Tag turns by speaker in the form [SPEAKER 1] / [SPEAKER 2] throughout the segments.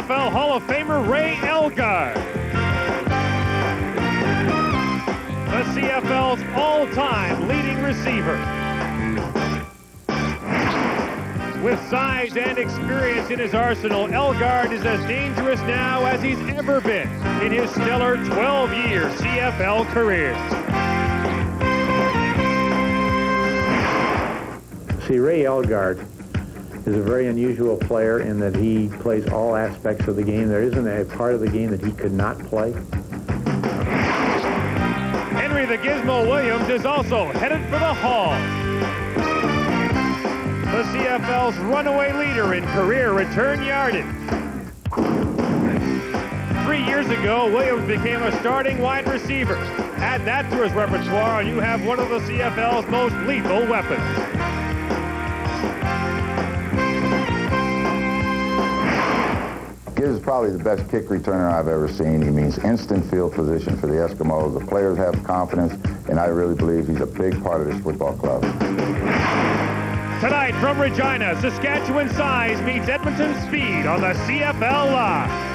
[SPEAKER 1] CFL Hall of Famer Ray Jauch. The CFL's all-time leading receiver. With size and experience in his arsenal, Jauch is as dangerous now as he's ever been in his stellar 12-year CFL career.
[SPEAKER 2] See, Ray Jauch is a very unusual player in that he plays all aspects of the game. There isn't a part of the game that he could not play.
[SPEAKER 1] Henry the Gizmo Williams is also headed for the Hall. The CFL's runaway leader in career return yardage. 3 years ago, Williams became a starting wide receiver. Add that to his repertoire, and you have one of the CFL's most lethal weapons.
[SPEAKER 3] Giz is probably the best kick returner I've ever seen. He means instant field position for the Eskimos. The players have confidence, and I really believe he's a big part of this football club.
[SPEAKER 1] Tonight from Regina, Saskatchewan size meets Edmonton speed on the CFL Live.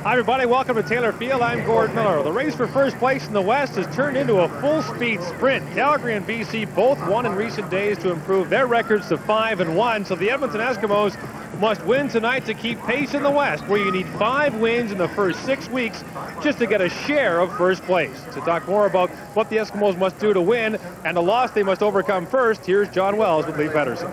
[SPEAKER 1] Hi everybody, welcome to Taylor Field. I'm Gord Miller. The race for first place in the West has turned into a full-speed sprint. Calgary and BC both won in recent days to improve their records to 5-1, so the Edmonton Eskimos must win tonight to keep pace in the West, where you need 5 wins in the first 6 weeks just to get a share of first place. To talk more about what the Eskimos must do to win and the loss they must overcome first, here's John Wells with Lee Pedersen.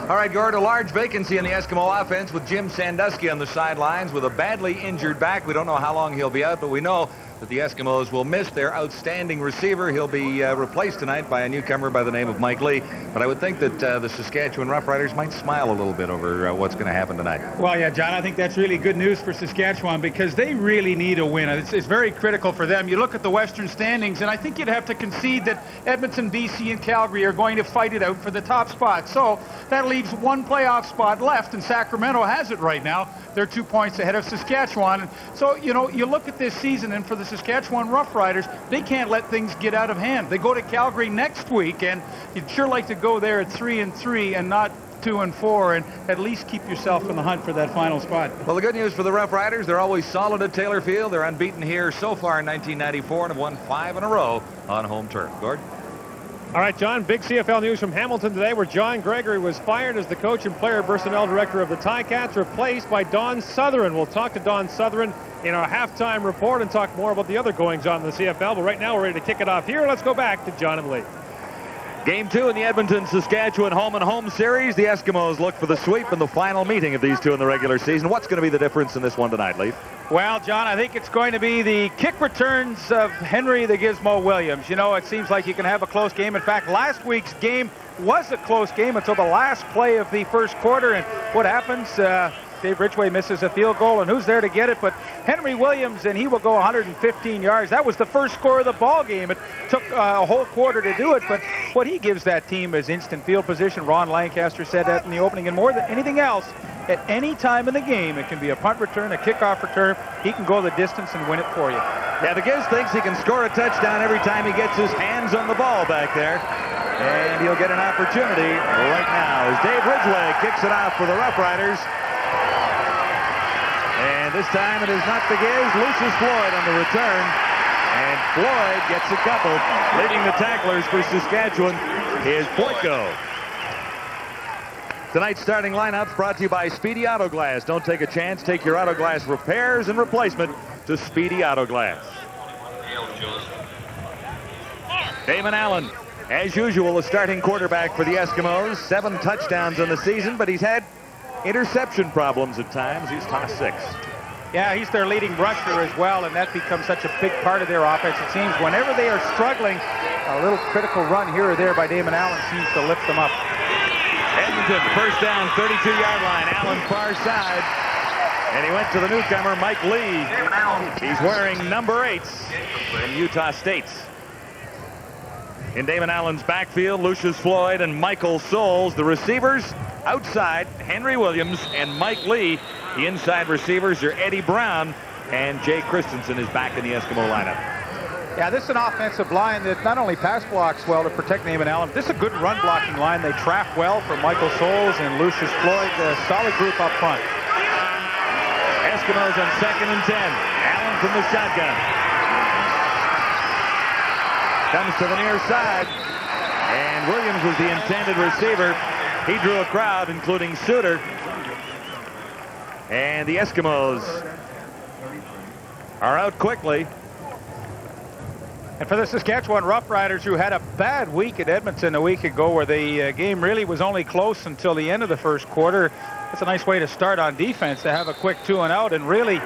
[SPEAKER 4] All right, Gord, a large vacancy in the Eskimo offense with Jim Sandusky on the sidelines with a badly injured back. We don't know how long he'll be out, but we know that the Eskimos will miss their outstanding receiver. He'll be replaced tonight by a newcomer by the name of Mike Lee. But I would think that the Saskatchewan Roughriders might smile a little bit over what's going to happen tonight.
[SPEAKER 5] Well, yeah, John, I think that's really good news for Saskatchewan because they really need a win. It's very critical for them. You look at the Western standings, and I think you'd have to concede that Edmonton, BC, and Calgary are going to fight it out for the top spot. So that leaves one playoff spot left, and Sacramento has it right now. They're 2 points ahead of Saskatchewan. So, you know, you look at this season, and for the Saskatchewan Roughriders, they can't let things get out of hand. They go to Calgary next week, and you'd sure like to go there at 3-3 and not 2-4, and at least keep yourself in the hunt for that final spot.
[SPEAKER 4] Well, the good news for the Roughriders, they're always solid at Taylor Field. They're unbeaten here so far in 1994 and have won 5 in a row on home turf. Gord?
[SPEAKER 1] All right, John, big CFL news from Hamilton today where John Gregory was fired as the coach and player personnel director of the Ticats, replaced by Don Sutherland. We'll talk to Don Sutherland in our halftime report and talk more about the other goings-on in the CFL. But right now, we're ready to kick it off here. Let's go back to John and Lee.
[SPEAKER 4] Game 2 in the Edmonton-Saskatchewan home-and-home series. The Eskimos look for the sweep in the final meeting of these two in the regular season. What's going to be the difference in this one tonight, Leaf?
[SPEAKER 5] Well, John, I think it's going to be the kick returns of Henry the Gizmo Williams. You know, it seems like you can have a close game. In fact, last week's game was a close game until the last play of the first quarter. And what happens? Dave Ridgway misses a field goal, and who's there to get it? But Henry Williams, and he will go 115 yards. That was the first score of the ball game. It took a whole quarter to do it, but what he gives that team is instant field position. Ron Lancaster said that in the opening, and more than anything else, at any time in the game, it can be a punt return, a kickoff return. He can go the distance and win it for you.
[SPEAKER 4] Yeah, the Giz thinks he can score a touchdown every time he gets his hands on the ball back there. And he'll get an opportunity right now as Dave Ridgway kicks it off for the Roughriders. And this time it is not the Giz, Lucius Floyd on the return. And Floyd gets a couple. Leading the tacklers for Saskatchewan is Boyko. Tonight's starting lineup brought to you by Speedy Autoglass. Don't take a chance. Take your Autoglass repairs and replacement to Speedy Autoglass. Damon Allen, as usual, the starting quarterback for the Eskimos. 7 touchdowns in the season, but he's had interception problems at times. He's tossed 6.
[SPEAKER 5] Yeah, he's their leading rusher as well, and that becomes such a big part of their offense. It seems whenever they are struggling, a little critical run here or there by Damon Allen seems to lift them up.
[SPEAKER 4] Edmonton, first down, 32-yard line. Allen far side. And he went to the newcomer, Mike Lee. He's wearing number 8 from Utah State. In Damon Allen's backfield, Lucius Floyd and Michael Souls. The receivers outside, Henry Williams and Mike Lee. The inside receivers are Eddie Brown, and Jay Christensen is back in the Eskimo lineup.
[SPEAKER 5] Yeah, this is an offensive line that not only pass blocks well to protect Naaman Allen, this is a good run blocking line. They trap well for Michael Souls and Lucius Floyd. A solid group up front.
[SPEAKER 4] Eskimos on 2nd and 10. Allen from the shotgun. Comes to the near side. And Williams was the intended receiver. He drew a crowd, including Suter. And the Eskimos are out quickly.
[SPEAKER 5] And for the Saskatchewan Roughriders, who had a bad week at Edmonton a week ago, where the game really was only close until the end of the first quarter, it's a nice way to start on defense, to have a quick 2-and-out, and really,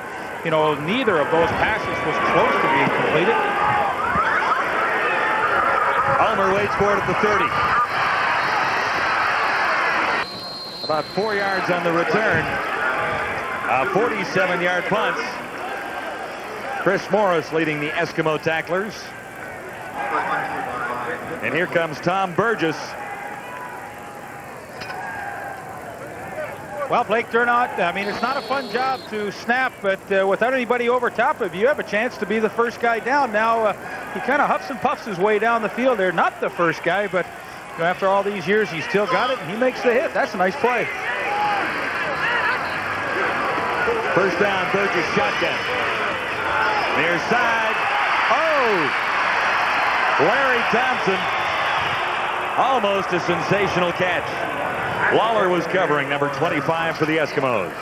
[SPEAKER 5] you know, neither of those passes was close to being completed.
[SPEAKER 4] Ulmer waits for it at the 30. About 4 yards on the return. A 47-yard punt. Chris Morris leading the Eskimo tacklers. And here comes Tom Burgess.
[SPEAKER 5] Well, Blake Durnot, I mean, it's not a fun job to snap, but without anybody over top of you, you have a chance to be the first guy down. Now, he kind of huffs and puffs his way down the field there. Not the first guy, but you know, after all these years, he's still got it, and he makes the hit. That's a nice play.
[SPEAKER 4] First down, Burgess shotgun. Near side. Oh! Larry Thompson. Almost a sensational catch. Lawler was covering, number 25 for the Eskimos.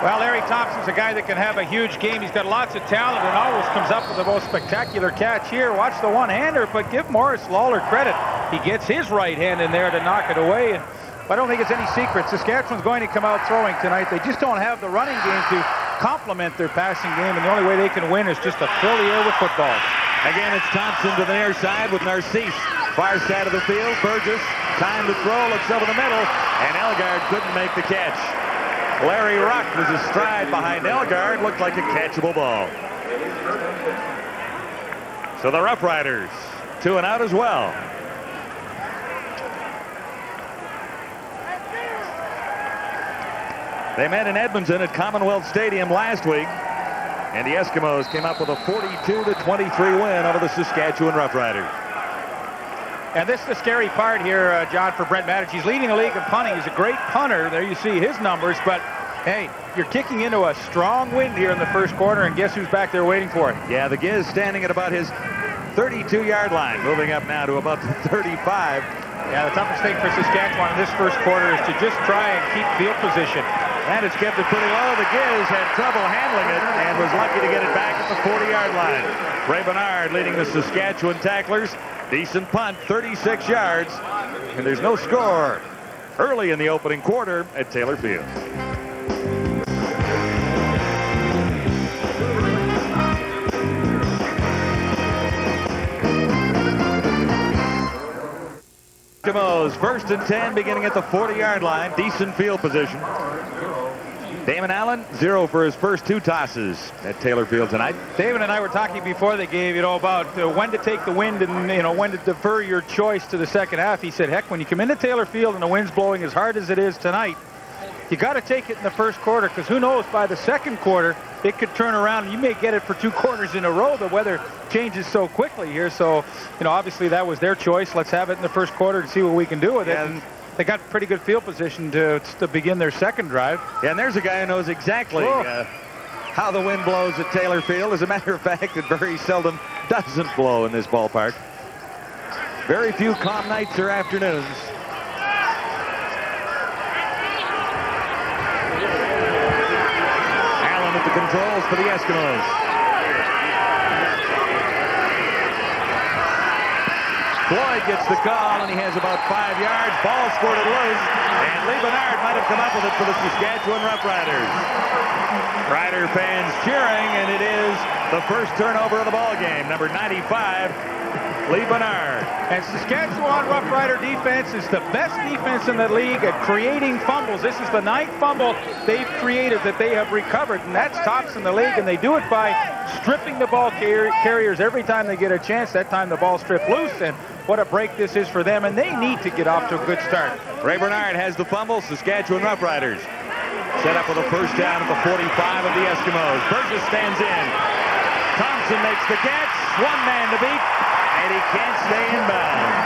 [SPEAKER 5] Well, Larry Thompson's a guy that can have a huge game. He's got lots of talent and always comes up with the most spectacular catch here. Watch the one-hander, but give Morris Lawler credit. He gets his right hand in there to knock it away. And I don't think it's any secret. Saskatchewan's going to come out throwing tonight. They just don't have the running game to complement their passing game, and the only way they can win is just to fill the air with footballs.
[SPEAKER 4] Again, it's Thompson to the near side with Narcisse. Far side of the field, Burgess. Time to throw, looks over the middle, and Elgard couldn't make the catch. Larry Ruck was astride behind Elgard. Looked like a catchable ball. So the Roughriders, 2-and-out as well. They met in Edmonton at Commonwealth Stadium last week, and the Eskimos came up with a 42-23 win over the Saskatchewan Roughriders.
[SPEAKER 5] And this is the scary part here, John, for Brent Mattich. He's leading the league in punting. He's a great punter. There you see his numbers, but hey, you're kicking into a strong wind here in the first quarter, and guess who's back there waiting for it?
[SPEAKER 4] Yeah, the Giz standing at about his 32-yard line, moving up now to about the 35.
[SPEAKER 5] Yeah, the toughest thing for Saskatchewan in this first quarter is to just try and keep field position.
[SPEAKER 4] And it's kept it pretty low. The Giz had trouble handling it and was lucky to get it back at the 40-yard line. Ray Bernard leading the Saskatchewan tacklers. Decent punt, 36 yards. And there's no score early in the opening quarter at Taylor Field. Eskimos, 1st and 10, beginning at the 40-yard line. Decent field position. Damon Allen, 0 for his first 2 tosses at Taylor Field tonight.
[SPEAKER 5] David and I were talking before the game, you know, about when to take the wind and, you know, when to defer your choice to the second half. He said, heck, when you come into Taylor Field and the wind's blowing as hard as it is tonight, you got to take it in the first quarter, because who knows, by the second quarter, it could turn around and you may get it for 2 quarters in a row. The weather changes so quickly here. So, you know, obviously that was their choice. Let's have it in the first quarter and see what we can do with it. And they got pretty good field position to begin their second drive.
[SPEAKER 4] Yeah, and there's a guy who knows exactly how the wind blows at Taylor Field. As a matter of fact, it very seldom doesn't blow in this ballpark. Very few calm nights or afternoons. Allen at the controls for the Eskimos. Floyd gets the call, and he has about 5 yards. Ball squirted loose, and Lee Bernard might have come up with it for the Saskatchewan Roughriders. Rider fans cheering, and it is the first turnover of the ball game. Number 95, Lee Bernard.
[SPEAKER 5] And Saskatchewan Roughrider defense is the best defense in the league at creating fumbles. This is the 9th fumble they've created that they have recovered, and that's tops in the league, and they do it by stripping the ball carriers every time they get a chance. That time the ball stripped loose, and what a break this is for them, and they need to get off to a good start.
[SPEAKER 4] Ray Bernard has the fumble. Saskatchewan Roughriders set up with a first down at the 45 of the Eskimos. Burgess stands in. Thompson makes the catch. One man to beat, and he can't stay in bounds.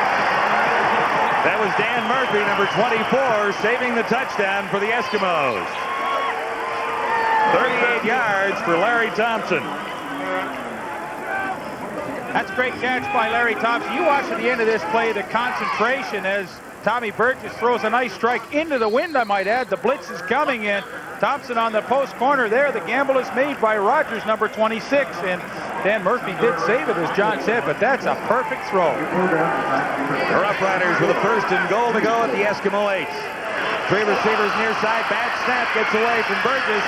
[SPEAKER 4] That was Dan Murphy, number 24, saving the touchdown for the Eskimos. 38 yards for Larry Thompson.
[SPEAKER 5] That's a great catch by Larry Thompson. You watch at the end of this play the concentration as Tommy Burgess throws a nice strike into the wind, I might add. The blitz is coming in. Thompson on the post corner there. The gamble is made by Rogers, number 26. And Dan Murphy did save it, as John said, but that's a perfect throw.
[SPEAKER 4] The Roughriders with a first and goal to go at the Eskimo 8. Three receivers near side. Bad snap gets away from Burgess.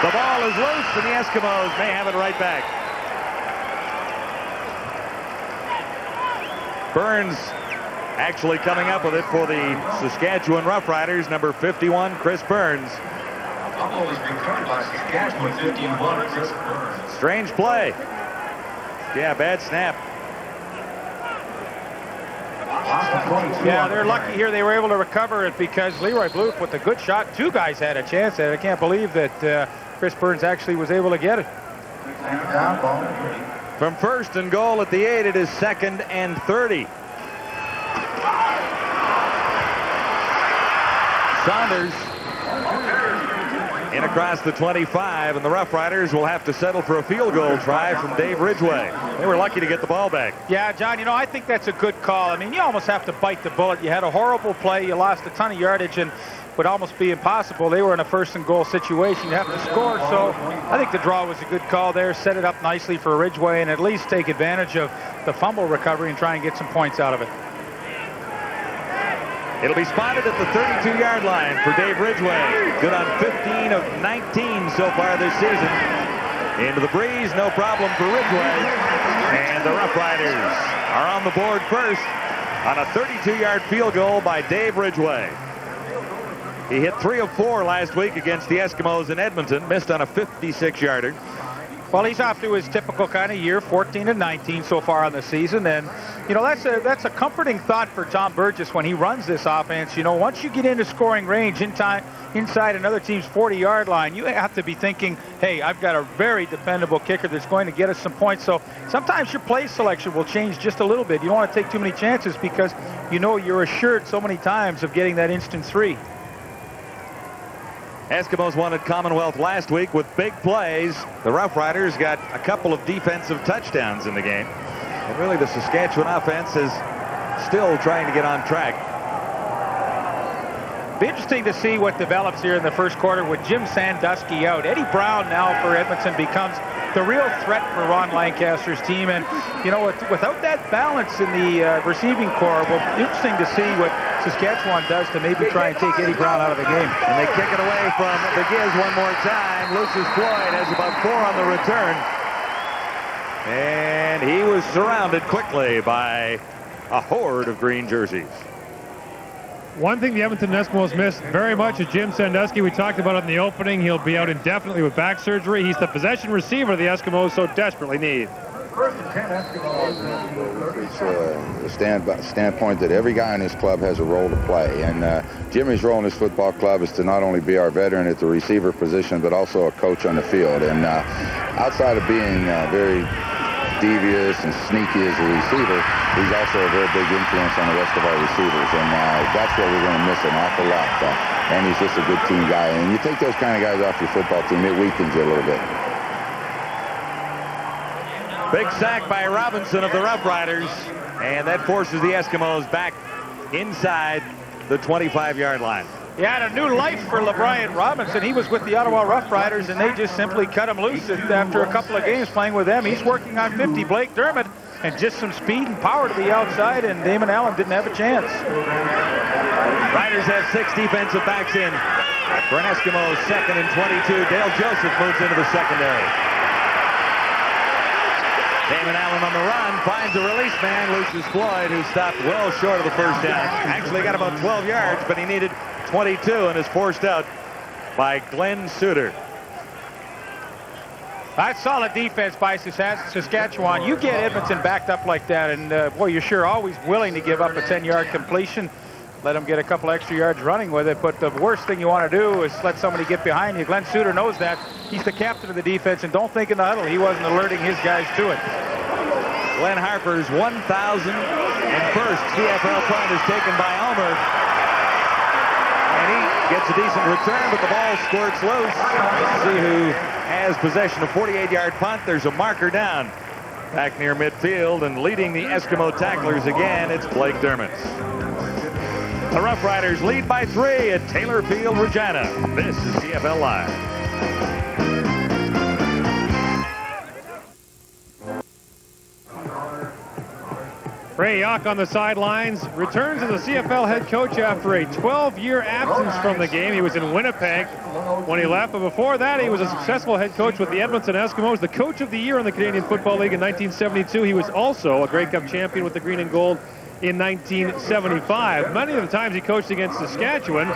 [SPEAKER 4] The ball is loose, and the Eskimos may have it right back. Burns actually coming up with it for the Saskatchewan Roughriders, number 51, Chris Burns. Strange play. Yeah, bad snap.
[SPEAKER 5] Yeah, they're lucky here they were able to recover it because Leroy Bluth with a good shot. Two guys had a chance at it. I can't believe that Chris Burns actually was able to get it.
[SPEAKER 4] From first and goal at the 8, it is 2nd and 30. Saunders in across the 25, and the Roughriders will have to settle for a field goal try from Dave Ridgway. They were lucky to get the ball back.
[SPEAKER 5] Yeah, John, you know, I think that's a good call. I mean, you almost have to bite the bullet. You had a horrible play. You lost a ton of yardage, and would almost be impossible. They were in a first and goal situation. You have to score, so I think the draw was a good call there. Set it up nicely for Ridgway and at least take advantage of the fumble recovery and try and get some points out of it.
[SPEAKER 4] It'll be spotted at the 32-yard line for Dave Ridgway. Good on 15 of 19 so far this season. Into the breeze, no problem for Ridgway. And the Roughriders are on the board first on a 32-yard field goal by Dave Ridgway. He hit 3 of 4 last week against the Eskimos in Edmonton, missed on a 56-yarder.
[SPEAKER 5] Well, he's off to his typical kind of year, 14 and 19 so far on the season, and you know that's a comforting thought for Tom Burgess when he runs this offense. You know, once you get into scoring range inside another team's 40-yard line, you have to be thinking, hey, I've got a very dependable kicker that's going to get us some points. So sometimes your play selection will change just a little bit. You don't want to take too many chances because you know you're assured so many times of getting that instant 3.
[SPEAKER 4] Eskimos wanted Commonwealth last week with big plays. The Roughriders got a couple of defensive touchdowns in the game. And really the Saskatchewan offense is still trying to get on track.
[SPEAKER 5] Be interesting to see what develops here in the first quarter with Jim Sandusky out. Eddie Brown now for Edmonton becomes the real threat for Ron Lancaster's team. And, you know, without that balance in the receiving corps, it will be interesting to see what Saskatchewan does to maybe try and take Eddie Brown out of the game.
[SPEAKER 4] And they kick it away from the Giz one more time. Lucius Floyd has about 4 on the return. And he was surrounded quickly by a horde of green jerseys.
[SPEAKER 1] One thing the Edmonton Eskimos missed very much is Jim Sandusky. We talked about it in the opening. He'll be out indefinitely with back surgery. He's the possession receiver the Eskimos so desperately need.
[SPEAKER 3] It's a standpoint that every guy in this club has a role to play. And Jimmy's role in this football club is to not only be our veteran at the receiver position, but also a coach on the field. And outside of being very devious and sneaky as a receiver, he's also a very big influence on the rest of our receivers, and that's what we're going to miss an awful lot. And he's just a good team guy, and you take those kind of guys off your football team, it weakens you a little bit.
[SPEAKER 4] Big sack by Robinson of the Roughriders, and that forces the Eskimos back inside the 25-yard line.
[SPEAKER 5] He had a new life for LeBrian Robinson. He was with the Ottawa Roughriders, and they just simply cut him loose after a couple of games playing with them. He's working on 50. Blake Dermott, and just some speed and power to the outside, and Damon Allen didn't have a chance.
[SPEAKER 4] Riders have 6 defensive backs in for an Eskimos 2nd and 22. Dale Joseph moves into the secondary. Damon Allen on the run, finds a release man, Lucius Floyd, who stopped well short of the first down. Actually got about 12 yards, but he needed 22 and is forced out by Glenn Suter.
[SPEAKER 5] That's solid defense by Saskatchewan. You get Edmonton backed up like that, and boy, you're sure always willing to give up a 10-yard completion. Let them get a couple extra yards running with it. But the worst thing you want to do is let somebody get behind you. Glenn Suter knows that. He's the captain of the defense, and don't think in the huddle he wasn't alerting his guys to it.
[SPEAKER 4] Glenn Harper's 1,001st CFL punt is taken by Ulmer. And he gets a decent return, but the ball squirts loose. Let's see who has possession of 48-yard punt. There's a marker down back near midfield, and leading the Eskimo tacklers again, it's Blake Dermott. The Roughriders lead by 3 at Taylor Field, Regina. This is CFL Live.
[SPEAKER 1] Ray Jauch on the sidelines returns as the CFL head coach after a 12-year absence from the game. He was in Winnipeg when he left, but before that he was a successful head coach with the Edmonton Eskimos, the coach of the year in the Canadian Football League in 1972. He was also a Grey Cup champion with the Green and Gold in 1975. Many of the times he coached against Saskatchewan,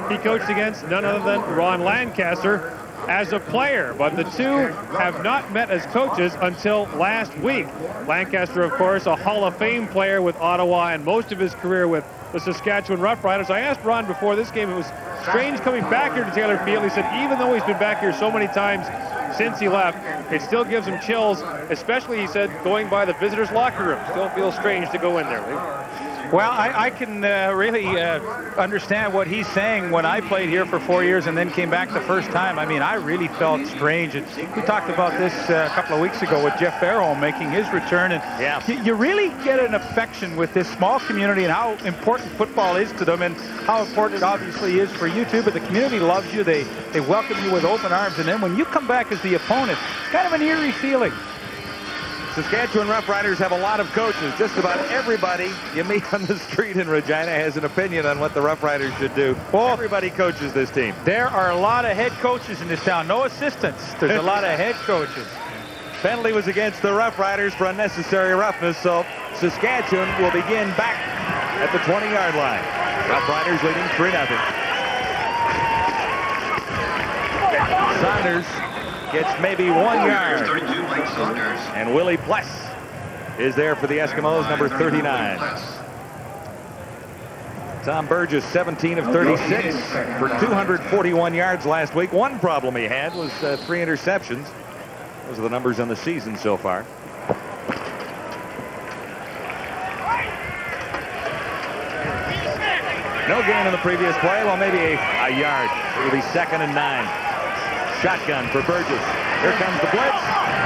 [SPEAKER 1] he coached against none other than Ron Lancaster as a player, but the two have not met as coaches until last week. Lancaster, of course, a Hall of Fame player with Ottawa and most of his career with the Saskatchewan Roughriders. I asked Ron before this game, it was strange coming back here to Taylor Field. He said even though he's been back here so many times since he left, it still gives him chills, especially, he said, going by the visitors' locker room. Still feels strange to go in there.
[SPEAKER 5] Well, I can really understand what he's saying. When I played here for 4 years and then came back the first time, I mean, I really felt strange. And we talked about this a couple of weeks ago with Jeff Fairholm making his return. And
[SPEAKER 4] yeah,
[SPEAKER 5] you really get an affection with this small community and how important football is to them and how important it obviously is for you too. But the community loves you. They welcome you with open arms. And then when you come back as the opponent, it's kind of an eerie feeling.
[SPEAKER 4] Saskatchewan Roughriders have a lot of coaches. Just about everybody you meet on the street in Regina has an opinion on what the Roughriders should do. Well, everybody coaches this team.
[SPEAKER 5] There are a lot of head coaches in this town. No assistants. There's a lot of head coaches.
[SPEAKER 4] Penalty was against the Roughriders for unnecessary roughness, so Saskatchewan will begin back at the 20-yard line. Roughriders leading 3-0. Saunders gets maybe 1 yard. And Willie Pless is there for the Eskimos, number 39. Tom Burgess, 17 of 36 for 241 yards last week. One problem he had was 3 interceptions. Those are the numbers on the season so far. No gain on the previous play. Well, maybe a yard. It'll be 2nd and 9. Shotgun for Burgess. Here comes the blitz.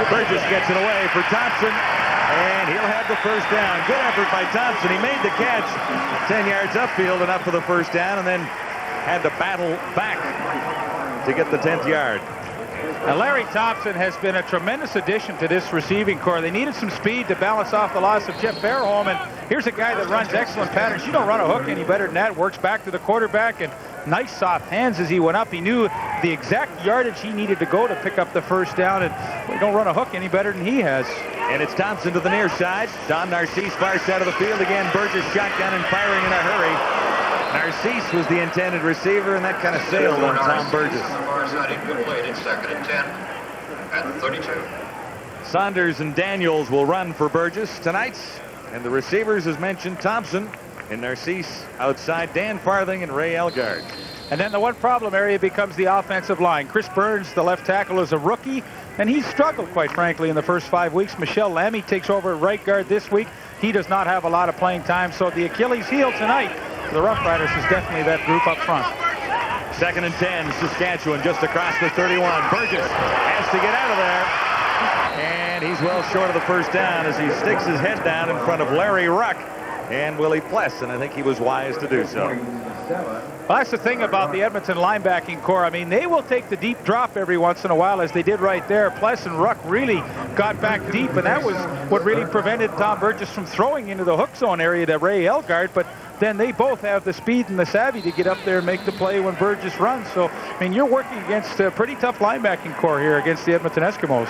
[SPEAKER 4] Burgess gets it away for Thompson, and he'll have the first down. Good effort by Thompson. He made the catch 10 yards upfield, enough for the first down, and then had to battle back to get the 10th yard.
[SPEAKER 5] Now, Larry Thompson has been a tremendous addition to this receiving corps. They needed some speed to balance off the loss of Jeff Fairholm, and here's a guy that runs excellent patterns. You don't run a hook any better than that. Works back to the quarterback, and nice soft hands as he went up. He knew the exact yardage he needed to go to pick up the first down, and we don't run a hook any better than he has.
[SPEAKER 4] And it's Thompson to the near side. Don Narcisse far side of the field again. Burgess shotgun and firing in a hurry. Narcisse was the intended receiver, and that kind of sailed on Tom Burgess.
[SPEAKER 6] Incomplete. 2nd and 10 at 32.
[SPEAKER 4] Saunders and Daniels will run for Burgess tonight. And the receivers, as mentioned, Thompson and Narcisse outside, Dan Farthing and Ray Elgard.
[SPEAKER 5] And then the one problem area becomes the offensive line. Chris Burns, the left tackle, is a rookie, and he's struggled, quite frankly, in the first 5 weeks. Michelle Lammy takes over at right guard this week. He does not have a lot of playing time, so the Achilles heel tonight for the Roughriders is definitely that group up front.
[SPEAKER 4] 2nd and 10, Saskatchewan just across the 31. Burgess has to get out of there. And he's well short of the first down as he sticks his head down in front of Larry Ruck and Willie Pless, and I think he was wise to do so.
[SPEAKER 5] Well, that's the thing about the Edmonton linebacking core. I mean, they will take the deep drop every once in a while, as they did right there. Pless and Ruck really got back deep, and that was what really prevented Tom Burgess from throwing into the hook zone area to Ray Elgard. But then they both have the speed and the savvy to get up there and make the play when Burgess runs. So, I mean, you're working against a pretty tough linebacking core here against the Edmonton Eskimos.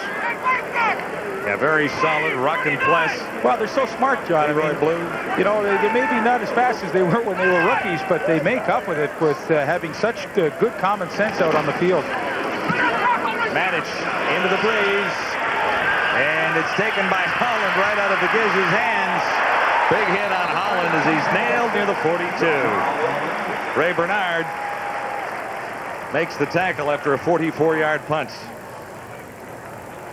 [SPEAKER 4] Yeah, very solid. Ruck and Pless.
[SPEAKER 5] Well, they're so smart, John. I mean,
[SPEAKER 4] Blue.
[SPEAKER 5] You know, they may be not as fast as they were when they were rookies, but they make up with it with having such good common sense out on the field.
[SPEAKER 4] Matic into the breeze. And it's taken by Holland right out of the Giz's hands. Big hit on Holland as he's nailed near the 42. Ray Bernard makes the tackle after a 44-yard punt.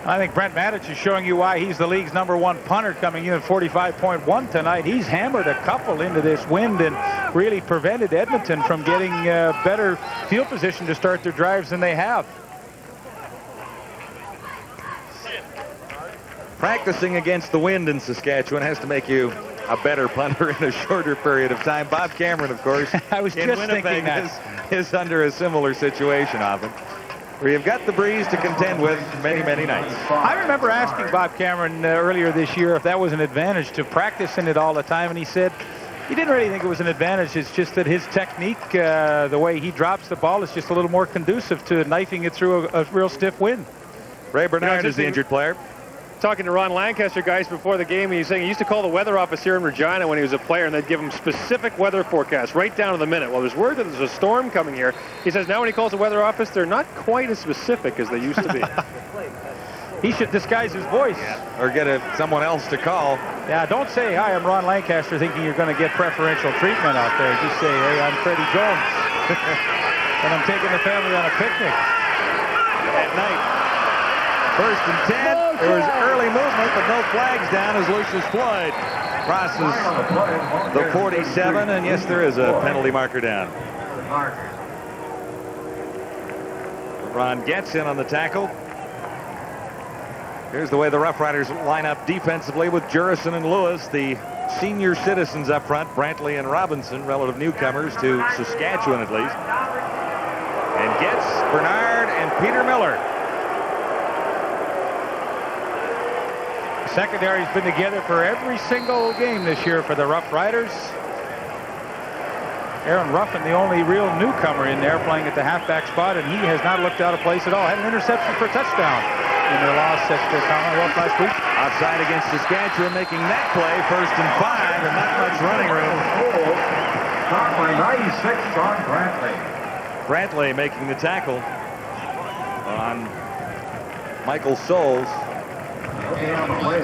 [SPEAKER 5] I think Brent Matic is showing you why he's the league's #1 punter, coming in at 45.1 tonight. He's hammered a couple into this wind and really prevented Edmonton from getting better field position to start their drives than they have.
[SPEAKER 4] Practicing against the wind in Saskatchewan has to make you a better punter in a shorter period of time. Bob Cameron, of course,
[SPEAKER 5] I was
[SPEAKER 4] in
[SPEAKER 5] just
[SPEAKER 4] Winnipeg
[SPEAKER 5] thinking that.
[SPEAKER 4] is under a similar situation often, where you've got the breeze to contend with many, many nights.
[SPEAKER 5] I remember asking Bob Cameron earlier this year if that was an advantage to practice in it all the time, and he said he didn't really think it was an advantage. It's just that his technique, the way he drops the ball, is just a little more conducive to knifing it through a real stiff wind.
[SPEAKER 4] Ray Bernard is the injured player.
[SPEAKER 1] Talking to Ron Lancaster, guys, before the game, he's saying he used to call the weather office here in Regina when he was a player, and they'd give him specific weather forecasts right down to the minute. Well, there's word that there's a storm coming here. He says now when he calls the weather office, they're not quite as specific as they used to be.
[SPEAKER 5] He should disguise his voice.
[SPEAKER 4] Or get someone else to call.
[SPEAKER 5] Yeah, don't say, "Hi, I'm Ron Lancaster," thinking you're going to get preferential treatment out there. Just say, "Hey, I'm Freddie Jones, and I'm taking the family on a picnic."
[SPEAKER 4] At night. 1st and 10. There was early movement, but no flags down as Lucius Floyd crosses the 47. And yes, there is a penalty marker down. Ron gets in on the tackle. Here's the way the Roughriders line up defensively with Jurison and Lewis, the senior citizens up front. Brantley and Robinson, relative newcomers to Saskatchewan at least. And gets Bernard and Peter Miller.
[SPEAKER 5] Secondary's been together for every single game this year for the Roughriders. Aaron Ruffin, the only real newcomer in there, playing at the halfback spot, and he has not looked out of place at all. Had an interception for a touchdown in their loss at the Commonwealth last week.
[SPEAKER 4] Outside against Saskatchewan, making that play, 1st and 5, and not much running room.
[SPEAKER 6] By 96 on Brantley.
[SPEAKER 4] Brantley making the tackle on Michael Souls.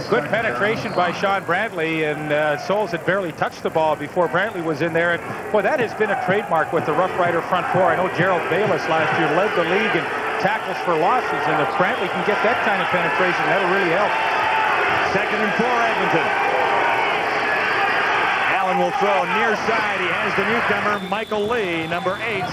[SPEAKER 5] Good penetration by Sean Brantley, and Souls had barely touched the ball before Brantley was in there. And boy, that has been a trademark with the Rough Rider front four. I know Gerald Bayless last year led the league in tackles for losses, and if Brantley can get that kind of penetration, that'll really help.
[SPEAKER 4] 2nd and 4, Edmonton. Allen will throw near side. He has the newcomer, Michael Lee, number 8.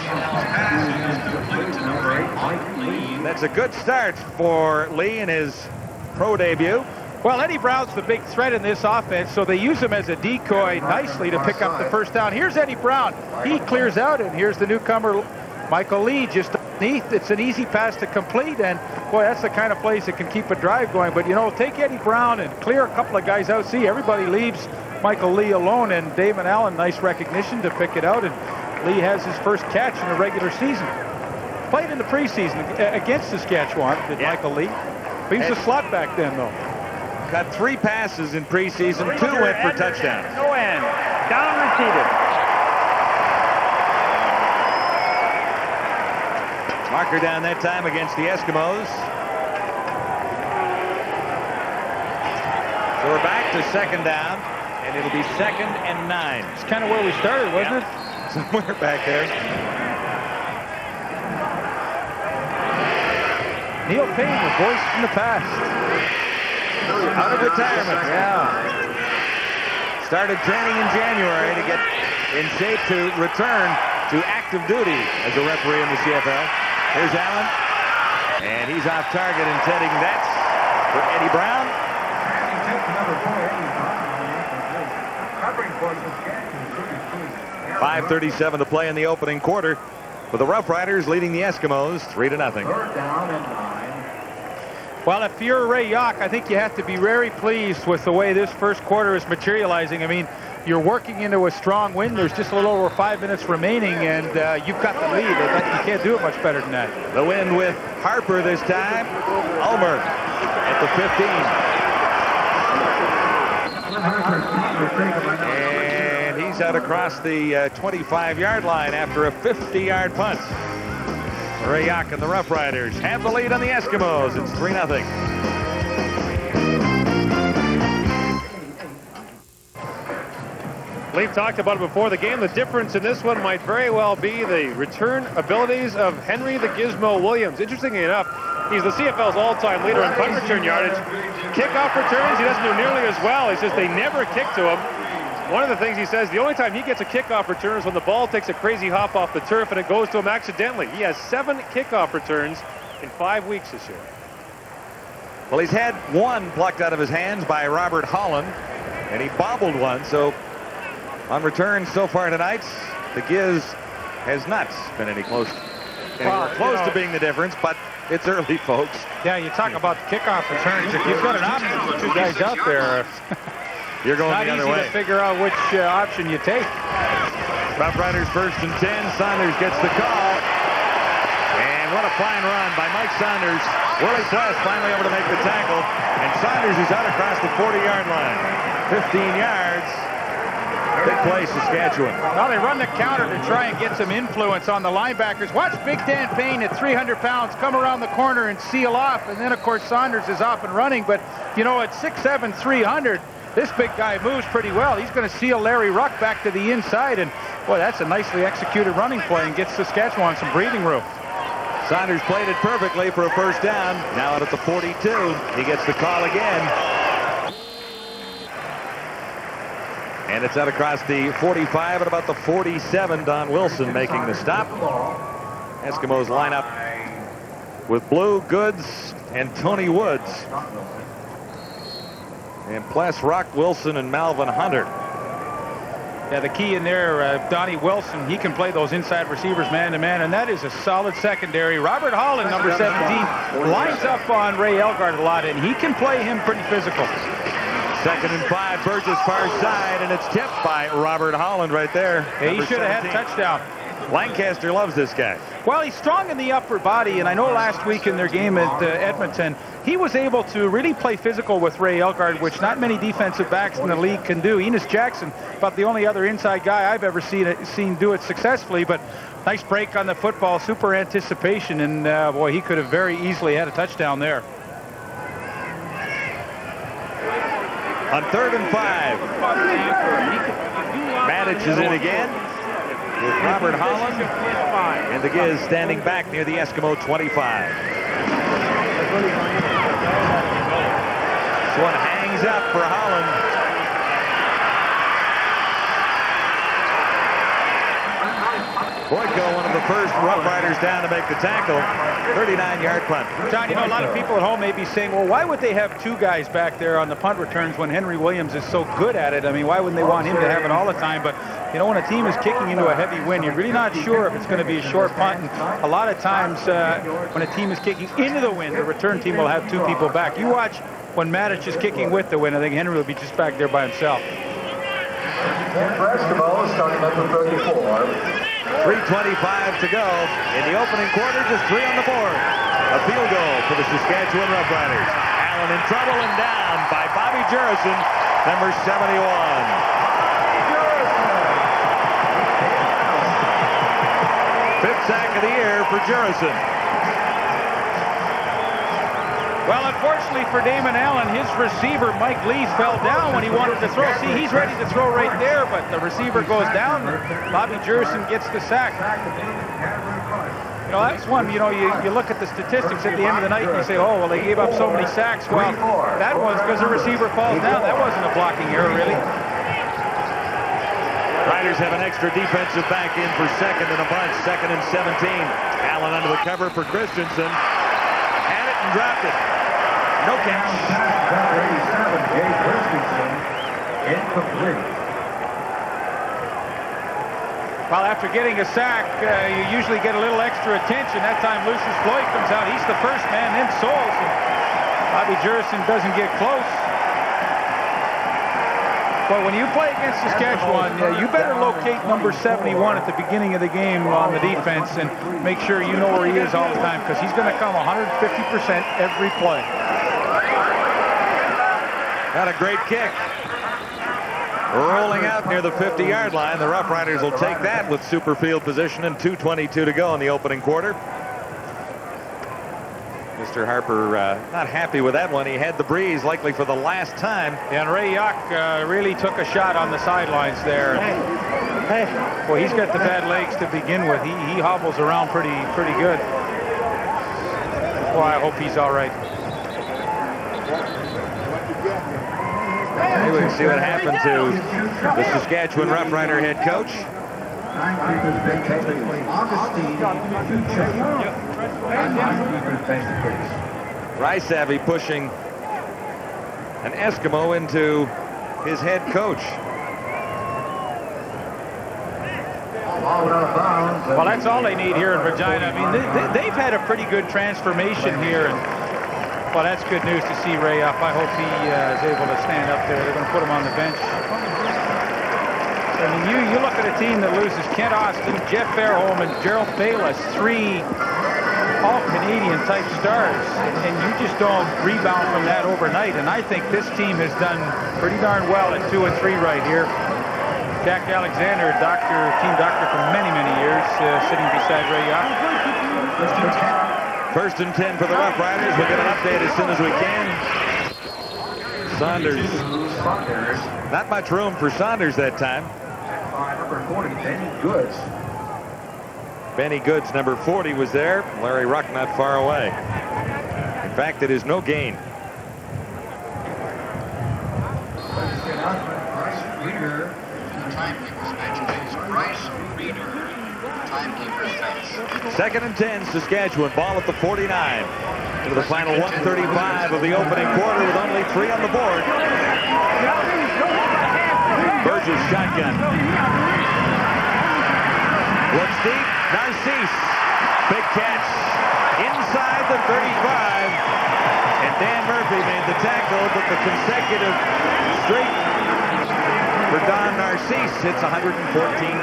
[SPEAKER 4] That's a good start for Lee in his pro debut.
[SPEAKER 5] Well, Eddie Brown's the big threat in this offense, so they use him as a decoy nicely to pick up the first down. Here's Eddie Brown. He clears out, and here's the newcomer, Michael Lee, just underneath. It's an easy pass to complete, and boy, that's the kind of plays that can keep a drive going. But, you know, take Eddie Brown and clear a couple of guys out. See, everybody leaves Michael Lee alone, and Damon Allen, nice recognition to pick it out, and Lee has his first catch in the regular season. Played in the preseason against Saskatchewan, did Michael Lee. He was a slot back then, though.
[SPEAKER 4] Cut 3 passes in preseason, 2 went for touchdowns.
[SPEAKER 1] No end. Down repeated.
[SPEAKER 4] Marker down that time against the Eskimos. So we're back to 2nd down, and it'll be 2nd and 9.
[SPEAKER 5] It's kind of where we started, wasn't it?
[SPEAKER 4] Somewhere back there.
[SPEAKER 5] Neil Payne, the voice from the past.
[SPEAKER 4] Out of retirement.
[SPEAKER 5] Yeah.
[SPEAKER 4] Started training in January to get in shape to return to active duty as a referee in the CFL. Here's Allen. And he's off target intending that for Eddie Brown. 5:37 to play in the opening quarter, with the Roughriders leading the Eskimos 3-0.
[SPEAKER 5] Well, if you're Ray Jauch, I think you have to be very pleased with the way this first quarter is materializing. I mean, you're working into a strong win. There's just a little over 5 minutes remaining, and you've got the lead. You can't do it much better than that.
[SPEAKER 4] The win with Harper this time. Ulmer at the 15. And he's out across the 25-yard line after a 50-yard punt. Ray Jauch and the Roughriders have the lead on the Eskimos. It's 3-0.
[SPEAKER 1] Leaf talked about it before the game. The difference in this one might very well be the return abilities of Henry the Gizmo Williams. Interestingly enough, he's the CFL's all-time leader in punt return yardage. Kickoff returns, he doesn't do nearly as well. He says they never kick to him. One of the things he says, the only time he gets a kickoff return is when the ball takes a crazy hop off the turf and it goes to him accidentally. He has 7 kickoff returns in 5 weeks this year.
[SPEAKER 4] Well, he's had one plucked out of his hands by Robert Holland, and he bobbled one. So on return so far tonight, the Giz has not been any close to being the difference, but it's early, folks.
[SPEAKER 5] Yeah, you talk about the kickoff returns. If you've got an option for 2 guys out there,
[SPEAKER 4] you're going the other way.
[SPEAKER 5] It's not easy to figure out which option you take.
[SPEAKER 4] Roughriders 1st and 10. Saunders gets the call. And what a fine run by Mike Saunders. Willie West finally able to make the tackle. And Saunders is out across the 40-yard line. 15 yards. Big play, Saskatchewan.
[SPEAKER 5] Well, they run the counter to try and get some influence on the linebackers. Watch Big Dan Payne at 300 pounds come around the corner and seal off. And then, of course, Saunders is off and running. But, you know, at 6'7", 300, this big guy moves pretty well. He's going to seal Larry Ruck back to the inside. And, boy, that's a nicely executed running play and gets Saskatchewan some breathing room.
[SPEAKER 4] Saunders played it perfectly for a first down. Now out at the 42. He gets the call again. And it's out across the 45 at about the 47. Don Wilson making the stop. Eskimos line up with Blue, Goods, and Tony Woods. And plus Rock Wilson and Malvin Hunter.
[SPEAKER 5] Yeah, the key in there, Donnie Wilson, he can play those inside receivers man-to-man, and that is a solid secondary. Robert Holland, number 17, lines up on Ray Elgart a lot, and he can play him pretty physical.
[SPEAKER 4] 2nd and 5, Burgess far side, and it's tipped by Robert Holland right there.
[SPEAKER 5] Yeah, he should have had a touchdown.
[SPEAKER 4] Lancaster loves this guy.
[SPEAKER 5] Well, he's strong in the upper body, and I know last week in their game at Edmonton, he was able to really play physical with Ray Elgart, which not many defensive backs in the league can do. Enos Jackson, about the only other inside guy I've ever seen do it successfully, but nice break on the football, super anticipation, and boy, he could have very easily had a touchdown there.
[SPEAKER 4] On 3rd and 5, Matic is in again with Robert Holland, and the Giz standing back near the Eskimo 25. This one hangs up for Holland. Boyko, one of the first Roughriders down to make the tackle. 39-yard punt.
[SPEAKER 5] John, you know, a lot of people at home may be saying, well, why would they have 2 guys back there on the punt returns when Henry Williams is so good at it? I mean, why wouldn't they want him to have it all the time? But, you know, when a team is kicking into a heavy wind, you're really not sure if it's going to be a short punt. And a lot of times when a team is kicking into the wind, the return team will have 2 people back. You watch when Matic is kicking with the wind, I think Henry will be just back there by himself.
[SPEAKER 6] For Eskimos, starting at the 34.
[SPEAKER 4] 3:25 to go in the opening quarter, just 3 on the board. A field goal for the Saskatchewan Roughriders. Allen in trouble and down by Bobby Jurison, number 71. Fifth sack of the year for Jurison.
[SPEAKER 5] Well, unfortunately for Damon Allen, his receiver, Mike Lee, fell down when he wanted to throw. See, he's ready to throw right there, but the receiver goes down. Bobby Jurison gets the sack. You know, that's one, you know, you look at the statistics at the end of the night and you say, oh, well, they gave up so many sacks. Well, that was because the receiver falls down. That wasn't a blocking error, really.
[SPEAKER 4] Riders have an extra defensive back in for 2nd and a bunch. 2nd and 17. Allen under the cover for Christensen. Had it and dropped it. No catch.
[SPEAKER 6] Number 87, Jay Christensen, incomplete.
[SPEAKER 5] Well, after getting a sack, you usually get a little extra attention. That time Lucius Floyd comes out. He's the first man, then Souls. Bobby Jurison doesn't get close. But when you play against Saskatchewan, you better locate number 71 at the beginning of the game on the defense and make sure you know where he is all the time, because he's going to come 150% every play.
[SPEAKER 4] Got a great kick. Rolling out near the 50-yard line. The Roughriders will take that with super field position and 2:22 to go in the opening quarter. Mr. Harper not happy with that one. He had the breeze likely for the last time.
[SPEAKER 5] And Ray Jauch really took a shot on the sidelines there.
[SPEAKER 2] Hey.
[SPEAKER 5] Well, he's got the bad legs to begin with. He hobbles around pretty good. Well, I hope he's all right.
[SPEAKER 4] Maybe we can see what happened to the Saskatchewan Roughrider head coach. Rysavy pushing an Eskimo into his head coach.
[SPEAKER 5] Well, that's all they need here in Regina. I mean, they've had a pretty good transformation here. And, well, that's good news to see Ray up. I hope he is able to stand up there. They're going to put him on the bench. I mean, you look at a team that loses Kent Austin, Jeff Fairholm, and Gerald Bayless, 3 all-Canadian type stars, and you just don't rebound from that overnight. And I think this team has done pretty darn well at 2 and 3 right here. Jack Alexander, team doctor for many, many years, sitting beside Ray Jauch.
[SPEAKER 4] 1st and 10 for the Roughriders. We'll get an update as soon as we can. Saunders. Not much room for Saunders that time.
[SPEAKER 6] Number 40, Benny Goods.
[SPEAKER 4] Benny Goods, number 40, was there. Larry Ruck not far away. In fact, it is no gain. Second and 10, Saskatchewan. Ball at the 49. To the final 1:35 of the opening quarter with only 3 on the board. Burgess shotgun. Looks deep. Narcisse. Big catch. Inside the 35. And Dan Murphy made the tackle, but the consecutive straight for Don Narcisse hits 114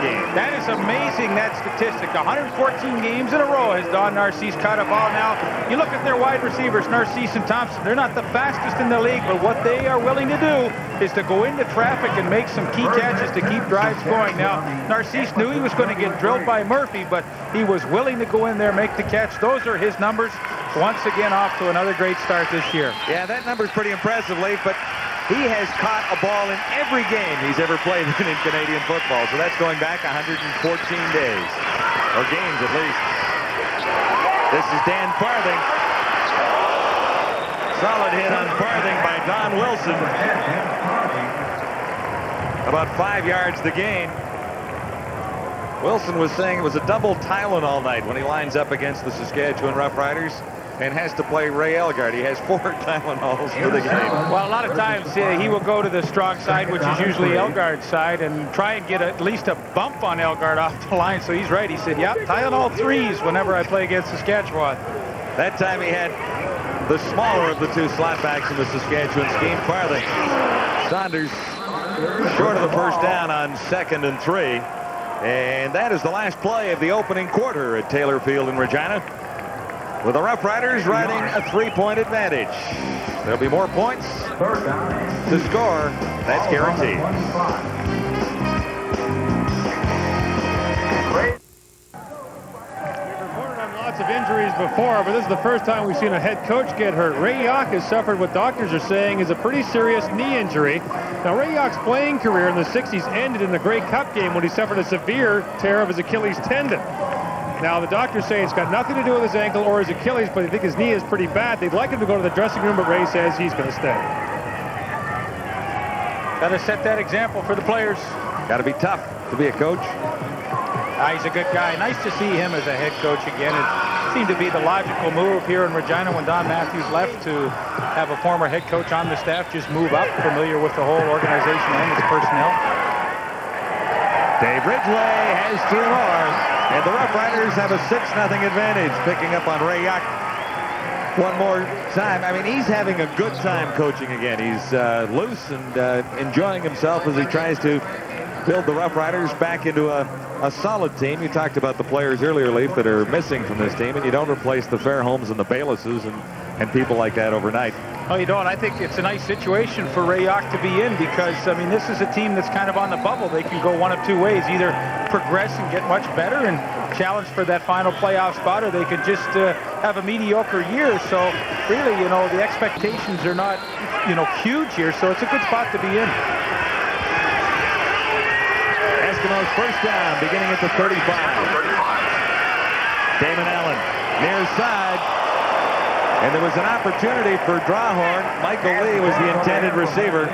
[SPEAKER 4] games.
[SPEAKER 5] That is amazing, that statistic. 114 games in a row has Don Narcisse caught a ball. Now, you look at their wide receivers, Narcisse and Thompson. They're not the fastest in the league, but what they are willing to do is to go into traffic and make some key catches to keep drives going. Now, Narcisse knew he was going to get drilled by Murphy, but he was willing to go in there, make the catch. Those are his numbers. Once again, off to another great start this year.
[SPEAKER 4] Yeah, that number's pretty impressive, Leif, but he has caught a ball in every game he's ever played in Canadian football. So that's going back 114 days. Or games, at least. This is Dan Farthing. Solid hit on Farthing by Don Wilson. About 5 yards to gain. Wilson was saying it was a double Tylenol night when he lines up against the Saskatchewan Roughriders and has to play Ray Elgart. He has 4 Tylenols for the game.
[SPEAKER 5] Well, a lot of times he will go to the strong side, which is usually Elgart's side, and try and get at least a bump on Elgart off the line. So he's right. He said, yep, Tylenol 3s whenever I play against Saskatchewan.
[SPEAKER 4] That time he had the smaller of the 2 slotbacks in the Saskatchewan scheme. Farthing. Saunders short of the first down on 2nd and 3. And that is the last play of the opening quarter at Taylor Field in Regina, with the Roughriders riding a 3-point advantage. There'll be more points to score. That's guaranteed.
[SPEAKER 1] Lots of injuries before, but this is the first time we've seen a head coach get hurt. Ray Jauch has suffered what doctors are saying is a pretty serious knee injury. Now, Ray Jauch's playing career in the 60s ended in the Grey Cup game when he suffered a severe tear of his Achilles tendon. Now, the doctors say it's got nothing to do with his ankle or his Achilles, but they think his knee is pretty bad. They'd like him to go to the dressing room, but Ray says he's going to stay.
[SPEAKER 5] Got to set that example for the players.
[SPEAKER 4] Got to be tough to be a coach.
[SPEAKER 5] He's a good guy. Nice to see him as a head coach again. It seemed to be the logical move here in Regina when Don Matthews left to have a former head coach on the staff just move up, familiar with the whole organization and its personnel.
[SPEAKER 4] Dave Ridgway has 2 more, and the Roughriders have a 6-0 advantage, picking up on Ray Jauch one more time. I mean, he's having a good time coaching again. He's loose and enjoying himself as he tries to build the Roughriders back into a solid team. You talked about the players earlier, Leif, that are missing from this team, and you don't replace the Fairholms and the Baylesses, and
[SPEAKER 7] and people like that overnight.
[SPEAKER 5] Oh, you don't. I think it's a nice situation for Ray Jauch to be in because, I mean, this is a team that's kind of on the bubble. They can go one of two ways, either progress and get much better and challenge for that final playoff spot, or they could just have a mediocre year. So really, you know, the expectations are not, you know, huge here, so it's a good spot to be in.
[SPEAKER 7] Eskimos first down, beginning at the 35. Damon Allen, near side. And there was an opportunity for Drawhorn. Michael Lee was the intended receiver.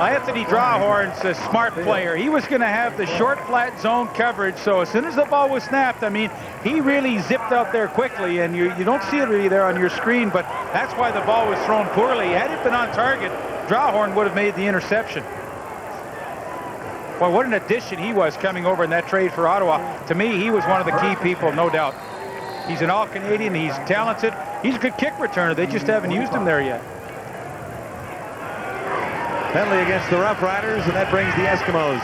[SPEAKER 5] Anthony Drawhorn's a smart player. He was going to have the short, flat zone coverage, so as soon as the ball was snapped, I mean, he really zipped out there quickly, and you don't see it really there on your screen, but that's why the ball was thrown poorly. Had it been on target, Drawhorn would have made the interception. Well, what an addition he was coming over in that trade for Ottawa. To me, he was one of the key people, no doubt. He's an all-Canadian. He's talented. He's a good kick returner. They just haven't used him there yet.
[SPEAKER 7] Penalty against the Roughriders, and that brings the Eskimos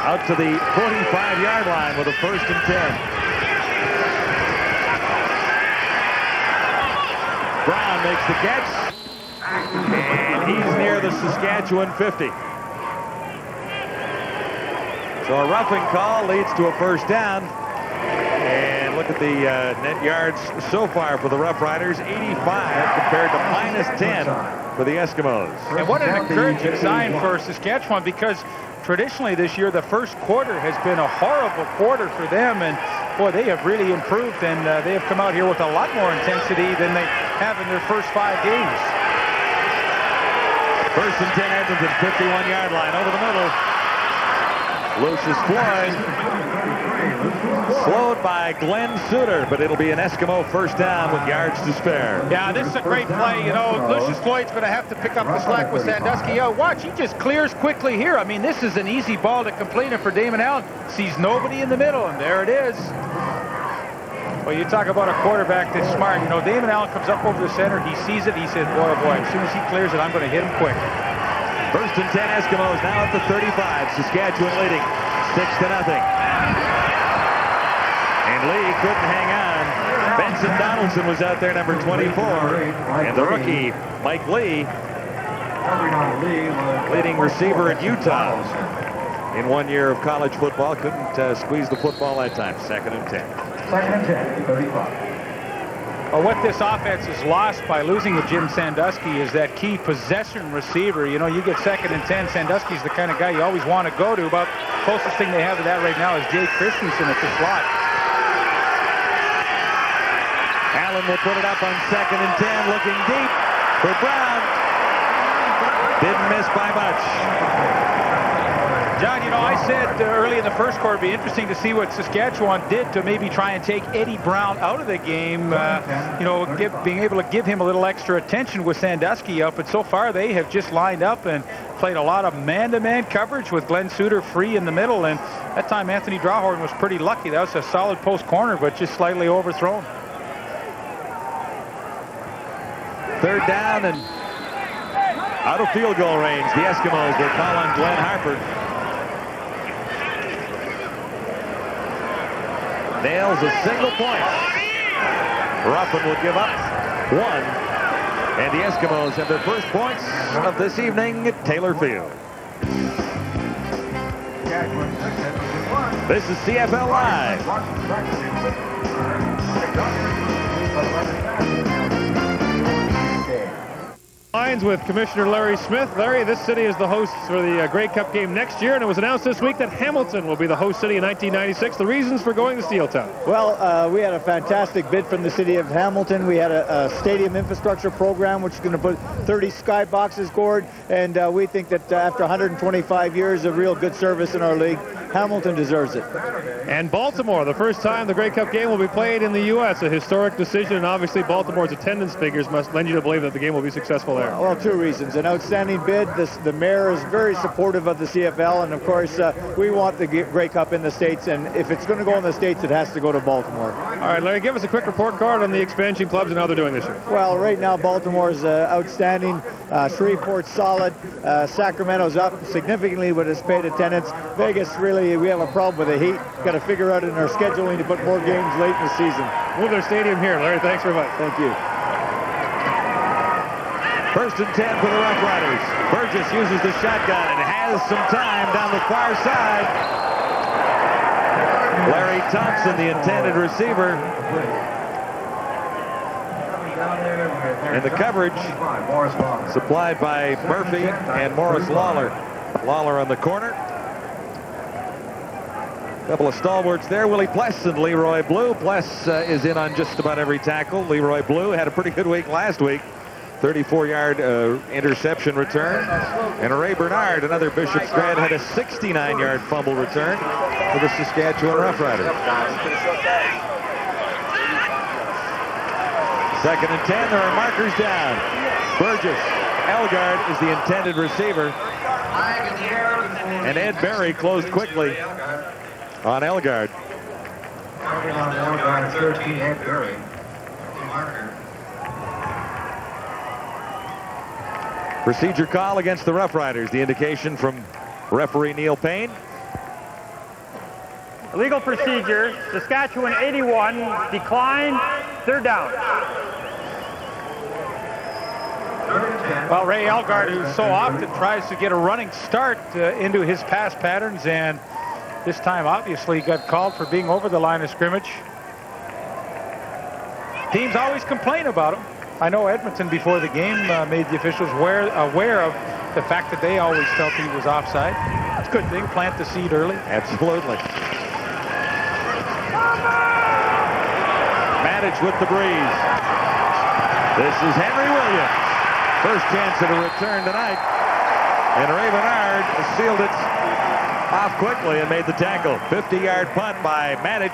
[SPEAKER 7] out to the 45-yard line with a 1st and 10. Brown makes the catch, and he's near the Saskatchewan 50. So a roughing call leads to a 1st down. And look at the net yards so far for the Roughriders, 85 compared to -10 for the Eskimos.
[SPEAKER 5] And what an encouraging sign for Saskatchewan, because traditionally this year the first quarter has been a horrible quarter for them, and boy, they have really improved, and they have come out here with a lot more intensity than they have in their first 5 games.
[SPEAKER 7] 1st and 10 Edmonton, 51-yard line over the middle. Lucius Floyd slowed by Glenn Suter, but it'll be an Eskimo 1st down with yards to spare.
[SPEAKER 5] Yeah, this is a great play. You know, Lucius Floyd's going to have to pick up the slack with Sandusky. Oh, watch, he just clears quickly here. I mean, this is an easy ball to complete, and for Damon Allen, sees nobody in the middle, and there it is. Well, you talk about a quarterback that's smart. You know, Damon Allen comes up over the center, he sees it, he says, boy, oh boy, as soon as he clears it, I'm going to hit him quick.
[SPEAKER 7] 1st and 10 Eskimos now at the 35. Saskatchewan leading 6-0. And Lee couldn't hang on. Benson Donaldson was out there, number 24. And the rookie, Mike Lee, leading receiver at Utah. In 1 year of college football, couldn't squeeze the football that time. 2nd and 10.
[SPEAKER 8] 2nd and 10, 35.
[SPEAKER 5] Well, what this offense has lost by losing to Jim Sandusky is that key possession receiver. You know, you get 2nd and 10. Sandusky's the kind of guy you always want to go to. About the closest thing they have to that right now is Jay Christensen at the slot.
[SPEAKER 7] Allen will put it up on 2nd and 10, looking deep for Brown. Didn't miss by much.
[SPEAKER 5] John, you know, I said early in the first quarter it'd be interesting to see what Saskatchewan did to maybe try and take Eddie Brown out of the game, you know, being able to give him a little extra attention with Sandusky up. But so far they have just lined up and played a lot of man-to-man coverage with Glenn Suter free in the middle. And that time Anthony Drawhorn was pretty lucky. That was a solid post corner, but just slightly overthrown.
[SPEAKER 7] 3rd down and out of field goal range. The Eskimos, they're calling Glenn Harper. Nails a single point. Ruffin will give up 1. And the Eskimos have their first points of this evening at Taylor Field. This is CFL Live.
[SPEAKER 1] Lines with Commissioner Larry Smith. Larry, this city is the host for the Grey Cup game next year, and it was announced this week that Hamilton will be the host city in 1996. The reasons for going to Steeltown?
[SPEAKER 9] Well, we had a fantastic bid from the city of Hamilton. We had a stadium infrastructure program which is going to put 30 skyboxes, Gord, and we think that after 125 years of real good service in our league, Hamilton deserves it.
[SPEAKER 1] And Baltimore, the first time the Grey Cup game will be played in the U.S., a historic decision, and obviously Baltimore's attendance figures must lend you to believe that the game will be successful there.
[SPEAKER 9] Well, 2 reasons. An outstanding bid. The mayor is very supportive of the CFL, and of course, we want the Grey Cup in the States, and if it's going to go in the States, it has to go to Baltimore.
[SPEAKER 1] All right, Larry, give us a quick report card on the expansion clubs and how they're doing this year.
[SPEAKER 9] Well, right now, Baltimore's outstanding. Shreveport's solid. Sacramento's up significantly with its paid attendance. Vegas really Clearly, we have a problem with the heat. Got to figure out in our scheduling to put more games late in the season.
[SPEAKER 1] Move their stadium here. Larry, thanks very much.
[SPEAKER 9] Thank you.
[SPEAKER 7] 1st and 10 for the Roughriders. Burgess uses the shotgun and has some time down the far side. Larry Thompson, the intended receiver. And the coverage supplied by Murphy and Morris Lawler. Lawler on the corner. A couple of stalwarts there, Willie Pless and Leroy Blue. Pless is in on just about every tackle. Leroy Blue had a pretty good week last week. 34-yard interception return. And Ray Bernard, another Bishop's grad, had a 69-yard fumble return for the Saskatchewan Roughriders. 2nd and 10, there are markers down. Burgess, Elgard is the intended receiver. And Ed Berry closed quickly on Elgard.
[SPEAKER 6] 13, Ed Berry. Marker.
[SPEAKER 7] Procedure call against the Roughriders. The indication from referee Neil Payne.
[SPEAKER 10] Illegal procedure, Saskatchewan 81, decline, 3rd down.
[SPEAKER 5] Well, Ray Elgard, who so often tries to get a running start into his pass patterns, and this time obviously got called for being over the line of scrimmage. Teams always complain about him. I know Edmonton before the game made the officials aware of the fact that they always felt he was offside. That's a good thing. Plant the seed early.
[SPEAKER 7] Absolutely. Managed with the breeze. This is Henry Williams. First chance at a return tonight. And Ray Bernard sealed it off quickly and made the tackle. 50-yard punt by Manich.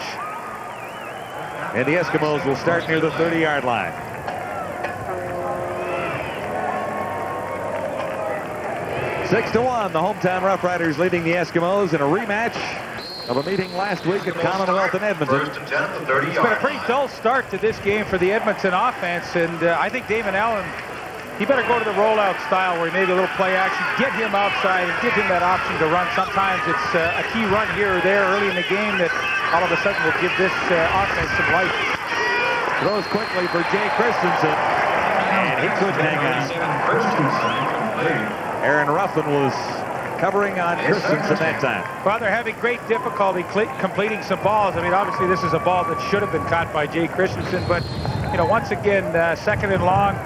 [SPEAKER 7] And the Eskimos will start near the 30-yard line. 6-1, the hometown Roughriders leading the Eskimos in a rematch of a meeting last week at Commonwealth in Edmonton.
[SPEAKER 5] It's been a pretty dull start to this game for the Edmonton offense, and I think Damon Allen, he better go to the rollout style where he made a little play action, get him outside and give him that option to run. Sometimes it's a key run here or there early in the game that all of a sudden will give this offense some life.
[SPEAKER 7] Throws quickly for Jay Christensen, and he couldn't hang on. Aaron Ruffin was covering on Christensen that time.
[SPEAKER 5] Well, they're having great difficulty completing some balls. I mean, obviously this is a ball that should have been caught by Jay Christensen, but, you know, once again, 2nd and long.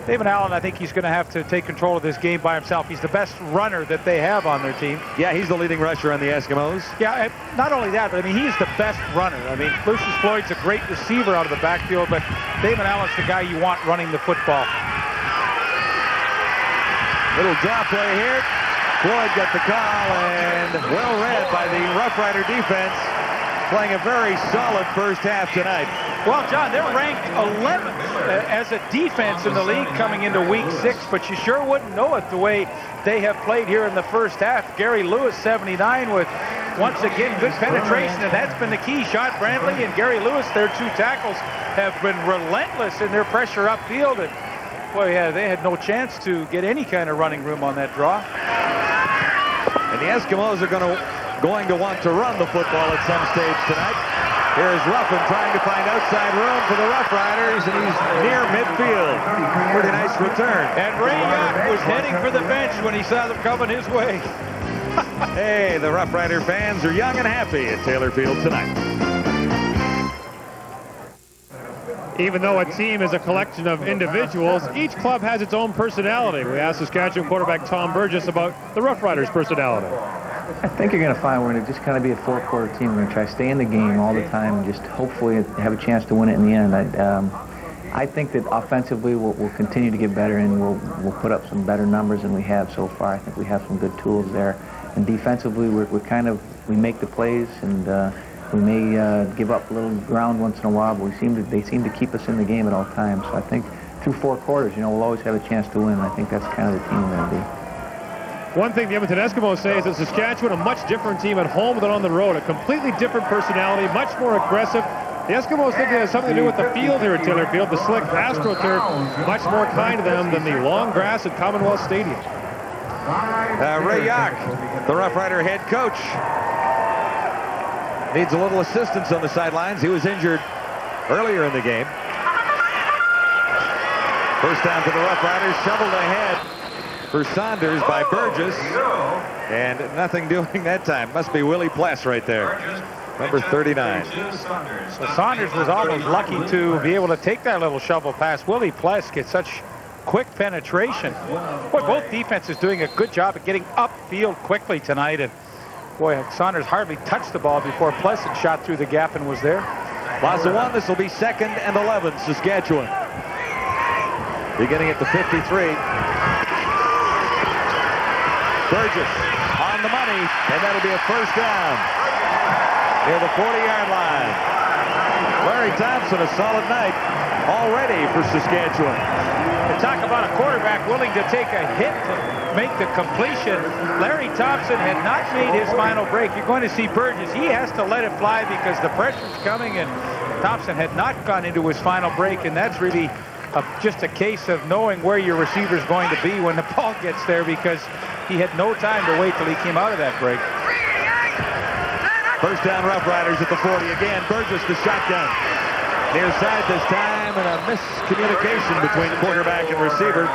[SPEAKER 5] David Allen, I think he's going to have to take control of this game by himself. He's the best runner that they have on their team.
[SPEAKER 7] Yeah, he's the leading rusher on the Eskimos.
[SPEAKER 5] Yeah, not only that, but I mean, he's the best runner. I mean, Lucius Floyd's a great receiver out of the backfield, but David Allen's the guy you want running the football.
[SPEAKER 7] Little draw play here. Floyd got the call, and well read by the Rough Rider defense, playing a very solid first half tonight.
[SPEAKER 5] Well, John, they're ranked 11th as a defense in the league coming into week 6, but you sure wouldn't know it the way they have played here in the first half. Gary Lewis, 79, with, once again, good penetration, and that's been the key. Sean Brantley and Gary Lewis, their 2 tackles, have been relentless in their pressure upfield, and boy, yeah, they had no chance to get any kind of running room on that draw.
[SPEAKER 7] And the Eskimos are going to want to run the football at some stage tonight. Here's Ruffin trying to find outside room for the Rough Riders, and he's near midfield. Pretty nice return.
[SPEAKER 5] And Ray Jauch was heading for the bench when he saw them coming his way.
[SPEAKER 7] Hey, the Rough Rider fans are young and happy at Taylor Field tonight.
[SPEAKER 1] Even though a team is a collection of individuals, each club has its own personality. We asked Saskatchewan quarterback Tom Burgess about the Rough Riders' personality.
[SPEAKER 11] I think you're going to find we're going to just kind of be a 4-quarter team. We're going to try to stay in the game all the time and just hopefully have a chance to win it in the end. I think that offensively we'll continue to get better and we'll put up some better numbers than we have so far. I think we have some good tools there. And defensively we make the plays and we may give up a little ground once in a while, but they seem to keep us in the game at all times. So I think through 4 quarters, we'll always have a chance to win. I think that's kind of the team we're going to be.
[SPEAKER 1] One thing the Edmonton Eskimos say is that Saskatchewan, a much different team at home than on the road. A completely different personality, much more aggressive. The Eskimos think it has something to do with the field here at Taylor Field. The slick AstroTurf, much more kind to them than the long grass at Commonwealth Stadium.
[SPEAKER 7] Ray Jauch, the Rough Rider head coach. needs a little assistance on the sidelines. He was injured earlier in the game. First down for the Roughriders, shoveled ahead for Saunders by Burgess. And nothing doing that time. Must be Willie Pless right there. Number 39.
[SPEAKER 5] So Saunders was almost lucky to be able to take that little shovel pass. Willie Pless gets such quick penetration. Boy, both defenses doing a good job of getting upfield quickly tonight. And boy, Saunders hardly touched the ball before Pless had shot through the gap and was there.
[SPEAKER 7] Loss of 1. This will be 2nd and 11, Saskatchewan. Beginning at the 53. Burgess on the money, and that'll be a first down near the 40-yard line. Larry Thompson, a solid night already for Saskatchewan.
[SPEAKER 5] To talk about a quarterback willing to take a hit to make the completion, Larry Thompson had not made his final break. You're going to see Burgess. He has to let it fly because the pressure's coming, and Thompson had not gone into his final break, and that's really just a case of knowing where your receiver's going to be when the ball gets there, because he had no time to wait till he came out of that break.
[SPEAKER 7] First down, Roughriders at the 40 again. Burgess the shotgun. Near side this time, and a miscommunication between quarterback and receiver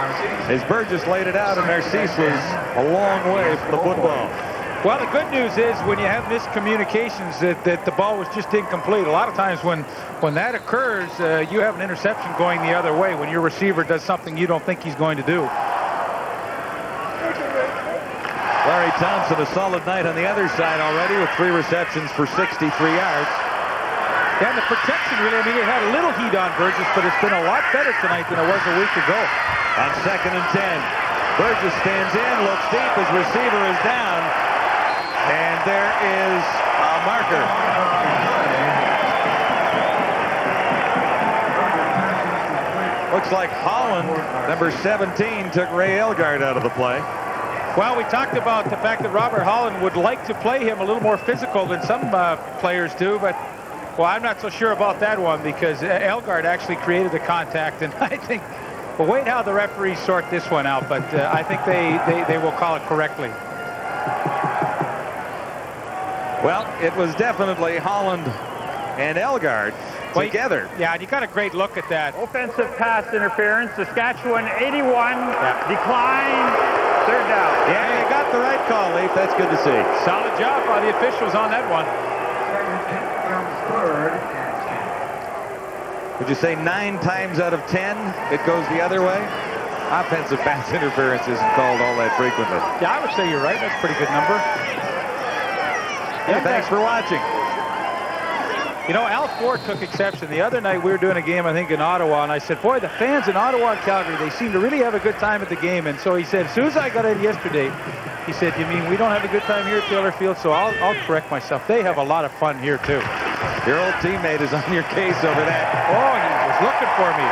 [SPEAKER 7] as Burgess laid it out, and Narcisse was a long way from the football.
[SPEAKER 5] Well, the good news is when you have miscommunications that the ball was just incomplete. A lot of times when that occurs, you have an interception going the other way when your receiver does something you don't think he's going to do.
[SPEAKER 7] Larry Thompson, a solid night on the other side already with 3 receptions for 63 yards.
[SPEAKER 5] Yeah, and the protection really, I mean, it had a little heat on Burgess, but it's been a lot better tonight than it was a week ago.
[SPEAKER 7] On 2nd and 10, Burgess stands in, looks deep, his receiver is down, and there is a marker. Looks like Holland, number 17, took Ray Elgard out of the play.
[SPEAKER 5] Well, we talked about the fact that Robert Holland would like to play him a little more physical than some players do, but, well, I'm not so sure about that one because Elgard actually created the contact, and I think, well, wait how the referees sort this one out, but I think they will call it correctly.
[SPEAKER 7] Well, it was definitely Holland and Elgard together.
[SPEAKER 5] Yeah, and you got a great look at that.
[SPEAKER 10] Offensive pass interference. Saskatchewan 81. Decline. 3rd down.
[SPEAKER 7] Yeah, you got the right call, Leaf. That's good to see.
[SPEAKER 5] Solid job by the officials on that one.
[SPEAKER 7] Would you say 9 times out of 10 it goes the other way? Offensive pass interference isn't called all that frequently.
[SPEAKER 5] Yeah, I would say you're right. That's a pretty good number.
[SPEAKER 7] Yeah, thanks for watching.
[SPEAKER 5] You know, Al Ford took exception. The other night we were doing a game, I think, in Ottawa, and I said, boy, the fans in Ottawa and Calgary, they seem to really have a good time at the game. And so he said, as soon as I got in yesterday, he said, you mean we don't have a good time here at Taylor Field? So I'll correct myself. They have a lot of fun here, too.
[SPEAKER 7] Your old teammate is on your case over that.
[SPEAKER 5] Oh, he was looking for me.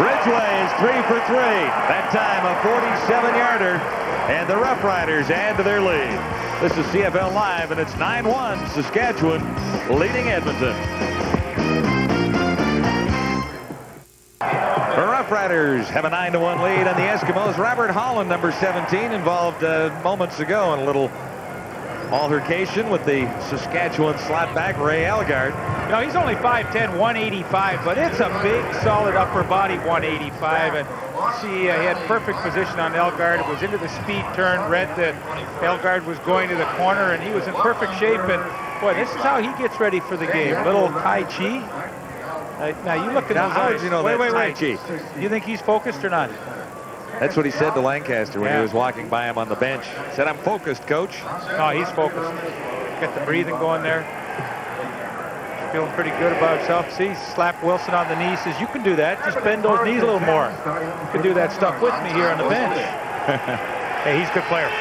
[SPEAKER 7] Ridgway is 3 for 3. That time a 47-yarder, and the Roughriders add to their lead. This is CFL Live, and it's 9-1, Saskatchewan leading Edmonton. The Roughriders have a 9-1 lead on the Eskimos. Robert Holland, number 17, involved moments ago in a little altercation with the Saskatchewan slot back, Ray Elgard.
[SPEAKER 5] You know, he's only 5'10", 185, but it's a big, solid upper body 185. And see, he had perfect position on Elgard. It was into the speed turn, read that Elgard was going to the corner, and he was in perfect shape. And, boy, this is how he gets ready for the game. Little Tai Chi. Now, you look at those
[SPEAKER 7] how
[SPEAKER 5] eyes.
[SPEAKER 7] did you know
[SPEAKER 5] wait,
[SPEAKER 7] that's Tai
[SPEAKER 5] Chi. You think he's focused or not?
[SPEAKER 7] That's what he said to Lancaster when he was walking by him on the bench. He said, I'm focused, coach.
[SPEAKER 5] No, he's focused. Got the breathing going there. Feeling pretty good about himself. See, slapped Wilson on the knee. Says, you can do that. Just bend those knees a little more. You can do that stuff with me here on the bench. Hey, he's a good player.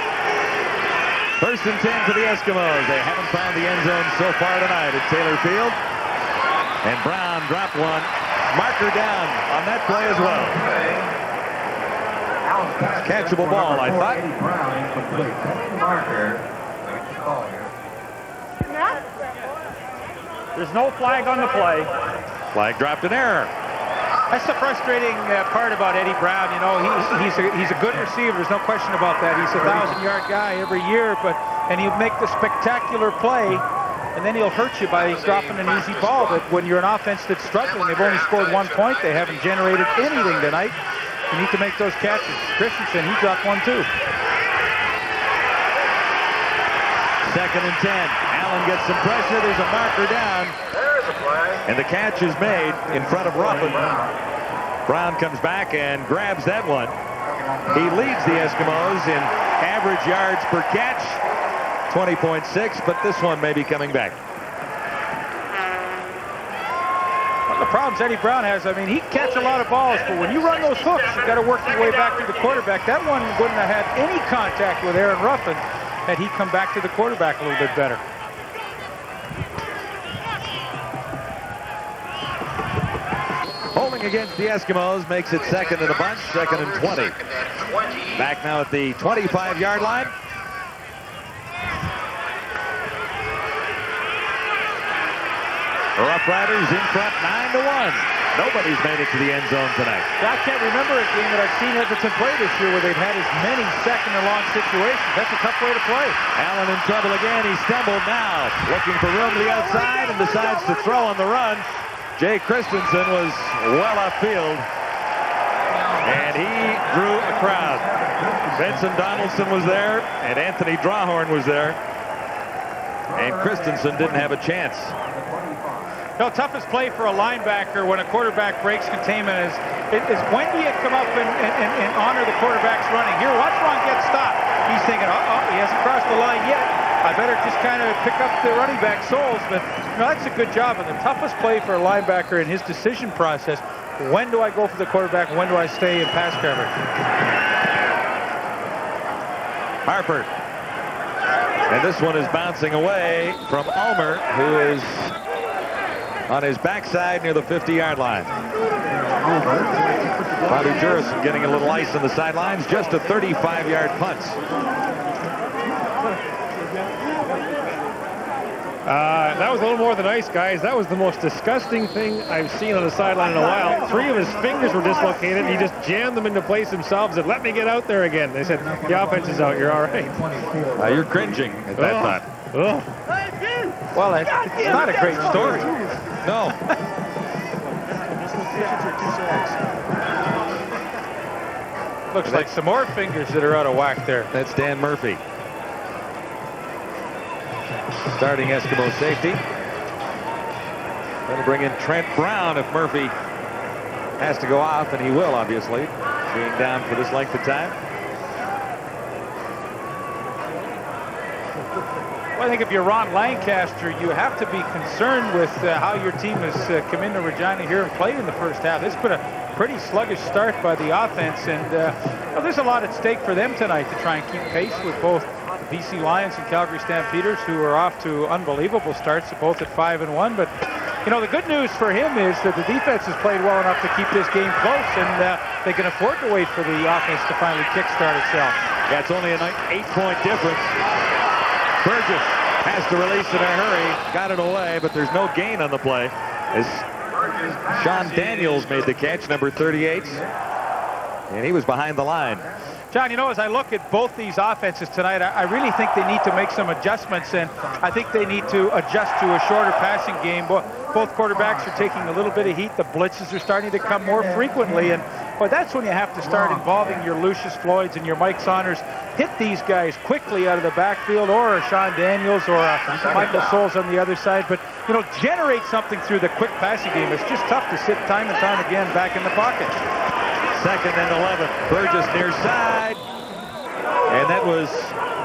[SPEAKER 7] 1st and 10 for the Eskimos. They haven't found the end zone so far tonight at Taylor Field. And Brown dropped one. Marker down on that play as well. Catchable ball, I thought.
[SPEAKER 10] There's no flag on the play.
[SPEAKER 7] Flag dropped in error.
[SPEAKER 5] That's the frustrating part about Eddie Brown. You know, he's a good receiver. There's no question about that. He's a 1,000-yard guy every year, but and he'll make the spectacular play, and then he'll hurt you by dropping an easy ball. But when you're an offense that's struggling, they've only scored 1 point. They haven't generated anything tonight. You need to make those catches. Christensen, he dropped one too.
[SPEAKER 7] 2nd and 10. Allen gets some pressure. There's a marker down.
[SPEAKER 6] There's a play.
[SPEAKER 7] And the catch is made in front of Ruffin. Brown comes back and grabs that one. He leads the Eskimos in average yards per catch, 20.6, but this one may be coming back.
[SPEAKER 5] One of the problems Eddie Brown has, I mean, he can catch a lot of balls, but when you run those hooks, you've got to work your way back to the quarterback. That one wouldn't have had any contact with Aaron Ruffin had he come back to the quarterback a little bit better.
[SPEAKER 7] Holding against the Eskimos makes it 2nd in a bunch, 2nd and 20. Back now at the 25-yard line. The Roughriders in front 9-1. Nobody's made it to the end zone tonight.
[SPEAKER 5] I can't remember a game that I've seen Edmonton play this year where they've had as many second and long situations. That's a tough way to play.
[SPEAKER 7] Allen in trouble again. He stumbled now, looking for room to the outside and decides to throw on the run. Jay Christensen was well upfield, and he drew a crowd. Benson Donaldson was there, and Anthony Drawhorn was there, and Christensen didn't have a chance.
[SPEAKER 5] No, toughest play for a linebacker when a quarterback breaks containment is when do you come up and honor the quarterback's running. Here, watch Ron get stopped. He's thinking, he hasn't crossed the line yet. I better just kind of pick up the running back soles. But that's a good job. And the toughest play for a linebacker in his decision process, when do I go for the quarterback? When do I stay in pass coverage?
[SPEAKER 7] Harper. And this one is bouncing away from Ulmer, who is on his backside near the 50-yard line. Bobby Jurison getting a little ice on the sidelines. Just a 35-yard punt.
[SPEAKER 1] That was a little more than ice, guys. That was the most disgusting thing I've seen on the sideline in a while. 3 of his fingers were dislocated. He just jammed them into place himself and said, let me get out there again. They said, the offense is out. You're all right.
[SPEAKER 7] You're cringing at that thought.
[SPEAKER 5] Well, it's not a great story.
[SPEAKER 7] No.
[SPEAKER 5] Looks like some more fingers that are out of whack there.
[SPEAKER 7] That's Dan Murphy. Starting Eskimo safety. That'll bring in Trent Brown if Murphy has to go off, and he will, obviously, being down for this length of time.
[SPEAKER 5] Well, I think if you're Ron Lancaster, you have to be concerned with how your team has come into Regina here and played in the first half. It's been a pretty sluggish start by the offense, and well, there's a lot at stake for them tonight to try and keep pace with both the BC Lions and Calgary Stampeders, who are off to unbelievable starts, both at 5-1. But you know, the good news for him is that the defense has played well enough to keep this game close, and they can afford to wait for the offense to finally kickstart itself.
[SPEAKER 7] Yeah, it's only an 8-point difference. Burgess has to release in a hurry. Got it away, but there's no gain on the play as Sean Daniels made the catch, number 38. And he was behind the line.
[SPEAKER 5] John, you know, as I look at both these offenses tonight, I really think they need to make some adjustments, and I think they need to adjust to a shorter passing game. Both quarterbacks are taking a little bit of heat. The blitzes are starting to come more frequently, and but that's when you have to start involving your Lucius Floyds and your Mike Saunders. Hit these guys quickly out of the backfield, or a Sean Daniels or a Michael Souls on the other side. But, you know, generate something through the quick passing game. It's just tough to sit time and time again back in the pocket.
[SPEAKER 7] 2nd and 11. Burgess near side. And that was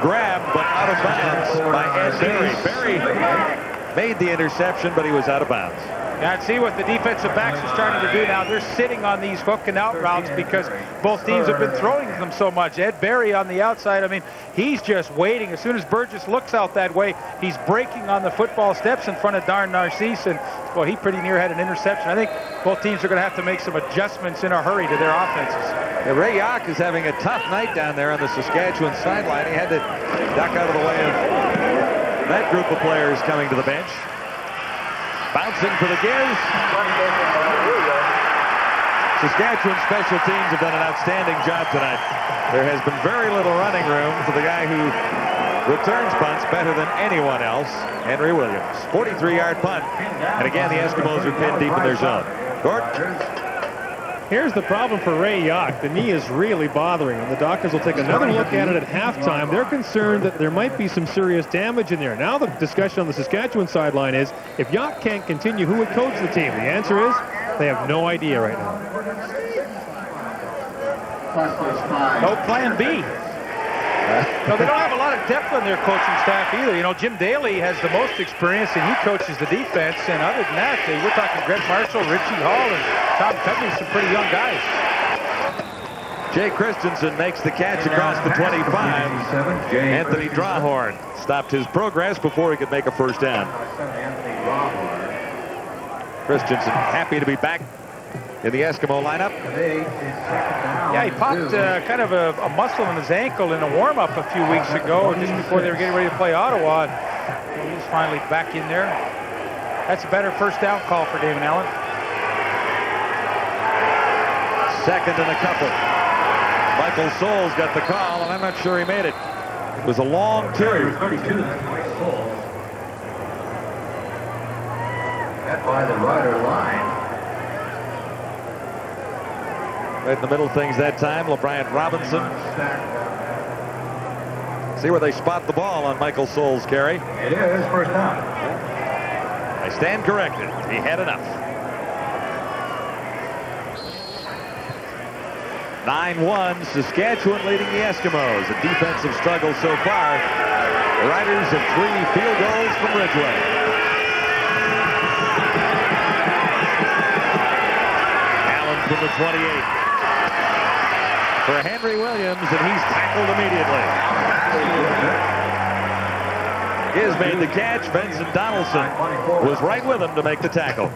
[SPEAKER 7] grabbed, but out of bounds by Ed Berry. Berry made the interception, but he was out of bounds.
[SPEAKER 5] Yeah, and see what the defensive backs are starting to do now. They're sitting on these hook and out routes because both teams have been throwing them so much. Ed Berry on the outside, I mean, he's just waiting. As soon as Burgess looks out that way, he's breaking on the football steps in front of Darn Narcisse, and well, he pretty near had an interception. I think both teams are going to have to make some adjustments in a hurry to their offenses.
[SPEAKER 7] Yeah, Ray Jauch is having a tough night down there on the Saskatchewan sideline. He had to duck out of the way of that group of players coming to the bench. Bouncing for the give. Saskatchewan special teams have done an outstanding job tonight. There has been very little running room for the guy who returns punts better than anyone else. Henry Williams, 43-yard punt. And again, the Eskimos are pinned deep in their zone. Gord?
[SPEAKER 1] Here's the problem for Ray Jauch. The knee is really bothering him. The doctors will take another look at it at halftime. They're concerned that there might be some serious damage in there. Now the discussion on the Saskatchewan sideline is, if Jauch can't continue, who would coach the team? The answer is, they have no idea right now.
[SPEAKER 5] No plan B. No, they don't have a lot of depth on their coaching staff either. You know, Jim Daly has the most experience, and he coaches the defense. And other than that, we're talking Greg Marshall, Richie Hall, and Tom Cudley, some pretty young guys.
[SPEAKER 7] Jay Christensen makes the catch across the 25. Anthony Drawhorn stopped his progress before he could make a first down. Christensen happy to be back in the Eskimo lineup.
[SPEAKER 5] Yeah, he popped kind of a muscle in his ankle in a warm-up a few weeks ago, just before they were getting ready to play Ottawa. He's finally back in there. That's a better first down call for Damon Allen.
[SPEAKER 7] Second and a couple. Michael Souls got the call, and I'm not sure he made it. It was a long two.
[SPEAKER 8] At by the Rider line.
[SPEAKER 7] Right in the middle of things that time, LeBryant Robinson. See where they spot the ball on Michael Souls' carry.
[SPEAKER 8] It is first down.
[SPEAKER 7] I stand corrected. He had enough. 9-1, Saskatchewan leading the Eskimos. A defensive struggle so far. The Riders have 3 field goals from Ridgeway. Allen from the 28. For Henry Williams, and he's tackled immediately. He has made the catch. Benson Donaldson was right with him to make the tackle.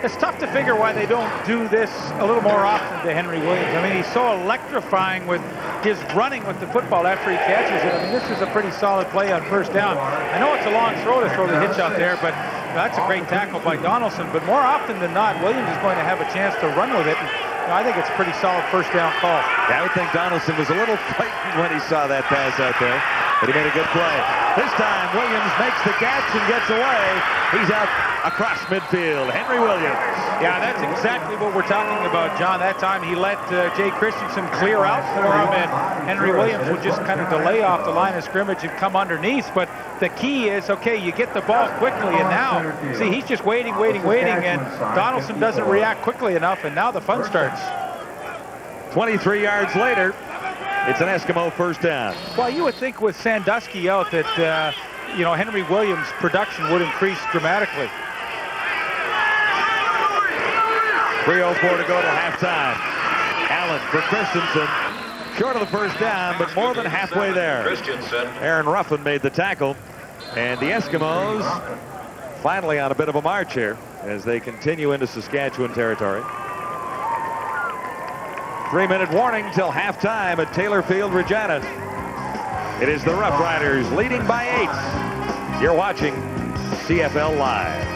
[SPEAKER 5] It's tough to figure why they don't do this a little more often to Henry Williams. I mean, he's so electrifying with his running with the football after he catches it. I mean, this is a pretty solid play on first down. I know it's a long throw to throw the hitch out there, but that's a great tackle by Donaldson. But more often than not, Williams is going to have a chance to run with it. And I think it's a pretty solid first down call.
[SPEAKER 7] Yeah, I would think Donaldson was a little frightened when he saw that pass out there, but he made a good play. This time, Williams makes the catch and gets away. He's out across midfield. Henry Williams.
[SPEAKER 5] Yeah, that's exactly what we're talking about, John. That time he let Jay Christensen clear out for him, and Henry Williams would just kind of delay off the line of scrimmage and come underneath. But the key is, okay, you get the ball quickly, and now, see, he's just waiting, and Donaldson doesn't react quickly enough, and now the fun starts.
[SPEAKER 7] 23 yards later, it's an Eskimo first down.
[SPEAKER 5] Well, you would think with Sandusky out that, you know, Henry Williams' production would increase dramatically.
[SPEAKER 7] 3:04 to go to halftime. Allen for Christensen. Short of the first down, but more than halfway there. Aaron Ruffin made the tackle. And the Eskimos finally on a bit of a march here as they continue into Saskatchewan territory. 3-minute warning till halftime at Taylor Field, Regina. It is the Roughriders leading by 8. You're watching CFL Live.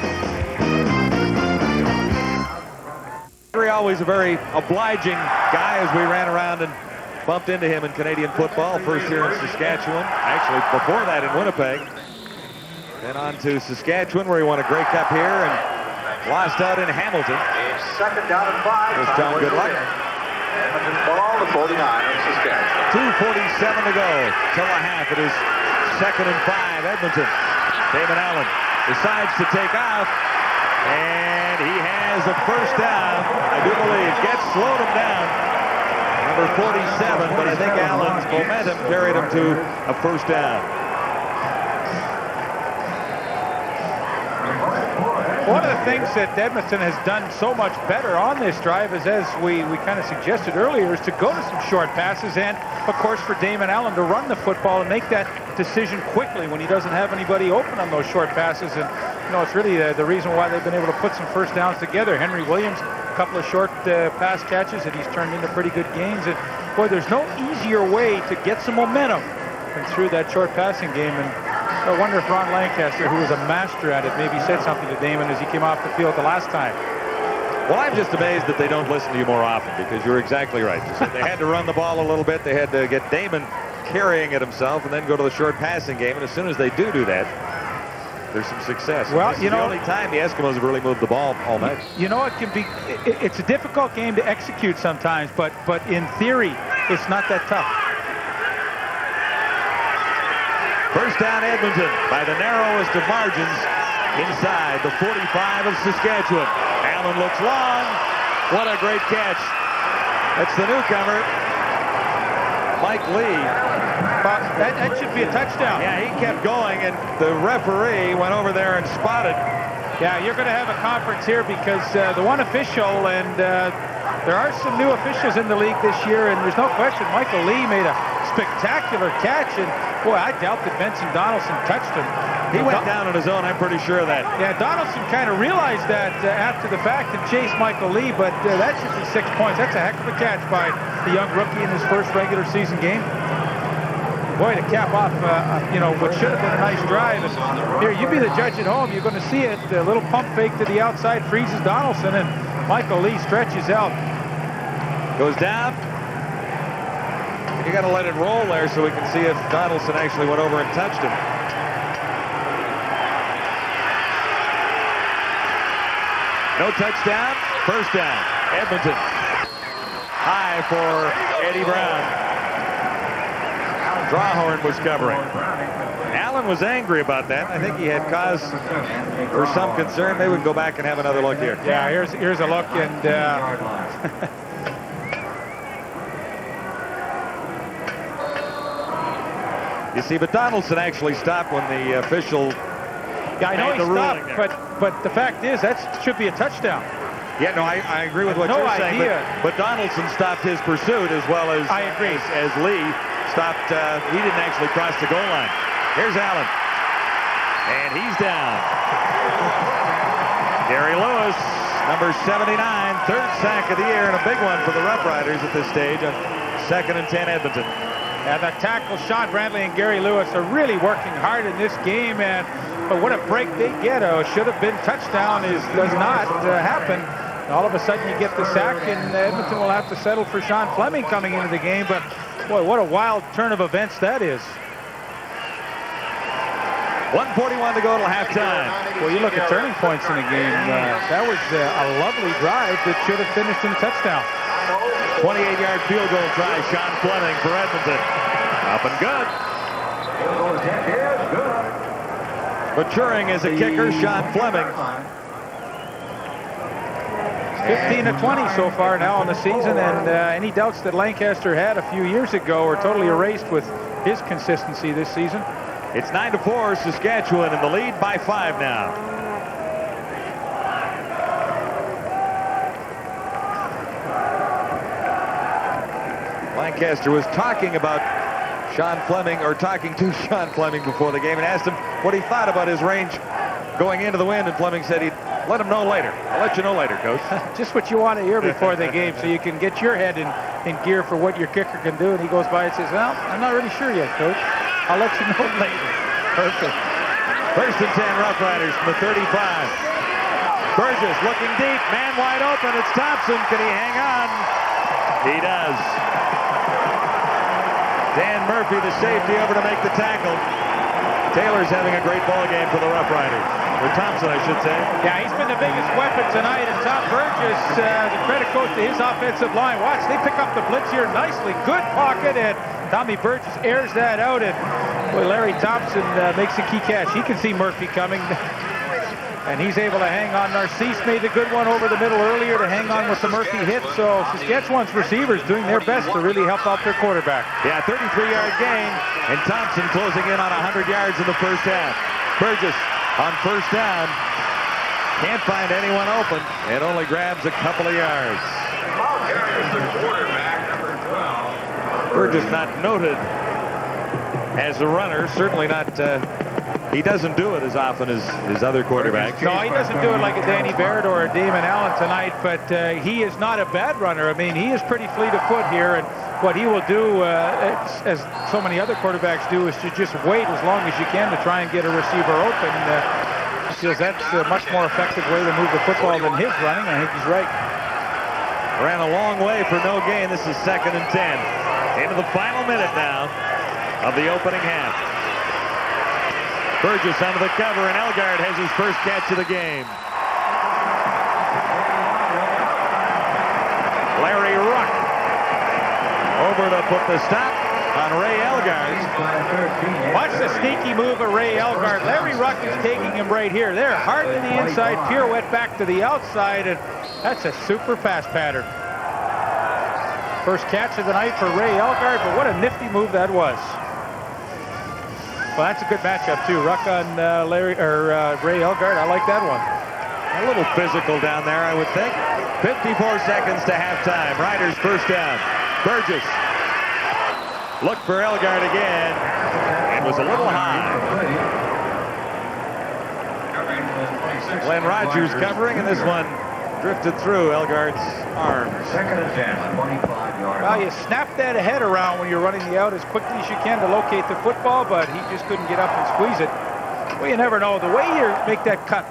[SPEAKER 7] Always a very obliging guy as we ran around and bumped into him in Canadian football. First here in Saskatchewan. Actually, before that in Winnipeg. Then on to Saskatchewan where he won a Grey Cup here and lost out in Hamilton.
[SPEAKER 6] Second down and 5.
[SPEAKER 7] There's John Goodluck.
[SPEAKER 6] Edmonton ball, the 49 of Saskatchewan.
[SPEAKER 7] 2:47 to go till a half. It is second and 5, Edmonton. Damon Allen decides to take off, and he has a first down, I do believe. Gets slowed him down. Number 47, but I think Allen's momentum carried him to a first down.
[SPEAKER 5] One of the things that Edmonton has done so much better on this drive is, as we kind of suggested earlier, is to go to some short passes and, of course, for Damon Allen to run the football and make that decision quickly when he doesn't have anybody open on those short passes. And, you know, it's really the reason why they've been able to put some first downs together. Henry Williams, a couple of short pass catches that he's turned into pretty good games. And, boy, there's no easier way to get some momentum than through that short passing game. And I wonder if Ron Lancaster, who was a master at it, maybe said something to Damon as he came off the field the last time.
[SPEAKER 7] Well, I'm just amazed that they don't listen to you more often, because you're exactly right. They had to run the ball a little bit. They had to get Damon carrying it himself and then go to the short passing game. And as soon as they do that, there's some success.
[SPEAKER 5] Well,
[SPEAKER 7] this is the only time the Eskimos have really moved the ball all night.
[SPEAKER 5] You know, it can be, it's a difficult game to execute sometimes, but in theory, it's not that tough.
[SPEAKER 7] First down, Edmonton, by the narrowest of margins, inside the 45 of Saskatchewan. Allen looks long. What a great catch. That's the newcomer, Mike Lee.
[SPEAKER 5] Well, that should be a touchdown.
[SPEAKER 7] Yeah, he kept going, and the referee went over there and spotted.
[SPEAKER 5] Yeah, you're going to have a conference here because the one official, and there are some new officials in the league this year, and there's no question Michael Lee made a spectacular catch, and boy, I doubt that Benson Donaldson touched him.
[SPEAKER 7] He went down on his own, I'm pretty sure of that.
[SPEAKER 5] Yeah, Donaldson kind of realized that after the fact and chased Michael Lee, but that should be 6 points. That's a heck of a catch by the young rookie in his first regular season game. Boy, to cap off, what should have been a nice drive. And here, you be the judge at home. You're going to see it. A little pump fake to the outside freezes Donaldson, and Michael Lee stretches out.
[SPEAKER 7] Goes down. You got to let it roll there so we can see if Donaldson actually went over and touched him. No touchdown. First down. Edmonton. High for Eddie Brown. Drawhorn was covering. Allen was angry about that. I think he had cause for some concern. Maybe we can go back and have another look here.
[SPEAKER 5] Yeah, here's a look, and
[SPEAKER 7] you see, but Donaldson actually stopped when the official.
[SPEAKER 5] Yeah, I know he stopped, but the fact is that should be a touchdown.
[SPEAKER 7] Yeah, no, I agree with what you're saying. But Donaldson stopped his pursuit as well as
[SPEAKER 5] I agree.
[SPEAKER 7] As Lee stopped. He didn't actually cross the goal line. Here's Allen, and he's down. Gary Lewis, number 79, third sack of the year, and a big one for the Roughriders at this stage on 2nd and 10 Edmonton.
[SPEAKER 5] Yeah, the tackle, Sean Brantley and Gary Lewis are really working hard in this game, but what a break they get. Should have been touchdown, does not happen. All of a sudden you get the sack, and Edmonton will have to settle for Sean Fleming coming into the game, but boy, what a wild turn of events that is.
[SPEAKER 7] 1:41 to go till halftime.
[SPEAKER 5] Well, you look at turning points in the game. That was a lovely drive that should have finished in a touchdown.
[SPEAKER 7] 28-yard field goal try, Sean Fleming for Edmonton. Up and good. Maturing as a kicker, Sean Fleming.
[SPEAKER 5] 15 of 20 so far now in the season, and any doubts that Lancaster had a few years ago are totally erased with his consistency this season.
[SPEAKER 7] It's 9-4, Saskatchewan in the lead by 5 now. Lancaster was talking about Sean Fleming, or talking to Sean Fleming before the game, and asked him what he thought about his range going into the wind, and Fleming said he'd let him know later. I'll let you know later, Coach.
[SPEAKER 5] Just what you want to hear before the game, so you can get your head in gear for what your kicker can do. And he goes by and says, well, I'm not really sure yet, Coach. I'll let you know later. Perfect.
[SPEAKER 7] 1st and 10 Roughriders from the 35. Burgess looking deep, man wide open. It's Thompson. Can he hang on? He does. Dan Murphy, the safety, over to make the tackle. Taylor's having a great ball game for the Roughriders. Or Thompson, I should say.
[SPEAKER 5] Yeah, he's been the biggest weapon tonight. And Tom Burgess, the credit goes to his offensive line. Watch, they pick up the blitz here nicely. Good pocket, and Tommy Burgess airs that out. And boy, Larry Thompson makes a key catch. He can see Murphy coming. And he's able to hang on. Narcisse made a good one over the middle earlier to hang on with the Murphy hit. So Saskatchewan's receivers doing their best to really help out their quarterback.
[SPEAKER 7] Yeah, 33-yard gain. And Thompson closing in on 100 yards in the first half. Burgess on first down. Can't find anyone open. And only grabs a couple of yards. Burgess not noted as a runner. Certainly not... he doesn't do it as often as his other quarterbacks.
[SPEAKER 5] No, he doesn't do it like a Danny Barrett or a Damon Allen tonight, but he is not a bad runner. I mean, he is pretty fleet of foot here, and what he will do, as so many other quarterbacks do, is to just wait as long as you can to try and get a receiver open. He feels that's a much more effective way to move the football than his running. I think he's right.
[SPEAKER 7] Ran a long way for no gain. This is 2nd and 10. Into the final minute now. of the opening half. Burgess under the cover, and Elgard has his first catch of the game. Larry Ruck over to put the stop on Ray Elgard.
[SPEAKER 5] Watch the sneaky move of Ray Elgard. Larry Ruck is taking him right here. They're hard to the inside, pirouette back to the outside, and that's a super pass pattern. First catch of the night for Ray Elgard, but what a nifty move that was. Well, that's a good matchup too. Ruck on Ray Elgard. I like that one.
[SPEAKER 7] A little physical down there, I would think. 54 seconds to halftime. Riders first down. Burgess looked for Elgard again. It was a little high. Glenn Rogers covering, and this one drifted through Elgard's arms.
[SPEAKER 8] Second and 10, 25 yards.
[SPEAKER 5] Well, you snap that head around when you're running the out as quickly as you can to locate the football, but he just couldn't get up and squeeze it. Well, you never know. The way you make that cut,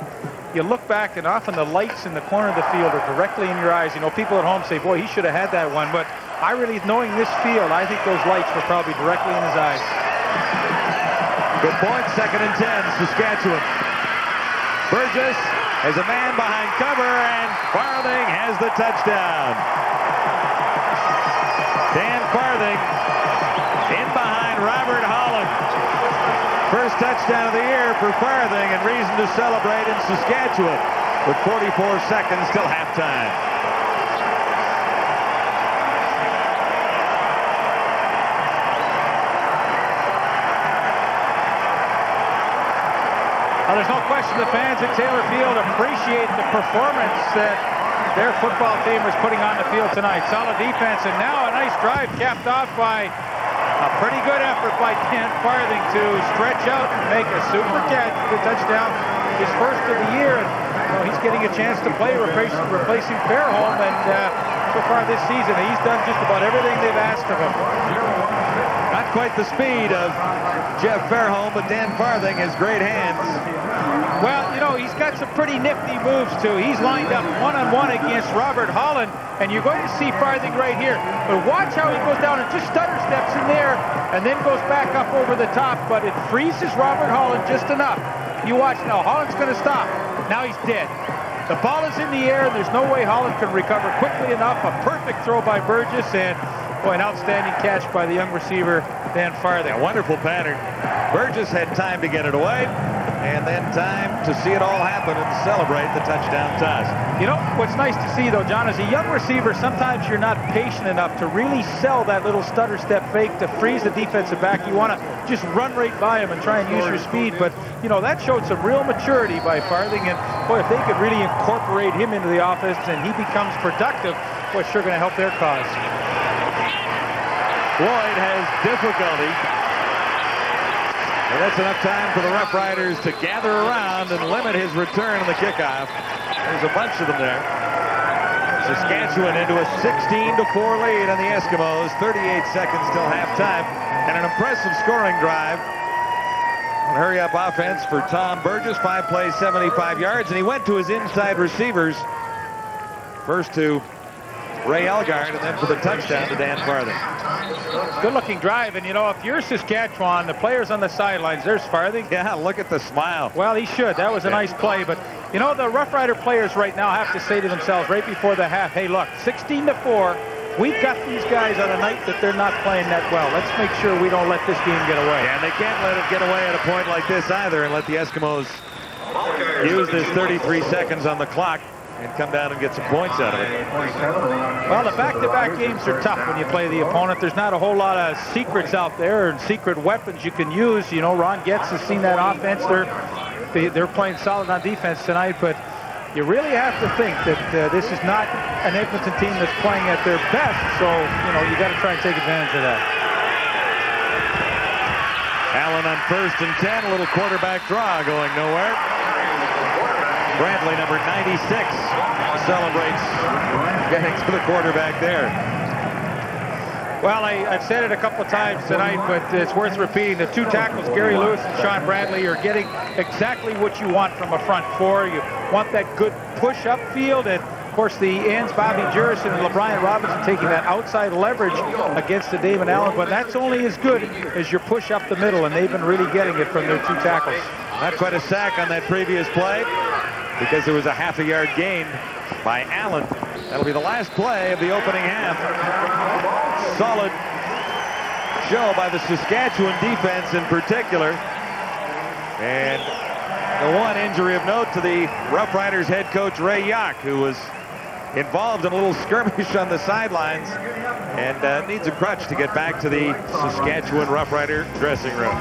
[SPEAKER 5] you look back, and often the lights in the corner of the field are directly in your eyes. You know, people at home say, boy, he should have had that one. But I really, knowing this field, I think those lights were probably directly in his eyes.
[SPEAKER 7] Good point. Second and 10, Saskatchewan. Burgess has a man behind cover, and Farthing has the touchdown. Dan Farthing in behind Robert Holland. First touchdown of the year for Farthing, and reason to celebrate in Saskatchewan with 44 seconds till halftime.
[SPEAKER 5] Well, there's no question the fans at Taylor Field appreciate the performance that their football team was putting on the field tonight. Solid defense, and now a nice drive capped off by a pretty good effort by Dan Farthing to stretch out and make a super catch for the touchdown. His first of the year, and he's getting a chance to play replacing Fairholm, and so far this season he's done just about everything they've asked of him.
[SPEAKER 7] Not quite the speed of Jeff Fairholm, but Dan Farthing has great hands.
[SPEAKER 5] Well, you know, he's got some pretty nifty moves, too. He's lined up one-on-one against Robert Holland, and you're going to see Farthing right here. But watch how he goes down and just stutter steps in there and then goes back up over the top, but it freezes Robert Holland just enough. You watch now. Holland's going to stop. Now he's dead. The ball is in the air, and there's no way Holland can recover quickly enough. A perfect throw by Burgess, and boy, an outstanding catch by the young receiver, Dan Farthing.
[SPEAKER 7] A wonderful pattern. Burgess had time to get it away, and then time to see it all happen and celebrate the touchdown toss.
[SPEAKER 5] You know, what's nice to see, though, John, as a young receiver, sometimes you're not patient enough to really sell that little stutter step fake to freeze the defensive back. You want to just run right by him and try and use your speed. But, you know, that showed some real maturity by Farthing. And, boy, if they could really incorporate him into the offense and he becomes productive, boy, it's sure going to help their cause.
[SPEAKER 7] Floyd has difficulty. And that's enough time for the Roughriders to gather around and limit his return on the kickoff. There's a bunch of them there. Saskatchewan into a 16-4 lead on the Eskimos. 38 seconds till halftime. And an impressive scoring drive. Hurry-up offense for Tom Burgess. 5 plays, 75 yards. And he went to his inside receivers. First to Ray Elgard, and then for the touchdown to Dan Farthing.
[SPEAKER 5] Good-looking drive, and you know, if you're Saskatchewan, the players on the sidelines, there's Farthing.
[SPEAKER 7] Yeah, look at the smile.
[SPEAKER 5] Well, he should. That was a nice play, but you know, the Rough Rider players right now have to say to themselves right before the half, hey, look, 16-4, we've got these guys on a night that they're not playing that well. Let's make sure we don't let this game get away.
[SPEAKER 7] Yeah, and they can't let it get away at a point like this either and let the Eskimos use this 33 seconds on the clock and come down and get some points out of it.
[SPEAKER 5] Well, the back-to-back games are tough when you play the opponent. There's not a whole lot of secrets out there and secret weapons you can use. You know, Ron Getz has seen that offense. They're playing solid on defense tonight, but you really have to think that this is not an Edmonton team that's playing at their best, so, you know, you got to try and take advantage of that.
[SPEAKER 7] Allen on 1st and 10, a little quarterback draw going nowhere. Bradley, number 96, celebrates getting to the quarterback there.
[SPEAKER 5] Well, I've said it a couple of times tonight, but it's worth repeating. The two tackles, Gary Lewis and Sean Bradley, are getting exactly what you want from a front four. You want that good push-up field, and course, the ends, Bobby Jurison and LeBrian Robinson, taking that outside leverage against the Damon Allen, but that's only as good as your push up the middle, and they've been really getting it from their 2 tackles.
[SPEAKER 7] Not quite a sack on that previous play because there was a half-a-yard gain by Allen. That'll be the last play of the opening half. Solid show by the Saskatchewan defense in particular. And the one injury of note to the Roughriders head coach Ray Jauch, who was involved in a little skirmish on the sidelines and needs a crutch to get back to the Saskatchewan Roughrider dressing room.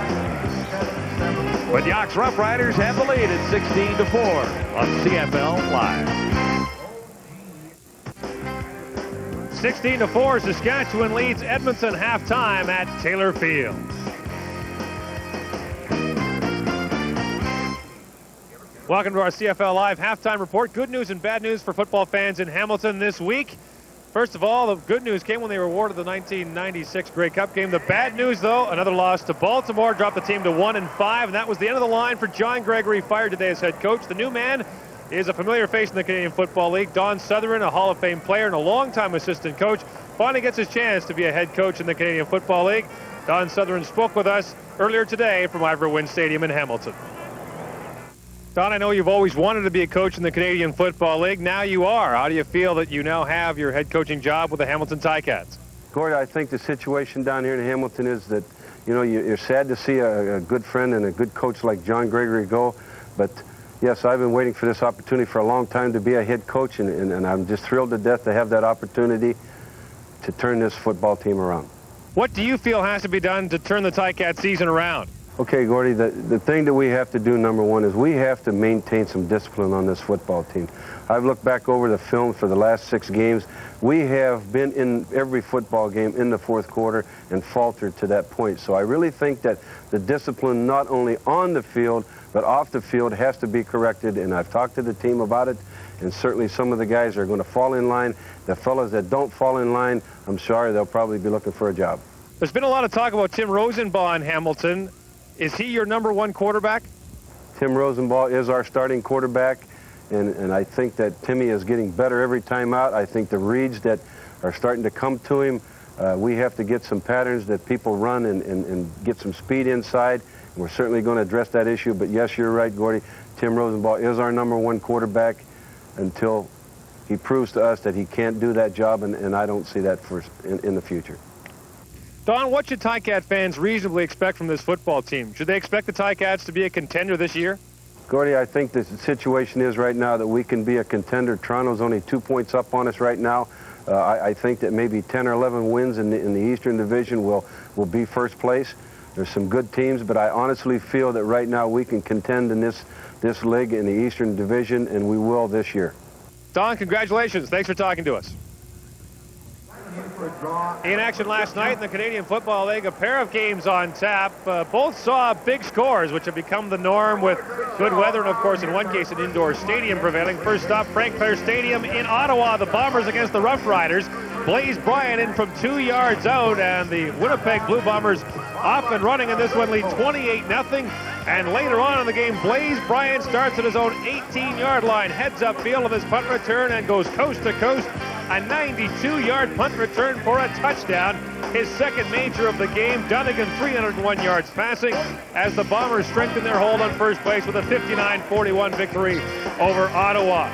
[SPEAKER 7] But Jauch's Roughriders have the lead at 16-4 on CFL Live.
[SPEAKER 1] 16-4, Saskatchewan leads Edmonton halftime at Taylor Field. Welcome to our CFL Live halftime report. Good news and bad news for football fans in Hamilton this week. First of all, the good news came when they were awarded the 1996 Grey Cup game. The bad news, though, another loss to Baltimore, dropped the team to 1-5, and that was the end of the line for John Gregory, fired today as head coach. The new man is a familiar face in the Canadian Football League. Don Sutherland, a Hall of Fame player and a longtime assistant coach, finally gets his chance to be a head coach in the Canadian Football League. Don Sutherland spoke with us earlier today from Ivor Wynne Stadium in Hamilton. Don, I know you've always wanted to be a coach in the Canadian Football League. Now you are. How do you feel that you now have your head coaching job with the Hamilton Ticats?
[SPEAKER 12] Gord, I think the situation down here in Hamilton is that, you know, you're sad to see a good friend and a good coach like John Gregory go. But, yes, I've been waiting for this opportunity for a long time to be a head coach, and I'm just thrilled to death to have that opportunity to turn this football team around.
[SPEAKER 1] What do you feel has to be done to turn the Ticat season around?
[SPEAKER 12] Okay, Gordy, the thing that we have to do, number one, is we have to maintain some discipline on this football team. I've looked back over the film for the last 6 games. We have been in every football game in the fourth quarter and faltered to that point. So I really think that the discipline, not only on the field, but off the field, has to be corrected, and I've talked to the team about it, and certainly some of the guys are going to fall in line. The fellas that don't fall in line, I'm sorry, they'll probably be looking for a job.
[SPEAKER 1] There's been a lot of talk about Tim Rosenbaugh in Hamilton. Is he your #1 quarterback?
[SPEAKER 12] Tim Rosenbaugh is our starting quarterback, and I think that Timmy is getting better every time out. I think the reads that are starting to come to him, we have to get some patterns that people run and get some speed inside. And we're certainly going to address that issue, but yes, you're right, Gordy. Tim Rosenbaugh is our #1 quarterback until he proves to us that he can't do that job, and I don't see that in the future.
[SPEAKER 1] Don, what should Ticat fans reasonably expect from this football team? Should they expect the Ticats to be a contender this year?
[SPEAKER 12] Gordy, I think the situation is right now that we can be a contender. Toronto's only 2 points up on us right now. I think that maybe 10 or 11 wins in the Eastern Division will be first place. There's some good teams, but I honestly feel that right now we can contend in this league in the Eastern Division, and we will this year.
[SPEAKER 1] Don, congratulations. Thanks for talking to us. In action last night in the Canadian Football League, a pair of games on tap. Both saw big scores, which have become the norm with good weather and, of course, in one case, an indoor stadium prevailing. First up, Frank Clair Stadium in Ottawa, the Bombers against the Roughriders. Blaze Bryant in from 2 yards out, and the Winnipeg Blue Bombers off and running in this one, lead 28-0. And later on in the game, Blaze Bryant starts at his own 18-yard line, heads upfield of his punt return and goes coast to coast. A 92-yard punt return for a touchdown. His second major of the game. Dunnigan 301 yards passing as the Bombers strengthen their hold on first place with a 59-41 victory over Ottawa.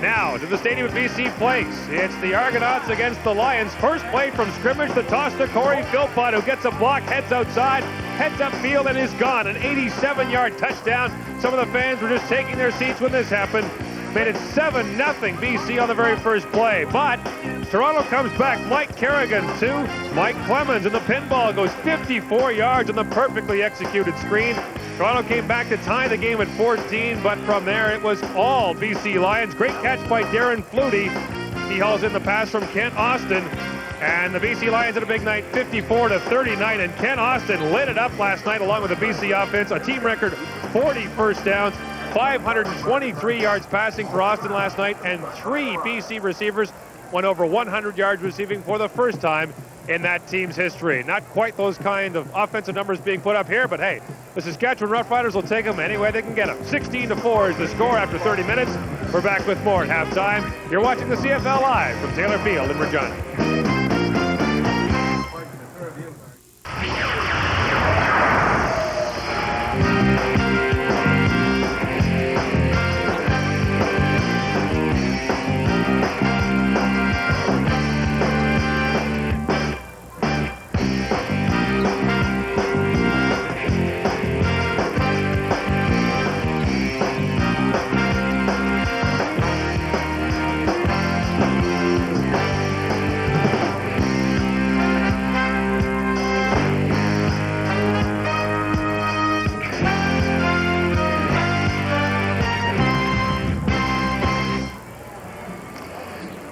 [SPEAKER 1] Now to the Stadium at BC Place. It's the Argonauts against the Lions. First play from scrimmage, the toss to Corey Philpott, who gets a block, heads outside, heads upfield, and is gone. An 87-yard touchdown. Some of the fans were just taking their seats when this happened. Made it 7-0 BC on the very first play. But Toronto comes back. Mike Kerrigan to Mike Clemens, and the pinball goes 54 yards on the perfectly executed screen. Toronto came back to tie the game at 14, but from there it was all BC Lions. Great catch by Darren Flutie. He hauls in the pass from Kent Austin. And the BC Lions had a big night, 54-39, and Kent Austin lit it up last night along with the BC offense. A team record 40 first downs. 523 yards passing for Austin last night, and 3 BC receivers went over 100 yards receiving for the first time in that team's history. Not quite those kind of offensive numbers being put up here, but hey, the Saskatchewan Roughriders will take them any way they can get them. 16-4 is the score after 30 minutes. We're back with more at halftime. You're watching the CFL Live from Taylor Field in Regina.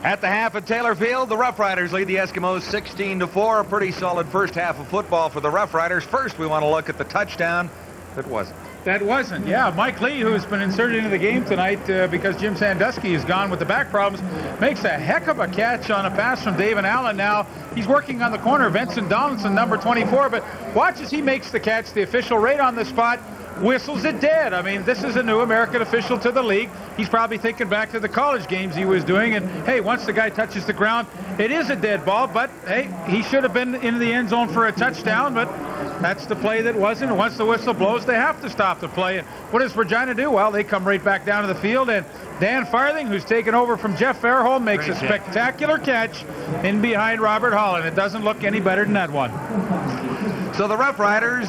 [SPEAKER 4] At the half at Taylor Field, the Roughriders lead the Eskimos 16-4. A pretty solid first half of football for the Roughriders. First, we want to look at the touchdown that wasn't.
[SPEAKER 5] That wasn't, yeah. Mike Lee, who's been inserted into the game tonight because Jim Sandusky is gone with the back problems, makes a heck of a catch on a pass from David Allen. Now, he's working on the corner, Vincent Donaldson, number 24, but watch as he makes the catch. The official right on the spot whistles it dead. I mean, this is a new American official to the league. He's probably thinking back to the college games he was doing, and hey, once the guy touches the ground, it is a dead ball, but hey, he should have been in the end zone for a touchdown, but that's the play that wasn't. Once the whistle blows, they have to stop the play. And what does Regina do? Well, they come right back down to the field, and Dan Farthing, who's taken over from Jeff Fairholm, makes a spectacular catch in behind Robert Holland. It doesn't look any better than that one.
[SPEAKER 4] So the Roughriders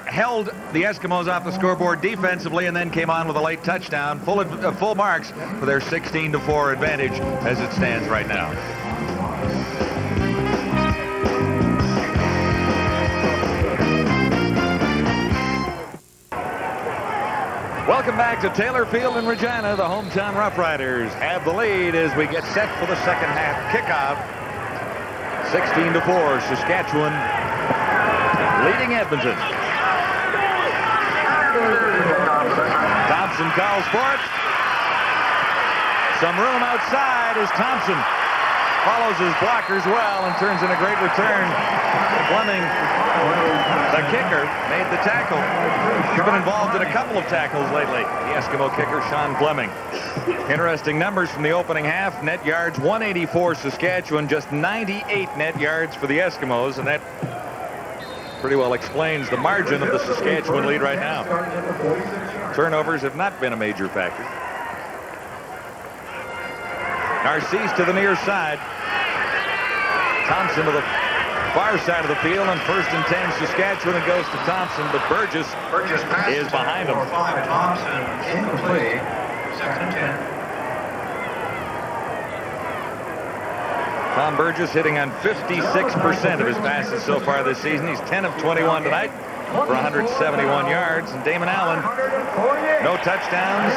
[SPEAKER 4] held the Eskimos off the scoreboard defensively and then came on with a late touchdown. Full marks for their 16-4 advantage as it stands right now. Welcome back to Taylor Field in Regina. The hometown Roughriders have the lead as we get set for the second half kickoff. 16-4, Saskatchewan leading Edmonton. Thompson calls for it. Some room outside as Thompson follows his blockers well and turns in a great return. Fleming, the kicker, made the tackle. He's been involved in a couple of tackles lately. The Eskimo kicker, Sean Fleming. Interesting numbers from the opening half. Net yards, 184 Saskatchewan, just 98 net yards for the Eskimos, and that pretty well explains the margin of the Saskatchewan lead right now. Turnovers have not been a major factor. Narcisse to the near side. Thompson to the far side of the field on 1st and 10 Saskatchewan. It goes to Thompson, but Burgess is behind him.
[SPEAKER 6] 5 Thompson incomplete. 2nd and 10.
[SPEAKER 4] Tom Burgess hitting on 56% of his passes so far this season. He's 10 of 21 tonight for 171 yards. And Damon Allen, no touchdowns,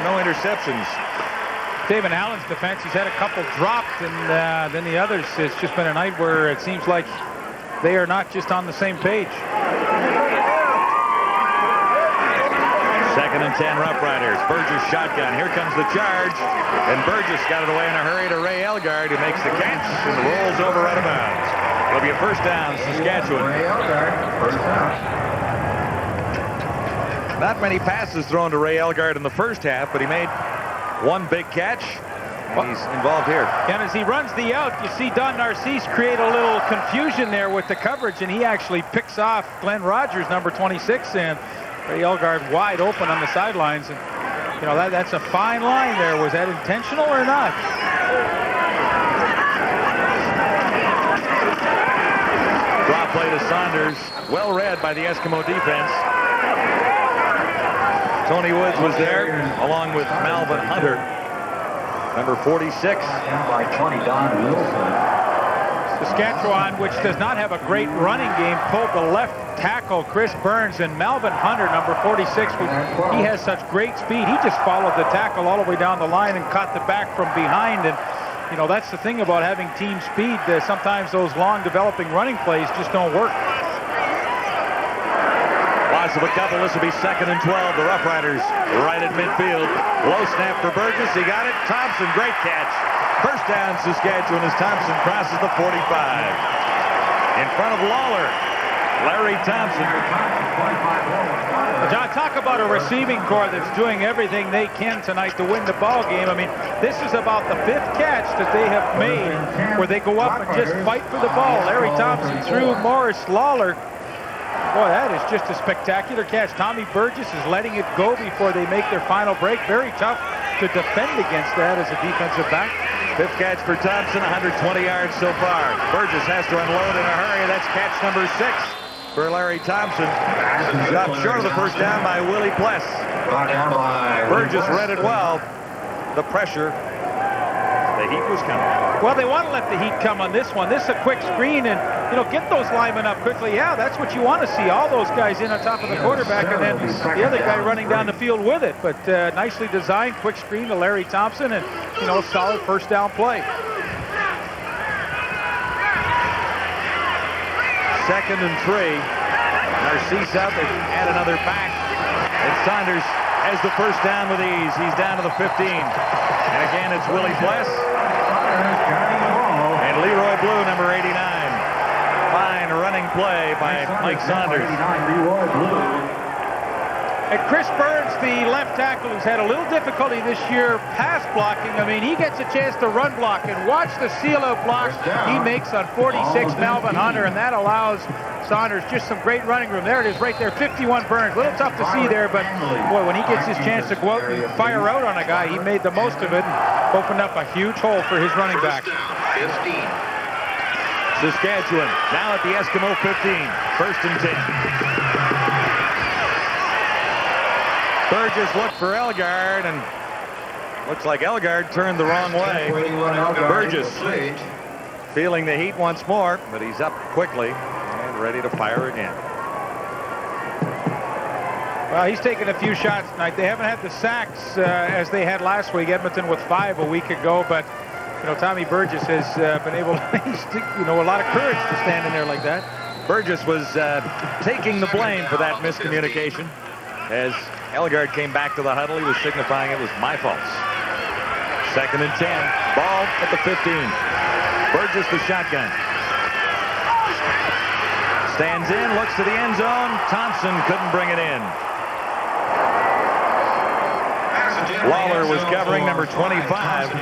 [SPEAKER 4] no interceptions.
[SPEAKER 5] Damon Allen's defense, he's had a couple dropped, and then the others, it's just been a night where it seems like they are not just on the same page.
[SPEAKER 4] 2nd and 10 Roughriders. Burgess shotgun. Here comes the charge. And Burgess got it away in a hurry to Ray Elgard, who makes the catch and rolls over out of bounds. It'll be a first down, Saskatchewan.
[SPEAKER 6] Ray Elgard, first down.
[SPEAKER 4] Not many passes thrown to Ray Elgard in the first half, but he made one big catch. He's involved here.
[SPEAKER 5] And as he runs the out, you see Don Narcisse create a little confusion there with the coverage, and he actually picks off Glenn Rogers, number 26, and Ray Elgard wide open on the sidelines. And you know, that's a fine line there. Was that intentional or not?
[SPEAKER 4] Drop play to Saunders. Well read by the Eskimo defense. Tony Woods was there along with Malvin Hunter, number 46.
[SPEAKER 8] And by 20, Don Wilson.
[SPEAKER 5] Saskatchewan, which does not have a great running game, pulled the left tackle, Chris Burns, and Malvin Hunter, number 46. He has such great speed. He just followed the tackle all the way down the line and caught the back from behind. And, you know, that's the thing about having team speed. Sometimes those long developing running plays just don't work.
[SPEAKER 4] Loss of a couple. This will be 2nd and 12. The Roughriders right at midfield. Low snap for Burgess. He got it. Thompson, great catch. First down, Saskatchewan, as Thompson crosses the 45. In front of Lawler.
[SPEAKER 7] Larry Thompson.
[SPEAKER 5] John, talk about a receiving corps that's doing everything they can tonight to win the ball game. I mean, this is about the 5th catch that they have made where they go up and just fight for the ball. Larry Thompson threw Morris Lawler. Boy, that is just a spectacular catch. Tommy Burgess is letting it go before they make their final break. Very tough to defend against that as a defensive back.
[SPEAKER 7] 5th catch for Thompson, 120 yards so far. Burgess has to unload in a hurry. That's catch number 6 for Larry Thompson. Stopped short of the first down by Willie Pless. Burgess read it well. The pressure. The heat was coming.
[SPEAKER 5] Well, they want to let the heat come on this one. This is a quick screen and, you know, get those linemen up quickly. Yeah, that's what you want to see. All those guys in on top of the quarterback and then the other guy running down the field with it. But nicely designed, quick screen to Larry Thompson and, you know, solid first down play.
[SPEAKER 7] 2nd and 3. Narcisse out. They add another back. And Saunders has the first down with ease. He's down to the 15. And again, it's Willie Pless. And Leroy Blue, number 89. Fine running play by Mike Saunders.
[SPEAKER 5] And Chris Burns, the left tackle, who's had a little difficulty this year pass blocking. I mean, he gets a chance to run block and watch the seal-out block he makes on 46 Melvin Hunter, and that allows Saunders just some great running room. There it is right there, 51 Burns. A little tough to see there, but boy, when he gets his chance to go out and fire out on a guy, he made the most of it and opened up a huge hole for his running back.
[SPEAKER 7] Saskatchewan now at the Eskimo 15. 1st and 10. Burgess looked for Elgard, and looks like Elgard turned the wrong way. Burgess feeling the heat once more, but he's up quickly and ready to fire again.
[SPEAKER 5] Well, he's taken a few shots tonight. They haven't had the sacks as they had last week. Edmonton with 5 a week ago, but you know, Tommy Burgess has been able to, you know, a lot of courage to stand in there like that.
[SPEAKER 7] Burgess was taking the blame for that miscommunication. As Elgard came back to the huddle, he was signifying it was my fault. 2nd and 10. Ball at the 15. Burgess the shotgun. Stands in, looks to the end zone. Thompson couldn't bring it in. Lawler was covering number 25.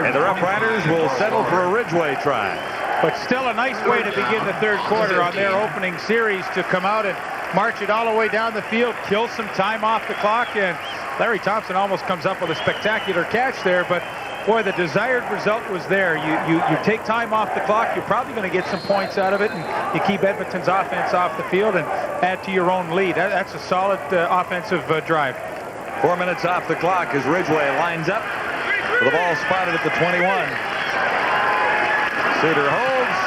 [SPEAKER 7] And the Roughriders will settle for a Ridgeway try.
[SPEAKER 5] But still a nice way to begin the 3rd quarter on their opening series, to come out and march it all the way down the field, kill some time off the clock, and Larry Thompson almost comes up with a spectacular catch there, but boy, the desired result was there. You take time off the clock, you're probably going to get some points out of it, and you keep Edmonton's offense off the field and add to your own lead. That's a solid offensive drive.
[SPEAKER 7] 4 minutes off the clock as Ridgeway lines up with the ball spotted at the 21. Suter holds.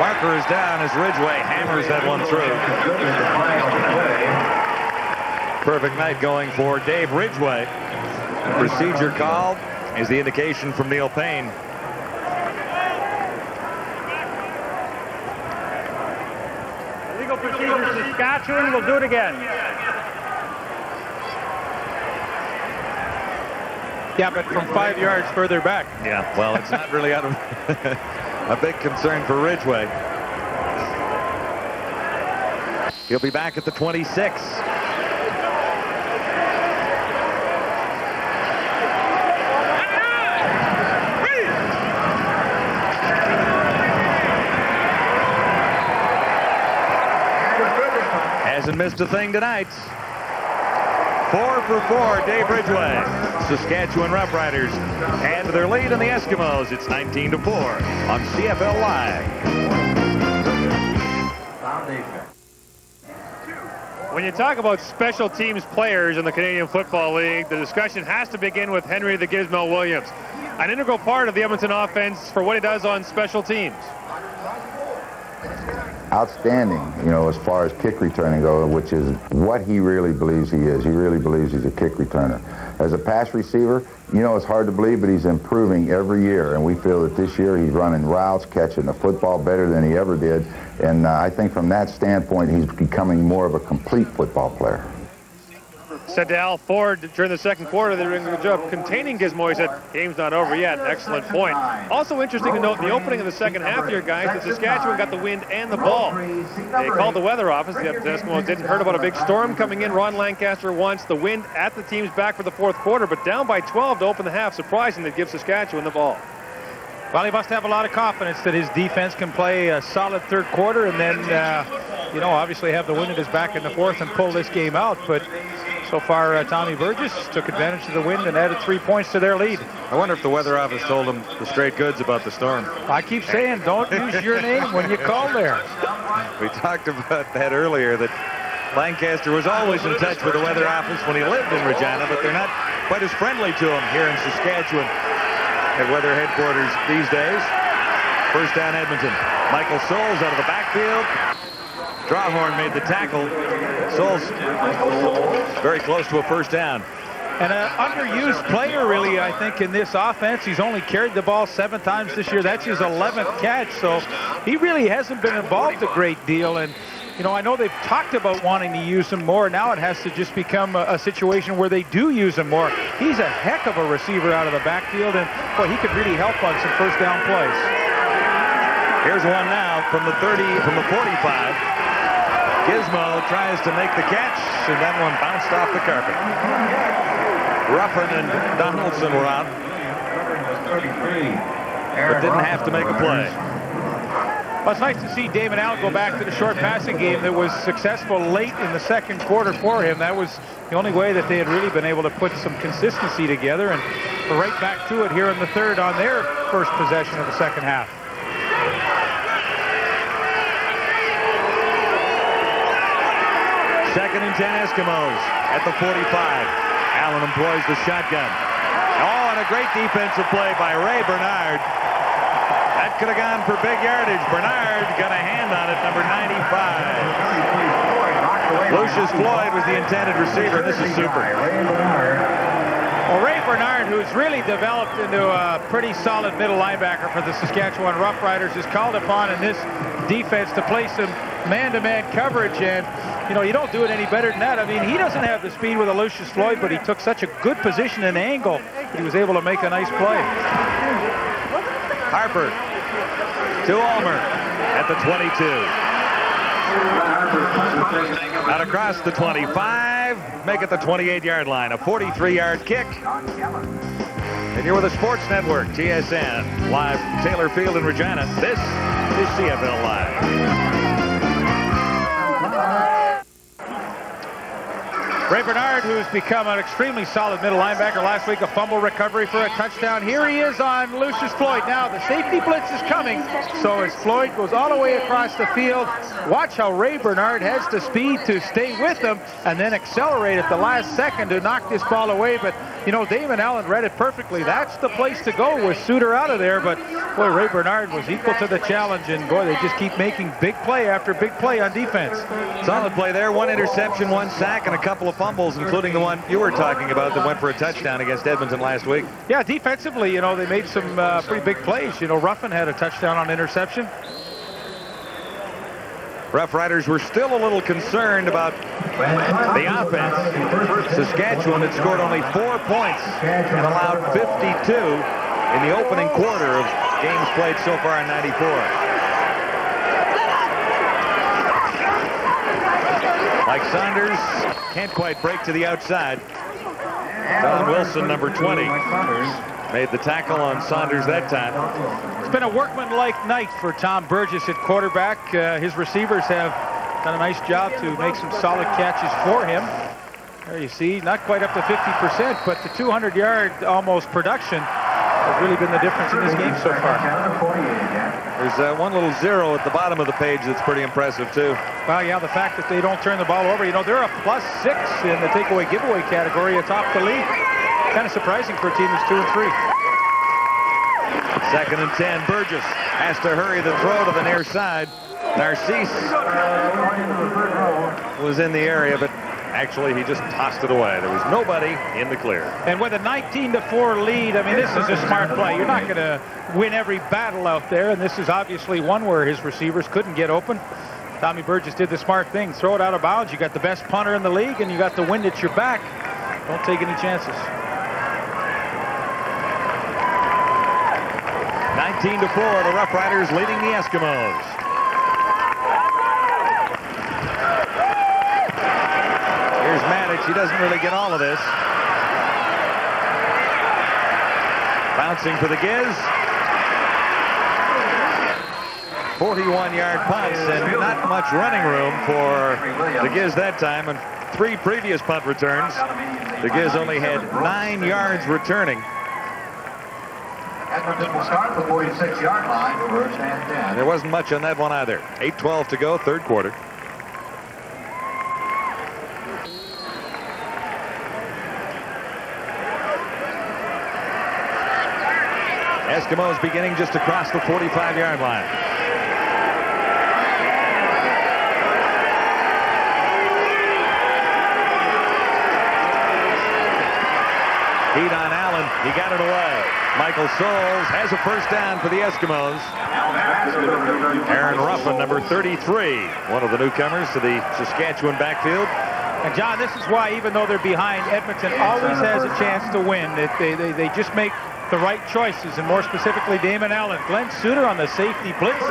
[SPEAKER 7] Marker is down as Ridgeway hammers that one through. Perfect night going for Dave Ridgeway. Procedure called is the indication from Neil Payne.
[SPEAKER 10] Legal procedure, Saskatchewan. We'll do it again.
[SPEAKER 5] Yeah, but from 5 yards further back.
[SPEAKER 7] Yeah, well, it's not really out of a big concern for Ridgeway. He'll be back at the 26. Hasn't missed a thing tonight. 4 for 4, Dave Ridgeway. Saskatchewan Roughriders add to their lead in the Eskimos. It's 19-4 on CFL Live.
[SPEAKER 1] When you talk about special teams players in the Canadian Football League, the discussion has to begin with Henry the Gizmo Williams, an integral part of the Edmonton offense for what he does on special teams.
[SPEAKER 3] Outstanding, you know, as far as kick returning goes, which is what he really believes he is. He really believes he's a kick returner. As a pass receiver, you know, it's hard to believe, but he's improving every year, and we feel that this year he's running routes, catching the football better than he ever did, and I think from that standpoint, he's becoming more of a complete football player.
[SPEAKER 1] Said to Al Ford during the second quarter, they're doing a good job containing Gizmo. He said, game's not over yet. Excellent point. Also interesting to note, the opening of the second half here, guys, that Saskatchewan got the wind and the ball. They called the weather office. The Eskimos didn't heard about a big storm coming in. Ron Lancaster wants the wind at the team's back for the fourth quarter, but down by 12 to open the half. Surprising to give Saskatchewan the ball.
[SPEAKER 5] Well, he must have a lot of confidence that his defense can play a solid third quarter and then, you know, obviously have the wind at his back in the fourth and pull this game out. But so far, Tommy Burgess took advantage of the wind and added 3 points to their lead.
[SPEAKER 7] I wonder if the weather office told him the straight goods about the storm.
[SPEAKER 5] I keep saying, don't use your name when you call there.
[SPEAKER 7] We talked about that earlier, that Lancaster was always in touch with the weather office when he lived in Regina, but they're not quite as friendly to him here in Saskatchewan at weather headquarters these days. First down, Edmonton. Michael Souls out of the backfield. Drawhorn made the tackle. Souls very close to a first down.
[SPEAKER 5] And an underused player, really, I think, in this offense. He's only carried the ball 7 times this year. That's his 11th catch, so he really hasn't been involved a great deal. And you know, I know they've talked about wanting to use him more. Now it has to just become a situation where they do use him more. He's a heck of a receiver out of the backfield, and boy, he could really help on some first down plays.
[SPEAKER 7] Here's one now from the 45. Gizmo tries to make the catch, and that one bounced off the carpet. Ruffin and Donaldson were out, but didn't have to make a play.
[SPEAKER 5] Well, it's nice to see Damon Allen go back to the short passing game that was successful late in the second quarter for him. That was the only way that they had really been able to put some consistency together, and we're right back to it here in the third on their first possession of the second half.
[SPEAKER 7] Second and 10 Eskimos at the 45. Allen employs the shotgun. Oh, and a great defensive play by Ray Bernard. That could have gone for big yardage. Bernard got a hand on it, number 95. Lucius Floyd was the intended receiver. This is super.
[SPEAKER 5] Well, Ray Bernard, who's really developed into a pretty solid middle linebacker for the Saskatchewan Roughriders, is called upon in this defense to play some man-to-man coverage, and you know, you don't do it any better than that. I mean, he doesn't have the speed with a Lucius Floyd, but he took such a good position and angle that he was able to make a nice play.
[SPEAKER 7] Harper to Ulmer at the 22. Out across the 25, make it the 28-yard line. A 43-yard kick. And you're with the Sports Network, TSN, live from Taylor Field in Regina. This is CFL Live.
[SPEAKER 5] Ray Bernard, who's become an extremely solid middle linebacker last week, a fumble recovery for a touchdown. Here he is on Lucius Floyd. Now the safety blitz is coming, so as Floyd goes all the way across the field, watch how Ray Bernard has the speed to stay with him and then accelerate at the last second to knock this ball away. But you know, Damon Allen read it perfectly. That's the place to go with Suter out of there. But boy, Ray Bernard was equal to the challenge, and boy, they just keep making big play after big play on defense.
[SPEAKER 7] Solid play there. 1 interception, 1 sack, and a couple of fumbles, including the one you were talking about that went for a touchdown against Edmonton last week.
[SPEAKER 5] Yeah, defensively, you know, they made some pretty big plays. You know, Ruffin had a touchdown on interception.
[SPEAKER 7] Roughriders were still a little concerned about the offense. Saskatchewan had scored only 4 points and allowed 52 in the opening quarter of games played so far in '94. Mike Saunders can't quite break to the outside. Don Wilson, number 20, made the tackle on Saunders that time.
[SPEAKER 5] It's been a workmanlike night for Tom Burgess at quarterback. His receivers have done a nice job to make some solid catches for him. There you see, not quite up to 50%, but the 200-yard almost production has really been the difference in this game so far.
[SPEAKER 7] There's one little 0 at the bottom of the page that's pretty impressive, too.
[SPEAKER 5] Well, yeah, the fact that they don't turn the ball over. You know, they're a +6 in the takeaway giveaway category atop the league. Kind of surprising for a team that's 2 and 3.
[SPEAKER 7] Second and 10. Burgess has to hurry the throw to the near side. Narcisse was in the area, but actually he just tossed it away. There was nobody in the clear.
[SPEAKER 5] And with a 19-4 lead, I mean, this is a smart play. You're not going to win every battle out there, and this is obviously one where his receivers couldn't get open. Tommy Burgess did the smart thing. Throw it out of bounds. You got the best punter in the league, and you got the wind at your back. Don't take any chances.
[SPEAKER 7] 19-4, the Roughriders leading the Eskimos. Here's Maddox. He doesn't really get all of this. Bouncing for the Giz. 41-yard punts and not much running room for the Giz that time. And 3 previous punt returns, the Giz only had 9 yards returning.
[SPEAKER 6] Edmonton will start the 46-yard line, first and 10.
[SPEAKER 7] And there wasn't much on that one either. 8:12 to go, third quarter. Eskimos beginning just across the 45-yard line. Heat on Allen. He got it away. Michael Souls has a first down for the Eskimos. Aaron Ruffin, number 33, one of the newcomers to the Saskatchewan backfield.
[SPEAKER 5] And John, this is why, even though they're behind, Edmonton always has a chance to win. They just make the right choices, and more specifically Damon Allen. Glenn Suter on the safety blitz.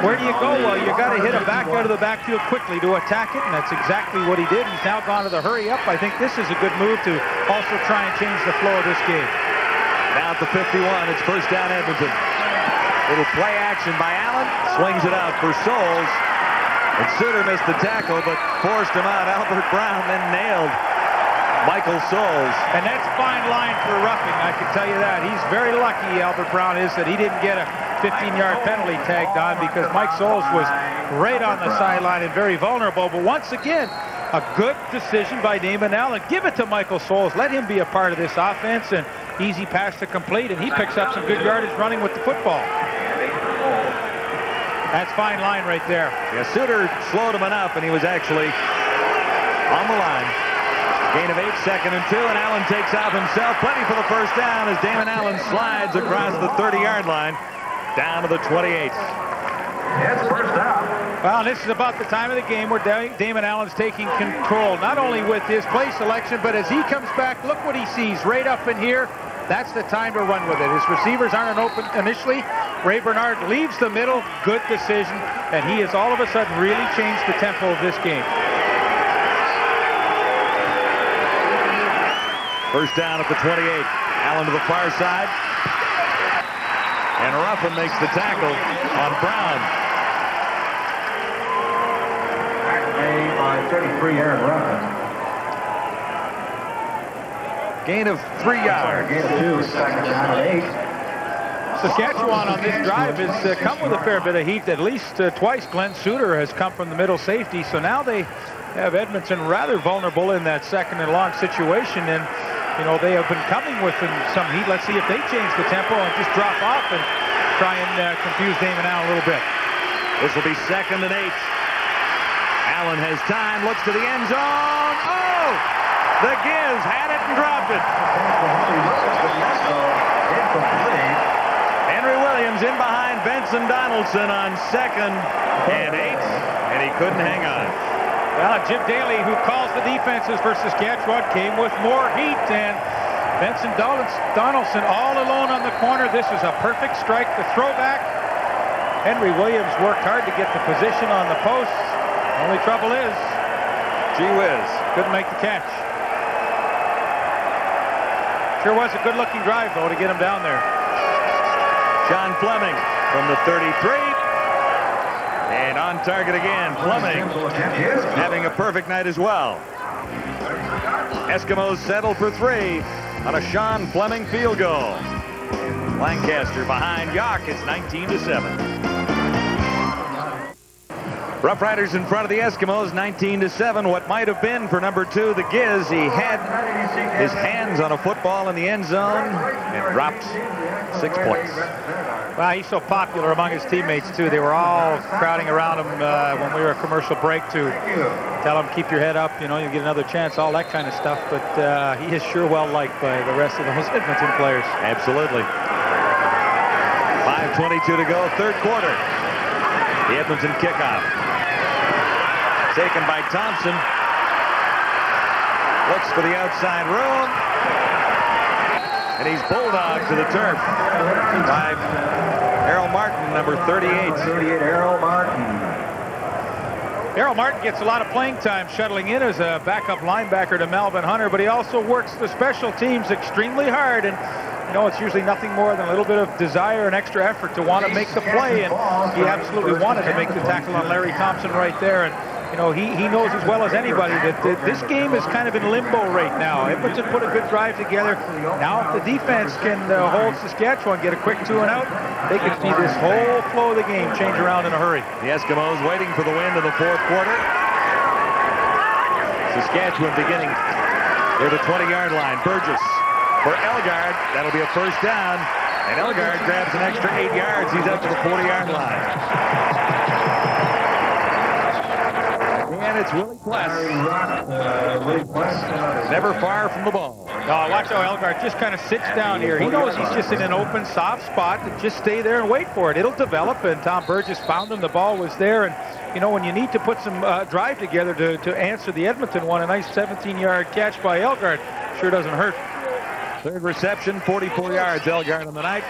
[SPEAKER 5] Where do you go? Well, you got to hit a back out of the backfield quickly to attack it, and that's exactly what he did. He's now gone to the hurry up. I think this is a good move to also try and change the flow of this game.
[SPEAKER 7] Now at the 51, it's first down Edmonton. Little play action by Allen. Swings it out for Souls. And Suter missed the tackle, but forced him out. Albert Brown then nailed Michael Souls.
[SPEAKER 5] And that's fine line for roughing, I can tell you that. He's very lucky, Albert Brown is, that he didn't get a 15-yard penalty tagged on, because Mike Souls was right on the sideline and very vulnerable. But once again, a good decision by Damon Allen. Give it to Michael Souls. Let him be a part of this offense, and easy pass to complete, and he picks up some good yardage running with the football. That's fine line right there.
[SPEAKER 7] Yeah, Suter slowed him enough, and he was actually on the line. Gain of 8, 2nd and 2, and Allen takes off himself. Plenty for the first down as Damon Allen slides across the 30-yard line down to the 28.
[SPEAKER 6] It's first down.
[SPEAKER 5] Well, this is about the time of the game where Damon Allen's taking control, not only with his play selection, but as he comes back, look what he sees right up in here. That's the time to run with it. His receivers aren't open initially. Ray Bernard leaves the middle. Good decision. And he has all of a sudden really changed the tempo of this game.
[SPEAKER 7] First down at the 28. Allen to the far side. And Ruffin makes the tackle on Brown.
[SPEAKER 8] Made by 33, Aaron Ruffin.
[SPEAKER 7] Gain of 3 yards.
[SPEAKER 8] Gain of 2, second down and 8.
[SPEAKER 5] Saskatchewan on this drive has come with a fair bit of heat. At least twice Glenn Suter has come from the middle safety. So now they have Edmonton rather vulnerable in that second and long situation. And, you know, they have been coming with some heat. Let's see if they change the tempo and just drop off and try and confuse Damon Allen a little bit.
[SPEAKER 7] This will be 2nd and 8. Allen has time, looks to the end zone. Oh! The Giz had it and dropped it. Henry Williams in behind Benson Donaldson on 2nd and 8, and he couldn't hang on.
[SPEAKER 5] Well, Jim Daly, who calls the defenses for Saskatchewan, came with more heat, and Benson Donaldson all alone on the corner. This is a perfect strike to throw back. Henry Williams worked hard to get the position on the post. Only trouble is,
[SPEAKER 7] gee whiz,
[SPEAKER 5] couldn't make the catch. Sure was a good-looking drive, though, to get him down there.
[SPEAKER 7] Sean Fleming from the 33. And on target again, Fleming having a perfect night as well. Eskimos settle for 3 on a Sean Fleming field goal. Lancaster behind Jauch. It's 19-7. Roughriders in front of the Eskimos, 19-7. What might have been for number 2, the Giz. He had his hands on a football in the end zone and dropped 6 points.
[SPEAKER 5] Wow, he's so popular among his teammates, too. They were all crowding around him when we were a commercial break to tell him, keep your head up, you know, you get another chance, all that kind of stuff. But he is sure well liked by the rest of those Edmonton players.
[SPEAKER 7] Absolutely. 5:22 to go, third quarter. The Edmonton kickoff. Taken by Thompson. Looks for the outside room. And he's bulldogged to the turf by Errol Martin, number 38.
[SPEAKER 8] 38, Errol Martin.
[SPEAKER 5] Errol Martin gets a lot of playing time shuttling in as a backup linebacker to Melvin Hunter, but he also works the special teams extremely hard. And you know, it's usually nothing more than a little bit of desire and extra effort to want to make the play, and he absolutely wanted to make the tackle on Larry Thompson right there. And you know, he knows as well as anybody that this game is kind of in limbo right now. Edmonton put a good drive together. Now if the defense can hold Saskatchewan, get a quick 2 and out, they can see this whole flow of the game change around in a hurry.
[SPEAKER 7] The Eskimos waiting for the wind in the fourth quarter. Saskatchewan beginning near the 20-yard line. Burgess for Elgard. That'll be a first down. And Elgard grabs an extra 8 yards. He's up to the 40-yard line. And it's Willie Pless. Never far from the ball.
[SPEAKER 5] No, watch how Elgard just kind of sits down here. He knows he's just in an open, soft spot. To just stay there and wait for it. It'll develop, and Tom Burgess found him. The ball was there, and you know, when you need to put some drive together to answer the Edmonton one, a nice 17-yard catch by Elgard sure doesn't hurt.
[SPEAKER 7] Third reception, 44 yards, Elgard on the night.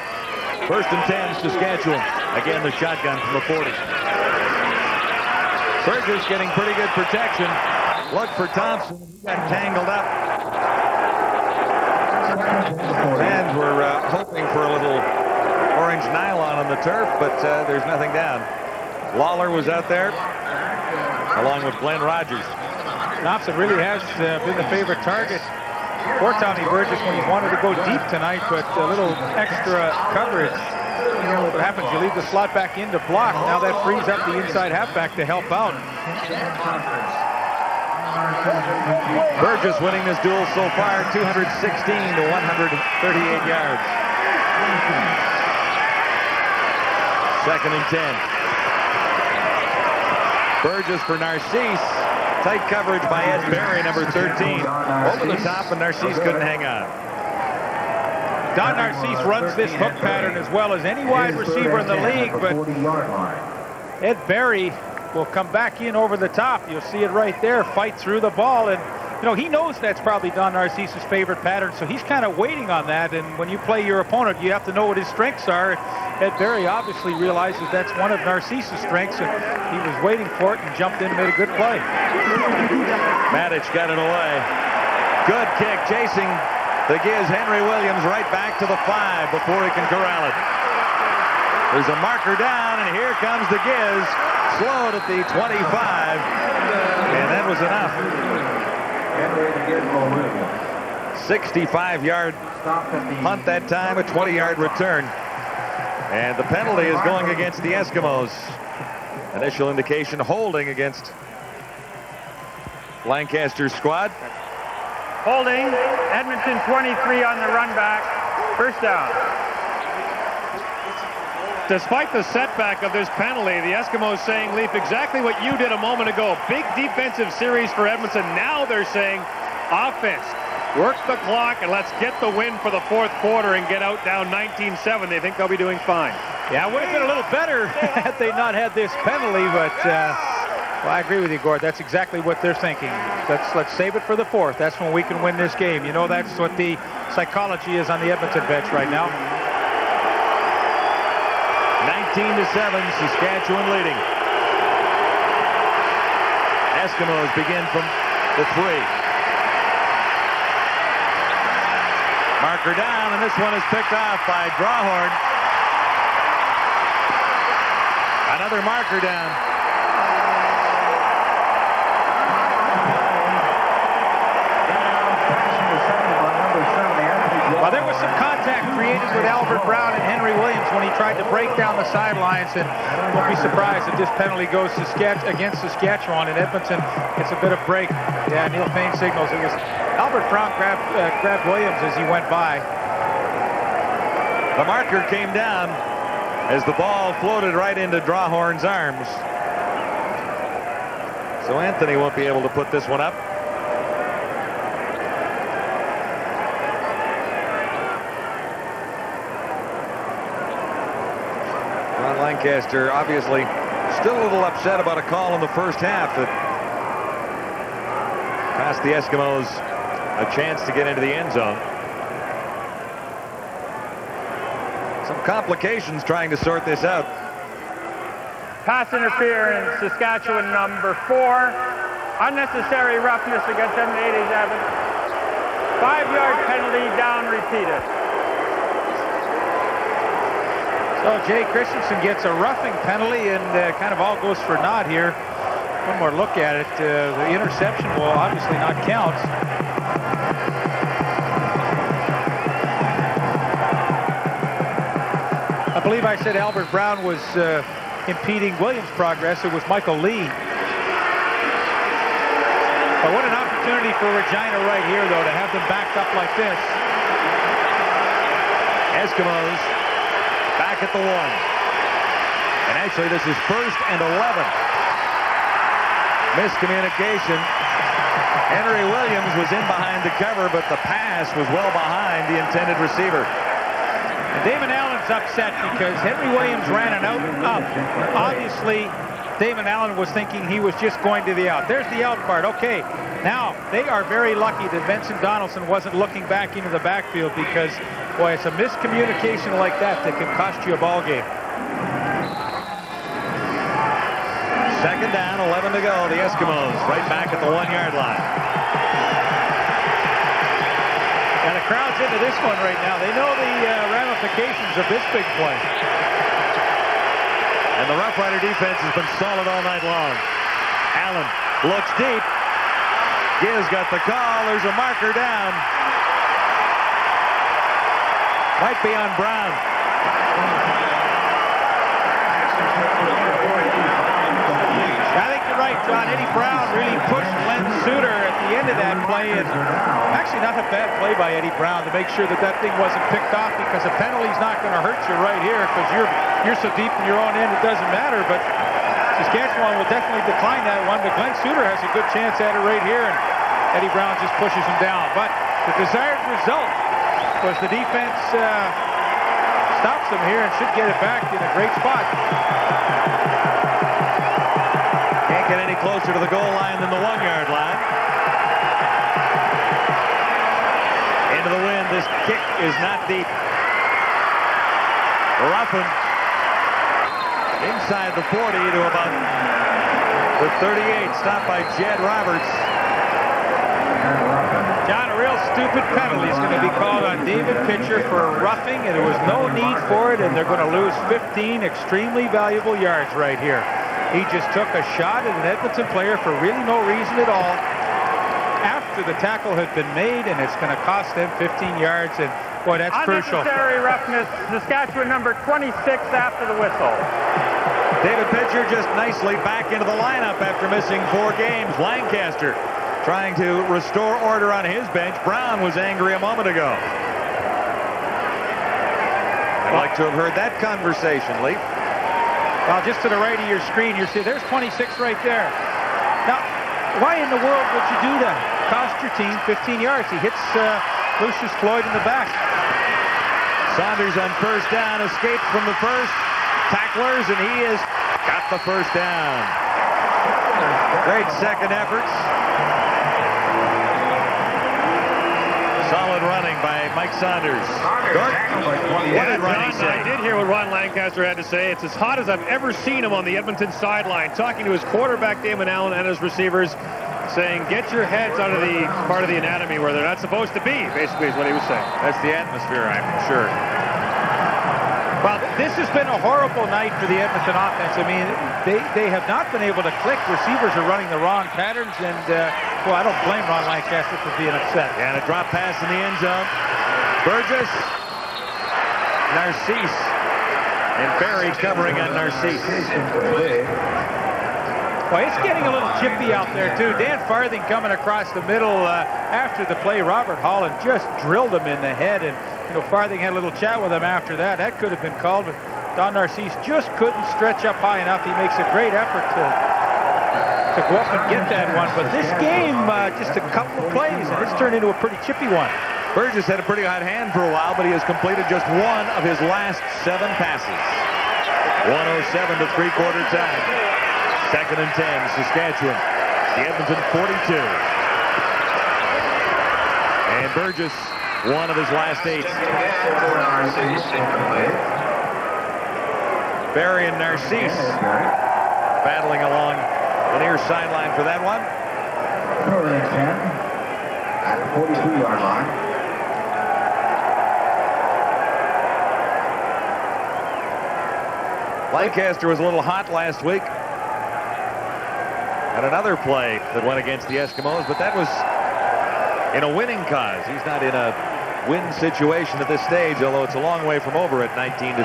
[SPEAKER 7] First and 10, Saskatchewan. Again, the shotgun from the 40. Burgess getting pretty good protection. Look for Thompson. He got tangled up. And we're hoping for a little orange nylon on the turf, but there's nothing down. Lawler was out there, along with Glenn Rogers.
[SPEAKER 5] Thompson really has been the favorite target for Tommy Burgess when he wanted to go deep tonight, but a little extra coverage. You know what happens, you leave the slot back in to block. Now that frees up the inside halfback to help out.
[SPEAKER 7] Burgess winning this duel so far, 216 to 138 yards. Second and 10. Burgess for Narcisse. Tight coverage by Ed Berry, number 13. Over the top, and Narcisse couldn't hang on. Don
[SPEAKER 5] Narcisse runs this hook pattern as well as any wide receiver in the league, but Ed Berry will come back in over the top. You'll see it right there, fight through the ball, and you know, he knows that's probably Don Narcisse's favorite pattern, so he's kind of waiting on that. And when you play your opponent, you have to know what his strengths are. Ed Berry obviously realizes that's one of Narcisse's strengths, and he was waiting for it and jumped in and made a good play.
[SPEAKER 7] Matic got it away. Good kick, chasing the Giz. Henry Williams right back to the 5 before he can corral it. There's a marker down, and here comes the Giz. Slowed at the 25, and that was enough. 65-yard punt that time, a 20-yard return. And the penalty is going against the Eskimos. Initial indication holding against Lancaster's squad.
[SPEAKER 10] Holding, Edmonton 23 on the run back. First down.
[SPEAKER 1] Despite the setback of this penalty, the Eskimos saying, Leaf, exactly what you did a moment ago. Big defensive series for Edmonton. Now they're saying offense. Work the clock and let's get the win for the fourth quarter and get out down 19-7. They think they'll be doing fine.
[SPEAKER 5] Yeah, it would have been a little better had they not had this penalty, but well, I agree with you, Gord. That's exactly what they're thinking. Let's save it for the fourth. That's when we can win this game. You know, that's what the psychology is on the Edmonton bench right now.
[SPEAKER 7] 19-7, Saskatchewan leading. Eskimos begin from the 3. Marker down, and this one is picked off by Drawhorn. Another marker down.
[SPEAKER 5] Well, there was some contact created with Albert Brown and Henry Williams when he tried to break down the sidelines, and don't be surprised if this penalty goes against Saskatchewan, and Edmonton gets a bit of break. Yeah, Neil Payne signals. It was Albert Brown grabbed Williams as he went by.
[SPEAKER 7] The marker came down as the ball floated right into Drawhorn's arms. So Anthony won't be able to put this one up. Lancaster obviously still a little upset about a call in the first half that cost the Eskimos a chance to get into the end zone. Some complications trying to sort this out.
[SPEAKER 10] Pass interference, Saskatchewan number 4. Unnecessary roughness against Edmonton 87. 5-yard penalty, down repeated.
[SPEAKER 5] So Jay Christensen gets a roughing penalty, and kind of all goes for naught here. One more look at it. The interception will obviously not count. I believe I said Albert Brown was impeding Williams' progress. It was Michael Lee. But what an opportunity for Regina right here, though, to have them backed up like this.
[SPEAKER 7] Eskimos back at the 1. And actually, this is 1st and 11. Miscommunication. Henry Williams was in behind the cover, but the pass was well behind the intended receiver.
[SPEAKER 5] And Damon Allen's upset because Henry Williams ran an out and up. Obviously, Damon Allen was thinking he was just going to the out. There's the out part. Okay, now they are very lucky that Benson Donaldson wasn't looking back into the backfield, because, boy, it's a miscommunication like that that can cost you a ball game.
[SPEAKER 7] 2nd down, 11 to go. The Eskimos right back at the 1-yard line.
[SPEAKER 5] And the crowd's into this one right now. They know the ramifications of this big play.
[SPEAKER 7] And the Rough Rider defense has been solid all night long. Allen looks deep. Giz got the call. There's a marker down. Might be on Brown.
[SPEAKER 5] I think you're right, John. Eddie Brown really pushed Glenn Suter at the end of that play. And actually not a bad play by Eddie Brown to make sure that that thing wasn't picked off, because a penalty's not going to hurt you right here, because you're so deep in your own end it doesn't matter. But Saskatchewan will definitely decline that one. But Glenn Suter has a good chance at it right here, and Eddie Brown just pushes him down. But the desired result was the defense stops them here and should get it back in a great spot.
[SPEAKER 7] Can't get any closer to the goal line than the 1-yard line. Into the wind. This kick is not deep. Ruffin inside the 40 to about the 38. Stopped by Jed Roberts.
[SPEAKER 5] John, a real stupid penalty is going to be called on David Pitcher for roughing, and there was no need for it, and they're going to lose 15 extremely valuable yards right here. He just took a shot at an Edmonton player for really no reason at all after the tackle had been made, and it's going to cost them 15 yards, and boy, that's crucial.
[SPEAKER 10] Unnecessary roughness, Saskatchewan number 26 after the whistle.
[SPEAKER 7] David Pitcher just nicely back into the lineup after missing 4 games. Lancaster trying to restore order on his bench. Brown was angry a moment ago. I'd like to have heard that conversation, Lee.
[SPEAKER 5] Well, just to the right of your screen, you see there's 26 right there. Now, why in the world would you do that? Cost your team 15 yards. He hits Lucius Floyd in the back.
[SPEAKER 7] Saunders on 1st down, escaped from the first tacklers, and he has got the 1st down. Great second efforts. Solid running by Mike Saunders. What did Ronnie say?
[SPEAKER 1] I did hear what Ron Lancaster had to say. It's as hot as I've ever seen him on the Edmonton sideline, talking to his quarterback, Damon Allen, and his receivers, saying, get your heads out of the part of the anatomy where they're not supposed to be, basically is what he was saying.
[SPEAKER 7] That's the atmosphere, I'm sure.
[SPEAKER 5] Well, this has been a horrible night for the Edmonton offense. I mean, they have not been able to click. Receivers are running the wrong patterns, and, well, I don't blame Ron Lancaster for being upset.
[SPEAKER 7] Yeah, and a drop pass in the end zone. Burgess, Narcisse, and Barry covering on Narcisse.
[SPEAKER 5] Well, it's getting a little chippy out there, too. Dan Farthing coming across the middle after the play. Robert Holland just drilled him in the head, and Farthing had a little chat with him after that. That could have been called, but Don Narcisse just couldn't stretch up high enough. He makes a great effort to go up and get that one. But this game, just a couple of plays, and it's turned into a pretty chippy one.
[SPEAKER 7] Burgess had a pretty hot hand for a while, but he has completed just 1 of his last 7 passes. 1:07 to three-quarter time. 2nd and 10, Saskatchewan. The Edmonton 42. Burgess, one of his last 8. Barry and Narcisse battling along the near sideline for that one.
[SPEAKER 8] Third and 10 at the 43-yard line.
[SPEAKER 7] Lancaster was a little hot last week. Had another play that went against the Eskimos, but that was in a winning cause. He's not in a win situation at this stage, although it's a long way from over at 19-7.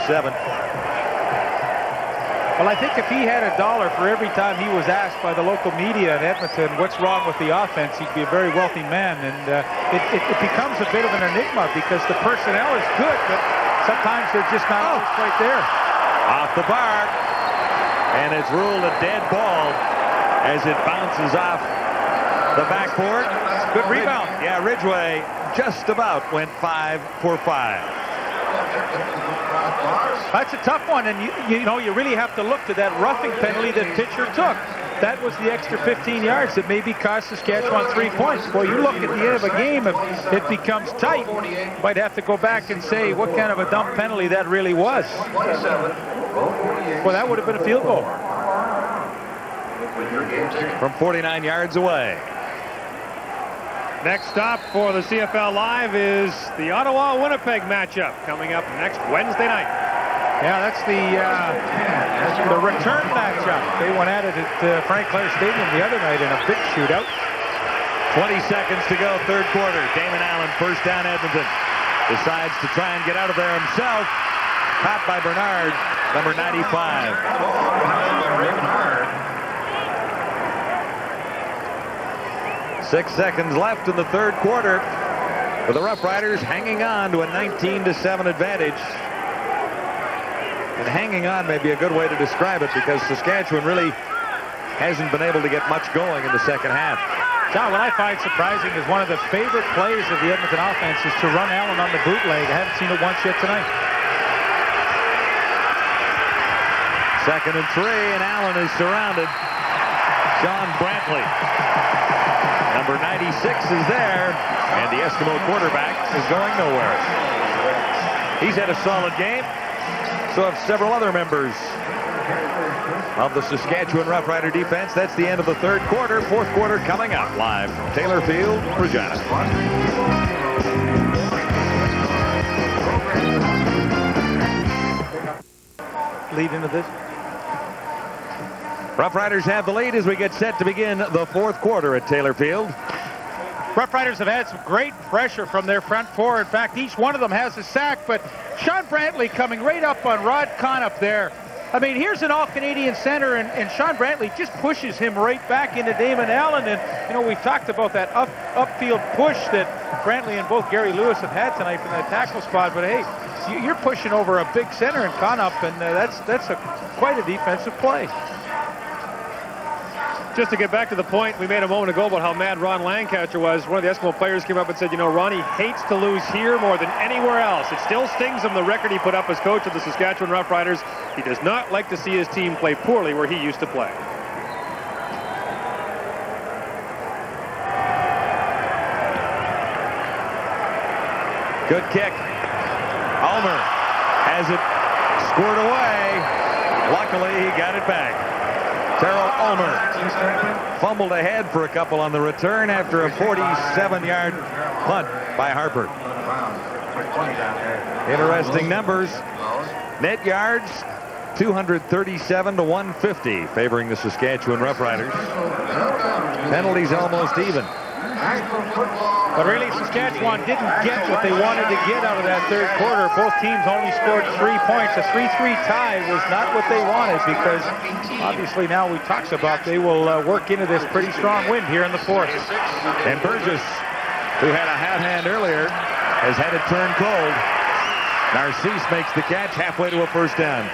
[SPEAKER 5] Well, I think if he had $1 for every time he was asked by the local media in Edmonton what's wrong with the offense, he'd be a very wealthy man. And it becomes a bit of an enigma because the personnel is good, but sometimes they're just not always quite there.
[SPEAKER 7] Off the bar, and it's ruled a dead ball as it bounces off the backboard.
[SPEAKER 5] Good rebound.
[SPEAKER 7] Yeah, Ridgway just about went 5 for 5.
[SPEAKER 5] That's a tough one, and you know you really have to look to that roughing penalty that pitcher took. That was the extra 15 yards that maybe cost Saskatchewan 3 points. Well, you look at the end of a game, if it becomes tight, you might have to go back and say what kind of a dumb penalty that really was. Well, that would have been a field goal.
[SPEAKER 7] From 49 yards away.
[SPEAKER 1] Next stop for the CFL Live is the Ottawa-Winnipeg matchup coming up next Wednesday night.
[SPEAKER 5] Yeah, that's the return matchup. They went at it at Frank Clair Stadium the other night in a big shootout.
[SPEAKER 7] 20 seconds to go, third quarter. Damon Allen, first down Edmonton. Decides to try and get out of there himself. Caught by Bernard, number 95. 6 seconds left in the third quarter, with the Roughriders hanging on to a 19-7 advantage. And hanging on may be a good way to describe it because Saskatchewan really hasn't been able to get much going in the second half.
[SPEAKER 5] John, what I find surprising is one of the favorite plays of the Edmonton offense is to run Allen on the bootleg. I haven't seen it once yet tonight.
[SPEAKER 7] 2nd and 3, and Allen is surrounded. Sean Brantley, number 96, is there, and the Eskimo quarterback is going nowhere. He's had a solid game. So have several other members of the Saskatchewan Roughrider defense. That's the end of the third quarter. Fourth quarter coming up live from Taylor Field, Regina.
[SPEAKER 5] Lead into this.
[SPEAKER 7] Roughriders have the lead as we get set to begin the fourth quarter at Taylor Field.
[SPEAKER 5] Roughriders have had some great pressure from their front four. In fact, each one of them has a sack, but Sean Brantley coming right up on Rod Conn up there. I mean, here's an all-Canadian center, and Sean Brantley just pushes him right back into Damon Allen. And, you know, we've talked about that upfield push that Brantley and both Gary Lewis have had tonight from that tackle spot. But, hey, you're pushing over a big center and Conn up, and that's quite a defensive play.
[SPEAKER 1] Just to get back to the point we made a moment ago about how mad Ron Lancaster was, one of the Eskimo players came up and said, you know, Ronnie hates to lose here more than anywhere else. It still stings him, the record he put up as coach of the Saskatchewan Roughriders. He does not like to see his team play poorly where he used to play.
[SPEAKER 7] Good kick. Ulmer has it squared away. Luckily, he got it back. Terrell Ulmer fumbled ahead for a couple on the return after a 47-yard punt by Harper. Interesting numbers. Net yards, 237 to 150, favoring the Saskatchewan Roughriders. Penalties almost even.
[SPEAKER 5] But really, Saskatchewan didn't get what they wanted to get out of that third quarter. Both teams only scored 3 points. A 3-3 tie was not what they wanted because obviously now we talked about they will work into this pretty strong win here in the fourth.
[SPEAKER 7] And Burgess, who had a hot hand earlier, has had it turn cold. Narcisse makes the catch halfway to a first down.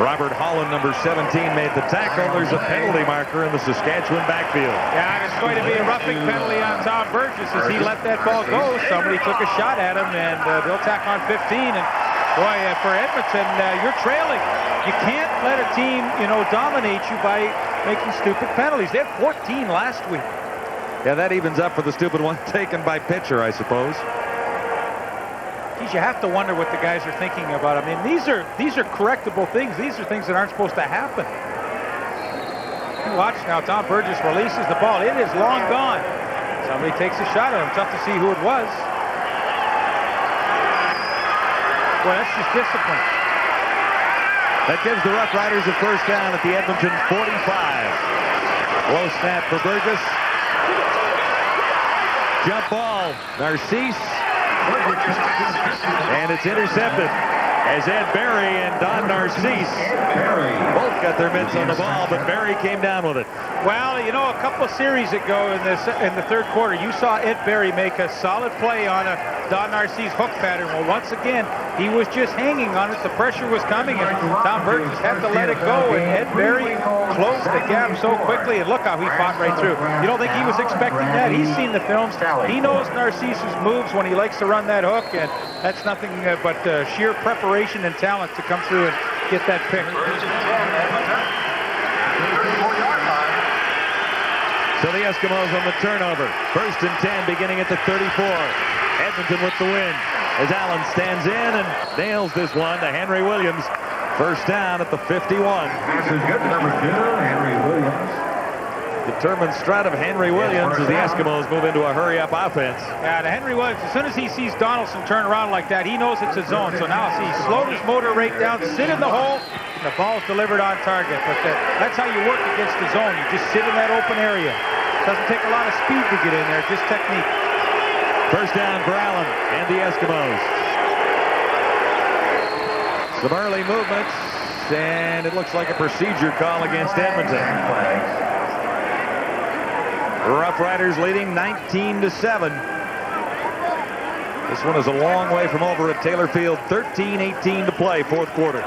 [SPEAKER 7] Robert Holland, number 17, made the tackle. There's a penalty marker in the Saskatchewan backfield.
[SPEAKER 5] Yeah, and it's going to be a roughing penalty on Tom Burgess as he let that ball go. Somebody took a shot at him, and they'll tack on 15. And boy, for Edmonton, you're trailing. You can't let a team, you know, dominate you by making stupid penalties. They had 14 last week.
[SPEAKER 7] Yeah, that evens up for the stupid one taken by pitcher, I suppose.
[SPEAKER 5] Geez, you have to wonder what the guys are thinking about. I mean, these are correctable things. These are things that aren't supposed to happen. You watch now, Tom Burgess releases the ball. It is long gone. Somebody takes a shot at him. Tough to see who it was. Well, that's just discipline.
[SPEAKER 7] That gives the Roughriders a first down at the Edmonton 45. Low snap for Burgess. Jump ball, Narcisse. And it's intercepted as Ed Berry and Don Narcisse both got their mitts on the ball, but Berry came down with it.
[SPEAKER 5] Well, you know, a couple of series ago in the third quarter, you saw Ed Berry make a solid play on a Don Narcisse hook pattern. Well, once again, he was just hanging on it. The pressure was coming, and Tom Burgess had to let it go, and Ed Berry closed the gap so quickly, and look how he fought right through. You don't think he was expecting that? He's seen the films. He knows Narcisse's moves when he likes to run that hook, and that's nothing but sheer preparation and talent to come through and get that pick.
[SPEAKER 7] So the Eskimos on the turnover. 1st and 10 beginning at the 34. Edmonton with the win as Allen stands in and nails this one to Henry Williams. First down at the 51.
[SPEAKER 8] This is good, number 2, Henry Williams.
[SPEAKER 7] Determined strut of Henry Williams as the Eskimos move into a hurry-up offense.
[SPEAKER 5] Yeah, to Henry Williams, as soon as he sees Donaldson turn around like that, he knows it's a zone. So now he slowed his motor rate down, sit in the hole, and the ball's delivered on target. But that's how you work against the zone. You just sit in that open area. Doesn't take a lot of speed to get in there, just technique.
[SPEAKER 7] First down for Allen and the Eskimos. Some early movements, and it looks like a procedure call against Edmonton. Roughriders leading 19-7. This one is a long way from over at Taylor Field. 13-18 to play, fourth quarter.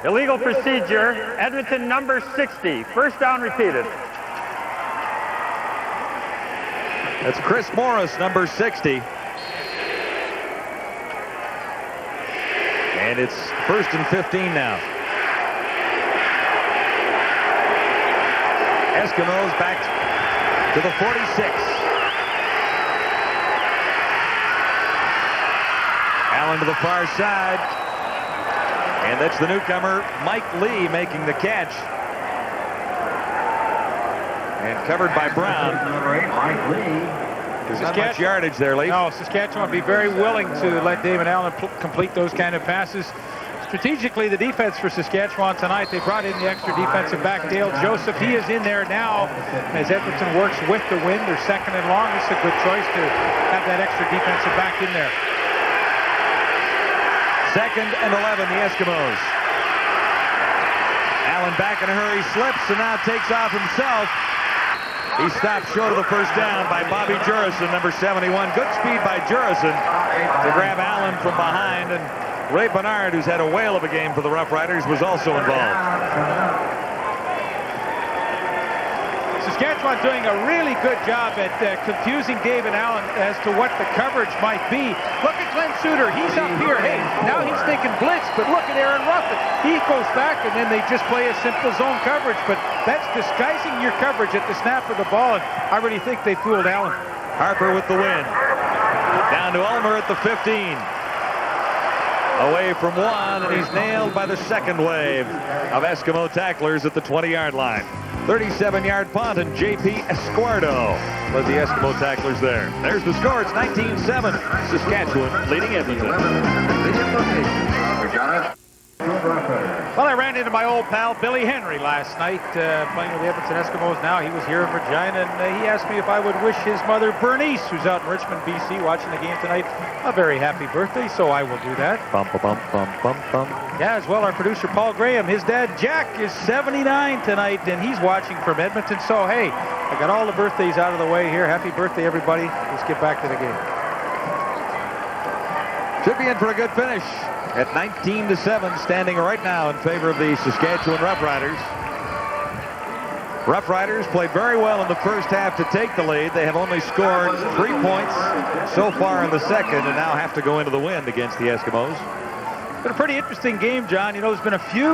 [SPEAKER 10] Illegal procedure, Edmonton number 60. First down repeated.
[SPEAKER 7] That's Chris Morris, number 60. And it's 1st and 15 now. Eskimos back to the 46. Allen to the far side. And that's the newcomer, Mike Lee, making the catch. And covered by Brown.
[SPEAKER 8] Number 8, Mike Lee.
[SPEAKER 7] There's not much yardage there, Lee.
[SPEAKER 5] No, Saskatchewan would be very willing to let David Allen complete those kind of passes. Strategically, the defense for Saskatchewan tonight, they brought in the extra defensive back, Dale Joseph. He is in there now as Edmonton works with the wind. They're 2nd and long. It's a good choice to have that extra defensive back in there.
[SPEAKER 7] 2nd and 11, the Eskimos. Allen back in a hurry, slips, and now takes off himself. He stopped short of the first down by Bobby Jurison, number 71. Good speed by Jurison to grab Allen from behind, and Ray Bernard, who's had a whale of a game for the Roughriders, was also involved.
[SPEAKER 5] Saskatchewan doing a really good job at confusing David Allen as to what the coverage might be. Look at Glenn Suter. He's up here. Hey, now he's thinking blitz, but look at Aaron Ruffin. He goes back, and then they just play a simple zone coverage, but that's disguising your coverage at the snap of the ball, and I really think they fooled Allen.
[SPEAKER 7] Harper with the win. Down to Ulmer at the 15. Away from one, and he's nailed by the second wave of Eskimo tacklers at the 20-yard line. 37-yard punt, and J.P. Esquardo led the Eskimo tacklers there. There's the score. It's 19-7. Saskatchewan leading Edmonton.
[SPEAKER 5] Well, I ran into my old pal Billy Henry last night playing with the Edmonton Eskimos now. He was here in Regina, and he asked me if I would wish his mother Bernice, who's out in Richmond, BC, watching the game tonight, a very happy birthday, so I will do that.
[SPEAKER 7] Bum, bum, bum, bum, bum.
[SPEAKER 5] Yeah, as well, our producer Paul Graham, his dad Jack is 79 tonight, and he's watching from Edmonton. So, hey, I got all the birthdays out of the way here. Happy birthday, everybody. Let's get back to the game.
[SPEAKER 7] Should be in for a good finish at 19-7, standing right now in favor of the Saskatchewan Roughriders. Roughriders played very well in the first half to take the lead. They have only scored 3 points so far in the second and now have to go into the wind against the Eskimos.
[SPEAKER 5] It's been a pretty interesting game, John. You know, there's been a few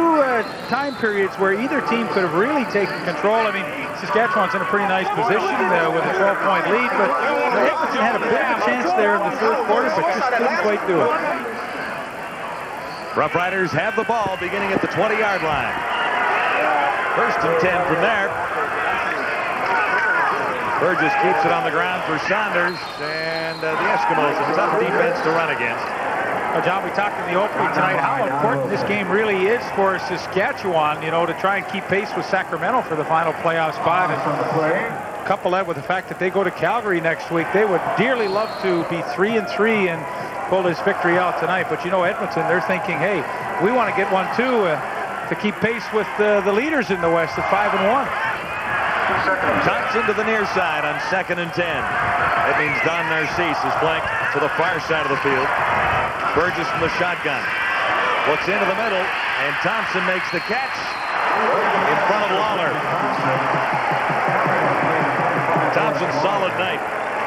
[SPEAKER 5] time periods where either team could have really taken control. I mean, Saskatchewan's in a pretty nice position with a 12-point lead, but Edmonton had a bit of a chance there in the third quarter, but just couldn't quite do it.
[SPEAKER 7] Roughriders have the ball beginning at the 20-yard line. First and 10 from there. Burgess keeps it on the ground for Saunders, and the Eskimos, a tough defense to run against.
[SPEAKER 5] Well, John, we talked in the opening tonight how important this game really is for Saskatchewan, you know, to try and keep pace with Sacramento for the final playoff spot. And couple that with the fact that they go to Calgary next week, they would dearly love to be 3-3 and pull this victory out tonight. But, you know, Edmonton, they're thinking, hey, we want to get one, too, to keep pace with the leaders in the West at 5-1.
[SPEAKER 7] Thompson to the near side on 2nd and 10. That means Don Narcisse is playing to the far side of the field. Burgess from the shotgun. Looks into the middle, and Thompson makes the catch in front of Lawler. Thompson's solid night.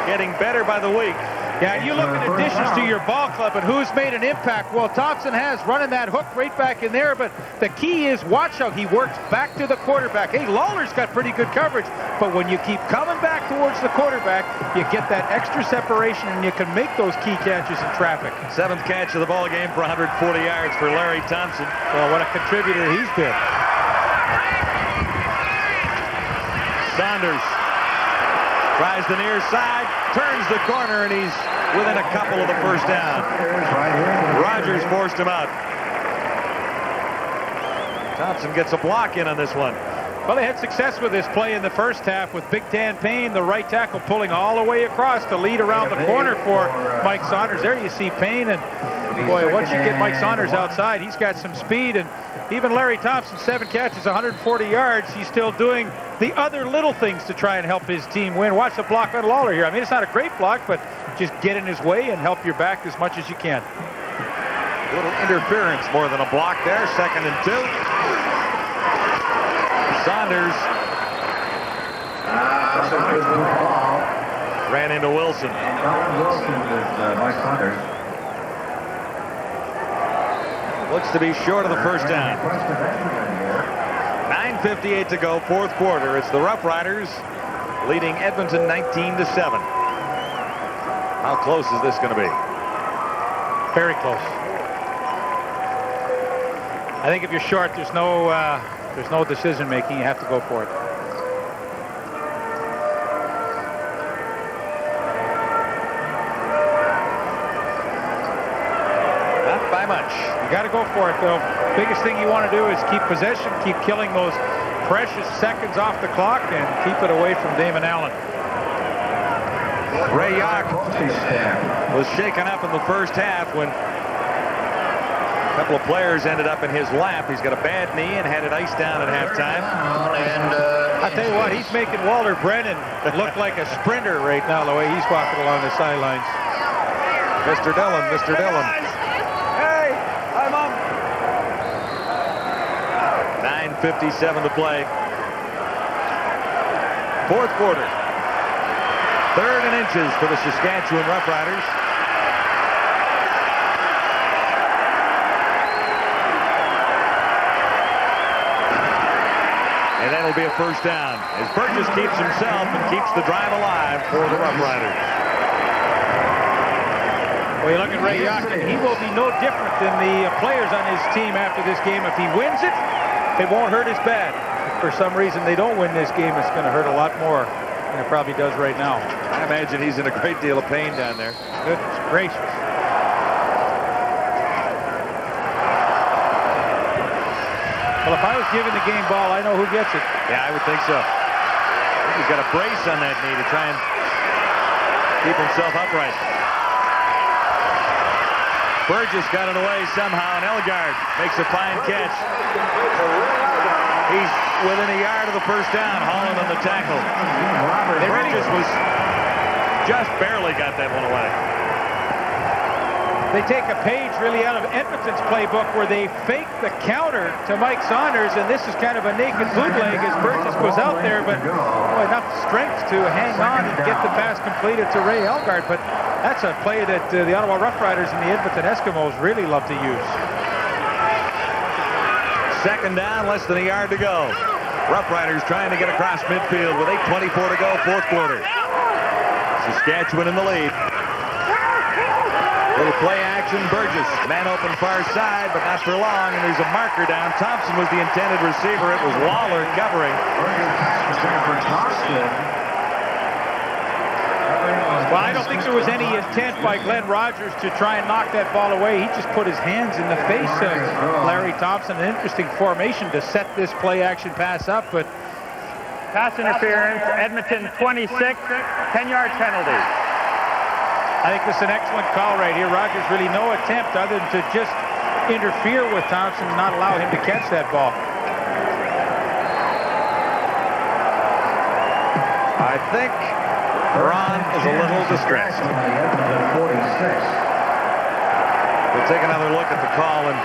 [SPEAKER 7] Getting better by the week.
[SPEAKER 5] Yeah, and you look at additions to your ball club and who's made an impact. Well, Thompson has running that hook right back in there, but the key is watch how he works back to the quarterback. Hey, Lawler's got pretty good coverage, but when you keep coming back towards the quarterback, you get that extra separation and you can make those key catches in traffic.
[SPEAKER 7] 7th catch of the ball game for 140 yards for Larry Thompson.
[SPEAKER 5] Well, what a contributor he's been.
[SPEAKER 7] Saunders tries the near side, turns the corner, and he's within a couple of the first down. Rogers forced him out. Thompson gets a block in on this one.
[SPEAKER 5] Well, they had success with this play in the first half with Big Dan Payne, the right tackle, pulling all the way across to lead around the corner for Mike Saunders. There you see Payne, and boy, once you get Mike Saunders outside, he's got some speed. And even Larry Thompson, 7 catches, 140 yards. He's still doing the other little things to try and help his team win. Watch the block on Lawler here. I mean, it's not a great block, but just get in his way and help your back as much as you can.
[SPEAKER 7] A little interference more than a block there. 2nd and 2. Saunders ran into Wilson.
[SPEAKER 8] Wilson with Mike Saunders.
[SPEAKER 7] Looks to be short of the first down. 9:58 to go, 4th quarter. It's the Roughriders leading Edmonton 19-7. How close is this going to be?
[SPEAKER 5] Very close. I think if you're short, there's no decision making. You have to go for it.
[SPEAKER 7] Not by much.
[SPEAKER 5] You got to go for it, though. Biggest thing you want to do is keep possession, keep killing those precious seconds off the clock, and keep it away from Damon Allen.
[SPEAKER 7] Ray Jauch was shaken up in the first half when a couple of players ended up in his lap. He's got a bad knee and had it iced down at halftime.
[SPEAKER 5] I'll tell you what, he's making Walter Brennan look like a sprinter right now, the way he's walking along the sidelines.
[SPEAKER 7] Mr. Dillon, Mr. Dillon.
[SPEAKER 5] Hey, I'm up.
[SPEAKER 7] 9:57 to play. 4th quarter. 3rd and inches for the Saskatchewan Roughriders. And that'll be a first down as Burgess keeps himself and keeps the drive alive for the Roughriders.
[SPEAKER 5] Well, you look at Ray Jauch, and he will be no different than the players on his team after this game. If he wins it, it won't hurt as bad. If for some reason they don't win this game, it's going to hurt a lot more than it probably does right now.
[SPEAKER 7] I imagine he's in a great deal of pain down there.
[SPEAKER 5] Goodness gracious. Well, if I was given the game ball, I know who gets it.
[SPEAKER 7] Yeah, I would think so. He's got a brace on that knee to try and keep himself upright. Burgess got it away somehow, and Elgard makes a fine catch. He's within a yard of the first down. Holland on the tackle. Burgess was just barely got that one away.
[SPEAKER 5] They take a page really out of Edmonton's playbook where they fake the counter to Mike Saunders, and this is kind of a naked bootleg as Burgess goes out there, but boy, enough strength to hang on and get the pass completed to Ray Elgard. But that's a play that the Ottawa Roughriders and the Edmonton Eskimos really love to use.
[SPEAKER 7] Second down, less than a yard to go. Roughriders trying to get across midfield with 8:24 to go, fourth quarter. Saskatchewan in the lead. Little play action, Burgess. Man open far side, but not for long, and there's a marker down. Thompson was the intended receiver. It was Waller covering.
[SPEAKER 5] Well, I don't think there was any intent by Glenn Rogers to try and knock that ball away. He just put his hands in the face of Larry Thompson. An interesting formation to set this play action pass up, but
[SPEAKER 10] Pass interference, Edmonton 26, 10-yard penalty.
[SPEAKER 5] I think this is an excellent call right here. Rogers really no attempt other than to just interfere with Thompson and not allow him to catch that ball.
[SPEAKER 7] I think Ron is a little distressed. We'll take another look at the call in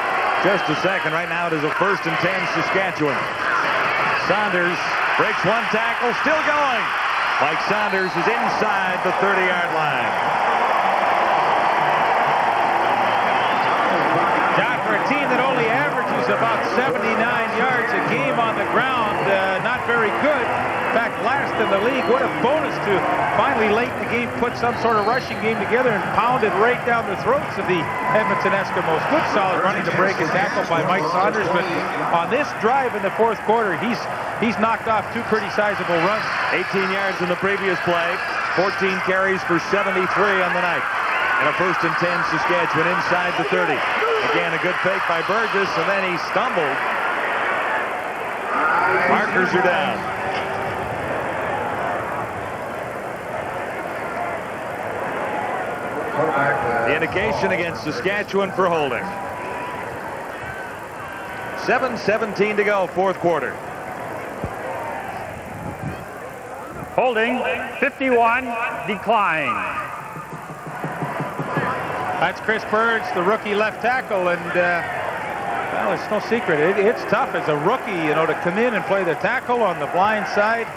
[SPEAKER 7] just a second. Right now it is a 1st and 10 Saskatchewan. Saunders breaks one tackle, still going. Mike Saunders is inside the 30-yard line.
[SPEAKER 5] John, for a team that only averages about 79 yards a game on the ground, not very good. In fact, last in the league. What a bonus to finally late in the game put some sort of rushing game together and pound it right down the throats of the Edmonton Eskimos. Good solid running to break and tackle by Mike Saunders, but on this drive in the fourth quarter, he's knocked off 2 pretty sizable runs.
[SPEAKER 7] 18 yards in the previous play, 14 carries for 73 on the night. And a 1st and 10 Saskatchewan inside the 30. Again, a good fake by Burgess, and then he stumbled. Markers are down. The indication against Saskatchewan for holding. 7:17 to go, fourth quarter.
[SPEAKER 10] Holding, 51, decline.
[SPEAKER 5] That's Chris Birds, the rookie left tackle, and well, it's no secret. It's tough as a rookie, you know, to come in and play the tackle on the blind side.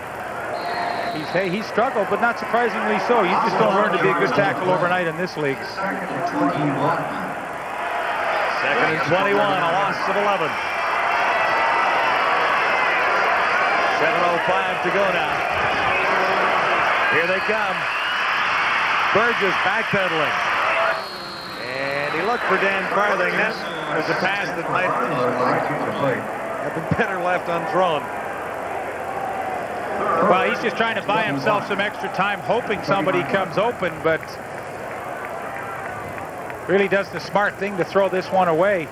[SPEAKER 5] He's struggled, but not surprisingly so. You just don't learn to be a good tackle overnight in this league.
[SPEAKER 7] 2nd and 21, a loss of 11. 7:05 to go now. Here they come. Burgess backpedaling. And he looked for Dan Farthing. That was a pass that might have been better left unthrown.
[SPEAKER 5] Well, he's just trying to buy himself some extra time, hoping somebody comes open, but really does the smart thing to throw this one away.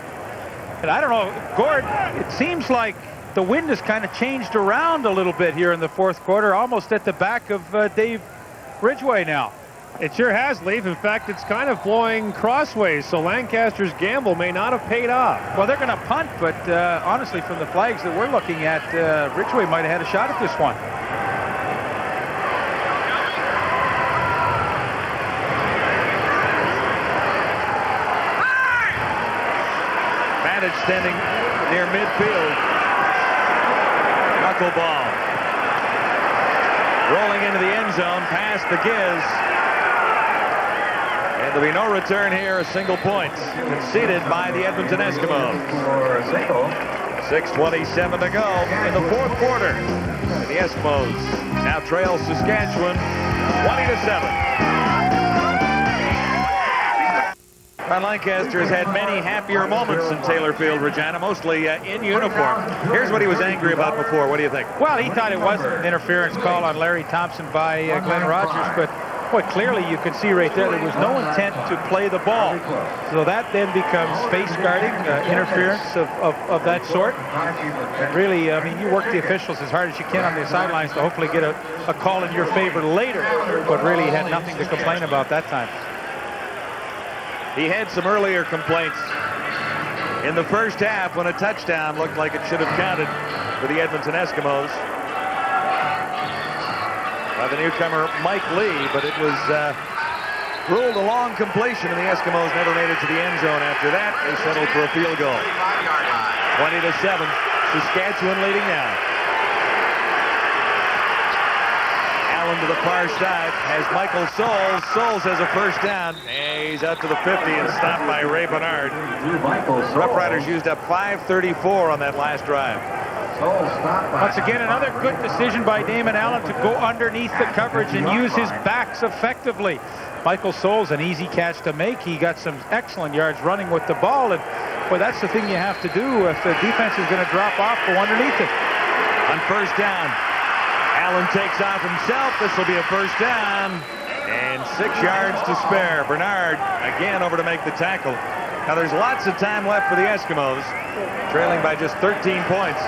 [SPEAKER 5] And I don't know, Gord, it seems like the wind has kind of changed around a little bit here in the fourth quarter, almost at the back of Dave Ridgway now.
[SPEAKER 1] It sure has, Leaf. In fact, it's kind of blowing crossways, so Lancaster's gamble may not have paid off.
[SPEAKER 5] Well, they're going to punt, but honestly, from the flags that we're looking at, Ridgway might have had a shot at this one.
[SPEAKER 7] Bandage standing near midfield. Knuckleball. Rolling into the end zone, past the Giz. And there'll be no return here, a single point. Conceded by the Edmonton Eskimos. 6:27 to go in the fourth quarter. And the Eskimos now trail Saskatchewan 20-7. Ron Lancaster has had many happier moments in Taylor Field, Regina, mostly in uniform. Here's what he was angry about before. What do you think?
[SPEAKER 5] Well, he thought it was an interference call on Larry Thompson by Glenn Rogers, but boy, clearly you can see right there was no intent to play the ball. So that then becomes face guarding, interference of that sort. Really, I mean, you work the officials as hard as you can on the sidelines to hopefully get a call in your favor later, but really had nothing to complain about that time.
[SPEAKER 7] He had some earlier complaints in the first half when a touchdown looked like it should have counted for the Edmonton Eskimos. By the newcomer Mike Lee, but it was ruled a long completion, and the Eskimos never made it to the end zone after that. They settled for a field goal. 20-7, Saskatchewan leading now. Allen to the far side has Michael Souls. Souls has a first down. And he's out to the 50 and stopped by Ray Bernard. Rough Riders used up 5:34 on that last drive.
[SPEAKER 5] Once again, another good decision by Damon Allen to go underneath the coverage and use his backs effectively. Michael Souls, an easy catch to make. He got some excellent yards running with the ball, and boy, that's the thing you have to do if the defense is going to drop off, go underneath it.
[SPEAKER 7] On first down, Allen takes off himself. This will be a first down, and 6 yards to spare. Bernard again over to make the tackle. Now there's lots of time left for the Eskimos, trailing by just 13 points.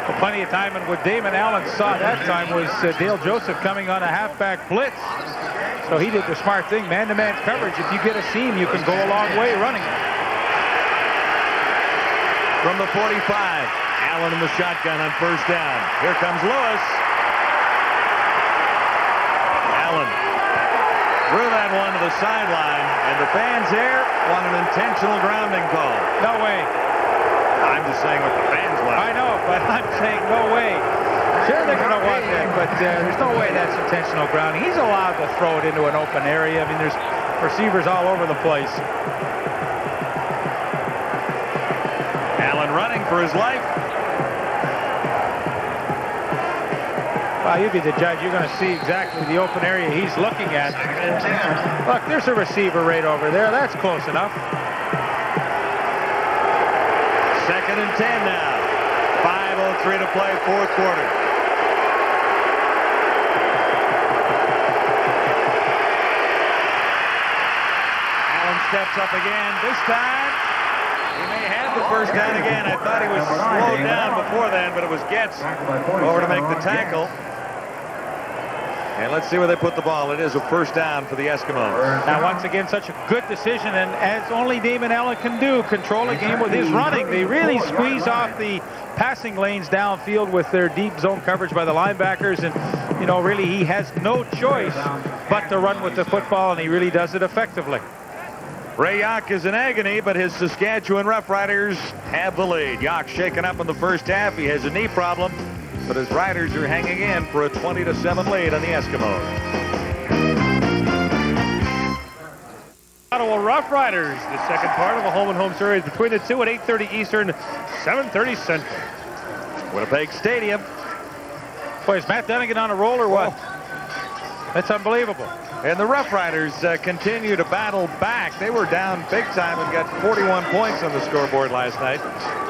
[SPEAKER 5] Well, plenty of time, and what Damon Allen saw that time was Dale Joseph coming on a halfback blitz. So he did the smart thing, man-to-man coverage. If you get a seam, you can go a long way running.
[SPEAKER 7] From the 45, Allen in the shotgun on first down. Here comes Lewis. Allen threw that one to the sideline, and the fans here want an intentional grounding call.
[SPEAKER 5] No way.
[SPEAKER 7] I'm just saying what the fans want.
[SPEAKER 5] I know, but I'm saying no way. Sure, they're going to want that, but there's no way that's intentional grounding. He's allowed to throw it into an open area. I mean, there's receivers all over the place.
[SPEAKER 7] Allen running for his life.
[SPEAKER 5] Well, you be the judge. You're going to see exactly the open area he's looking at. Look, there's a receiver right over there. That's close enough.
[SPEAKER 7] 2nd and 10 now. 5:03 to play, fourth quarter. Allen steps up again. This time, he may have the first down again. I thought he was slowed down before then, but it was Getz over to make the tackle. And let's see where they put the ball. It is a first down for the Eskimos.
[SPEAKER 5] Now, once again, such a good decision, and as only Damon Allen can do, control the game with his running. They really squeeze off the passing lanes downfield with their deep zone coverage by the linebackers, and, you know, really he has no choice but to run with the football, and he really does it effectively.
[SPEAKER 7] Ray Jauch is in agony, but his Saskatchewan Roughriders have the lead. Jauch shaken up in the first half. He has a knee problem, but his Riders are hanging in for a 20-7 lead on the Eskimos.
[SPEAKER 1] Ottawa Roughriders, the second part of a home-and-home series between the two at 8:30 Eastern, 7:30 Central.
[SPEAKER 7] Winnipeg Stadium.
[SPEAKER 5] Boy, is Matt Dunnigan on a roll or what? That's unbelievable.
[SPEAKER 7] And the Roughriders continue to battle back. They were down big time and got 41 points on the scoreboard last night.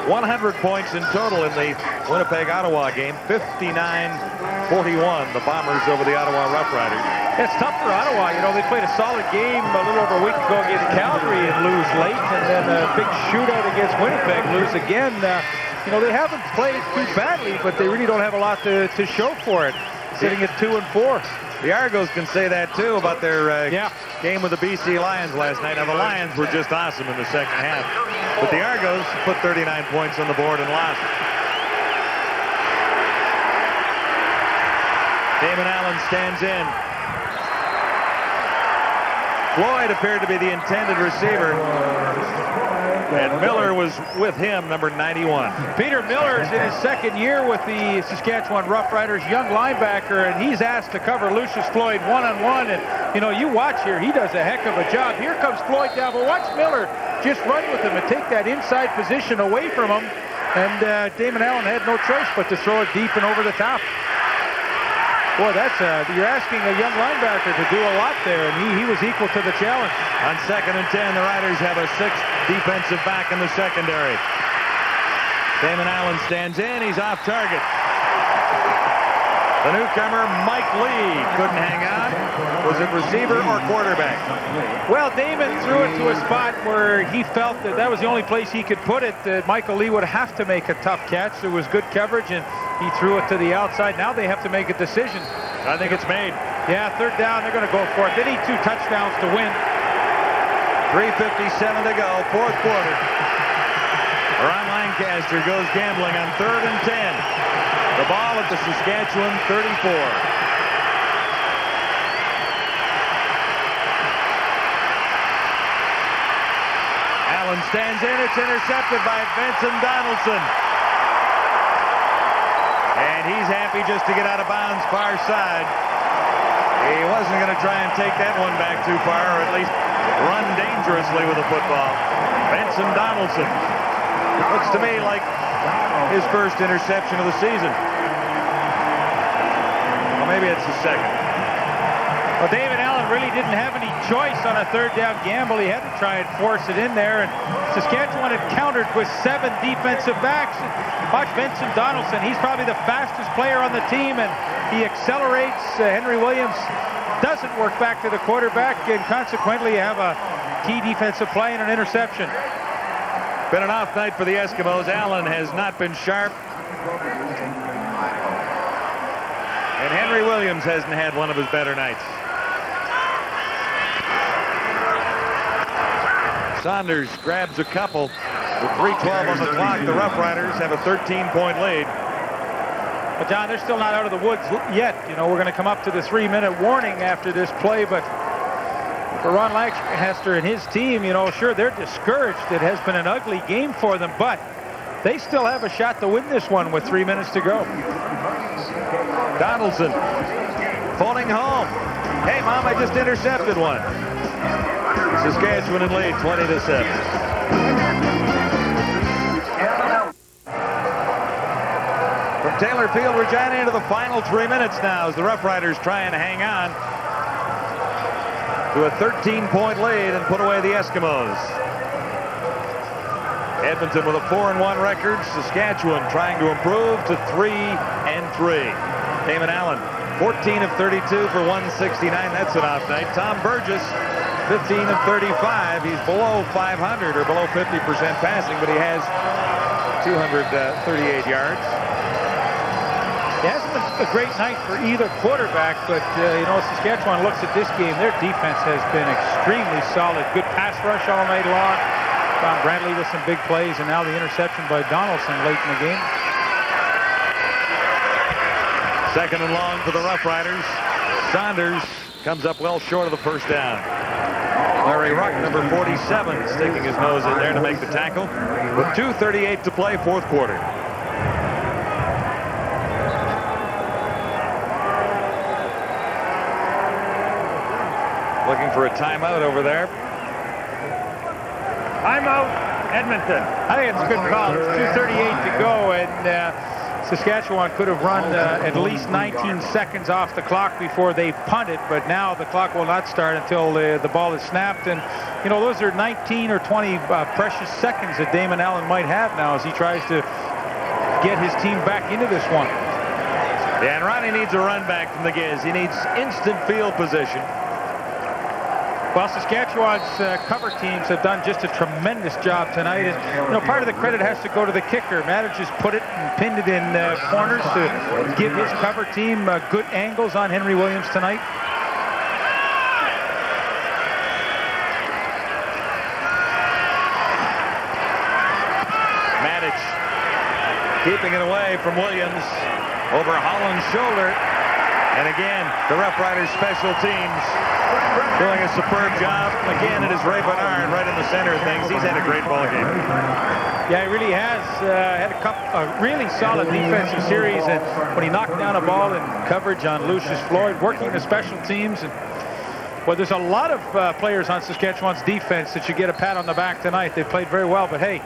[SPEAKER 7] 100 points in total in the Winnipeg-Ottawa game. 59-41, the Bombers over the Ottawa Roughriders.
[SPEAKER 5] It's tough for Ottawa. You know, they played a solid game a little over a week ago against Calgary and lose late, and then a big shootout against Winnipeg, lose again. You know, they haven't played too badly, but they really don't have a lot to show for it, sitting at 2-4.
[SPEAKER 7] The Argos can say that, too, about their game with the BC Lions last night. Now, the Lions were just awesome in the second half, but the Argos put 39 points on the board and lost. Damon Allen stands in. Floyd appeared to be the intended receiver, and Miller was with him, number 91.
[SPEAKER 5] Peter Miller is in his second year with the Saskatchewan Roughriders, young linebacker, and he's asked to cover Lucius Floyd one-on-one. And, you know, you watch here, he does a heck of a job. Here comes Floyd down, but watch Miller just run with him and take that inside position away from him. And Damon Allen had no choice but to throw it deep and over the top. Boy, that's you're asking a young linebacker to do a lot there, and he was equal to the challenge.
[SPEAKER 7] On 2nd and 10, the Riders have a 6th defensive back in the secondary. Damon Allen stands in. He's off target. The newcomer, Mike Lee, couldn't hang on. Was it receiver or quarterback?
[SPEAKER 5] Well, Damon threw it to a spot where he felt that was the only place he could put it. Michael Lee would have to make a tough catch. There was good coverage, and he threw it to the outside. Now they have to make a decision.
[SPEAKER 7] I think it's made.
[SPEAKER 5] Yeah, 3rd down, they're going to go for it. They need 2 touchdowns to win.
[SPEAKER 7] 3:57 to go, fourth quarter. Ron Lancaster goes gambling on 3rd and 10. The ball at the Saskatchewan 34. Allen stands in. It's intercepted by Vincent Donaldson. And he's happy just to get out of bounds far side. He wasn't going to try and take that one back too far, or at least run dangerously with the football. Vincent Donaldson. Looks to me like his first interception of the season. Well, maybe it's his second.
[SPEAKER 5] Well, David Allen really didn't have any choice on a third down gamble. He had to try and force it in there, and Saskatchewan had countered with 7 defensive backs. Watch Vincent Donaldson. He's probably the fastest player on the team, and he accelerates. Henry Williams doesn't work back to the quarterback, and consequently you have a key defensive play and an interception.
[SPEAKER 7] Been an off night for the Eskimos. Allen has not been sharp. And Henry Williams hasn't had one of his better nights. Saunders grabs a couple. With 3:12 on the clock, the Roughriders have a 13-point lead.
[SPEAKER 5] But John, they're still not out of the woods yet. You know, we're going to come up to the 3-minute warning after this play, but for Ron Lancaster and his team, you know, sure, they're discouraged. It has been an ugly game for them, but they still have a shot to win this one with 3 minutes to go.
[SPEAKER 7] Donaldson phoning home. Hey, Mom, I just intercepted one. Saskatchewan in lead, 20-7. From Taylor Field, Regina into the final 3 minutes now as the Roughriders try and hang on to a 13-point lead and put away the Eskimos. Edmonton with a 4-1 record. Saskatchewan trying to improve to 3-3. Damon Allen, 14 of 32 for 169. That's an off night. Tom Burgess, 15 of 35. He's below 500 or below 50% passing, but he has 238 yards.
[SPEAKER 5] It hasn't been a great night for either quarterback, but, you know, Saskatchewan looks at this game. Their defense has been extremely solid. Good pass rush all night long. Don Bradley with some big plays, and now the interception by Donaldson late in the game.
[SPEAKER 7] Second and long for the Roughriders. Saunders comes up well short of the first down. Larry Ruck, number 47, sticking his nose in there to make the tackle. With 2:38 to play, fourth quarter. Looking for a timeout over there.
[SPEAKER 10] Timeout, Edmonton.
[SPEAKER 5] I think it's a good call. It's 2:38 to go, and Saskatchewan could have run at least 19 seconds off the clock before they punted, but now the clock will not start until the ball is snapped. And, you know, those are 19 or 20 precious seconds that Damon Allen might have now as he tries to get his team back into this one.
[SPEAKER 7] Yeah, and Ronnie needs a run back from the Giz. He needs instant field position.
[SPEAKER 5] Well, Saskatchewan's cover teams have done just a tremendous job tonight. And, you know, part of the credit has to go to the kicker. Matters just put it and pinned it in corners to give his cover team good angles on Henry Williams tonight.
[SPEAKER 7] Matic keeping it away from Williams over Holland's shoulder. And again, the Roughriders special teams doing a superb job. Again, it is Ray Bernard right in the center of things. He's had a great ball game.
[SPEAKER 5] Yeah, he really has had a really solid defensive series. And when he knocked down a ball in coverage on Lucius Floyd, working the special teams. And, well, there's a lot of players on Saskatchewan's defense that should get a pat on the back tonight. They played very well, but hey,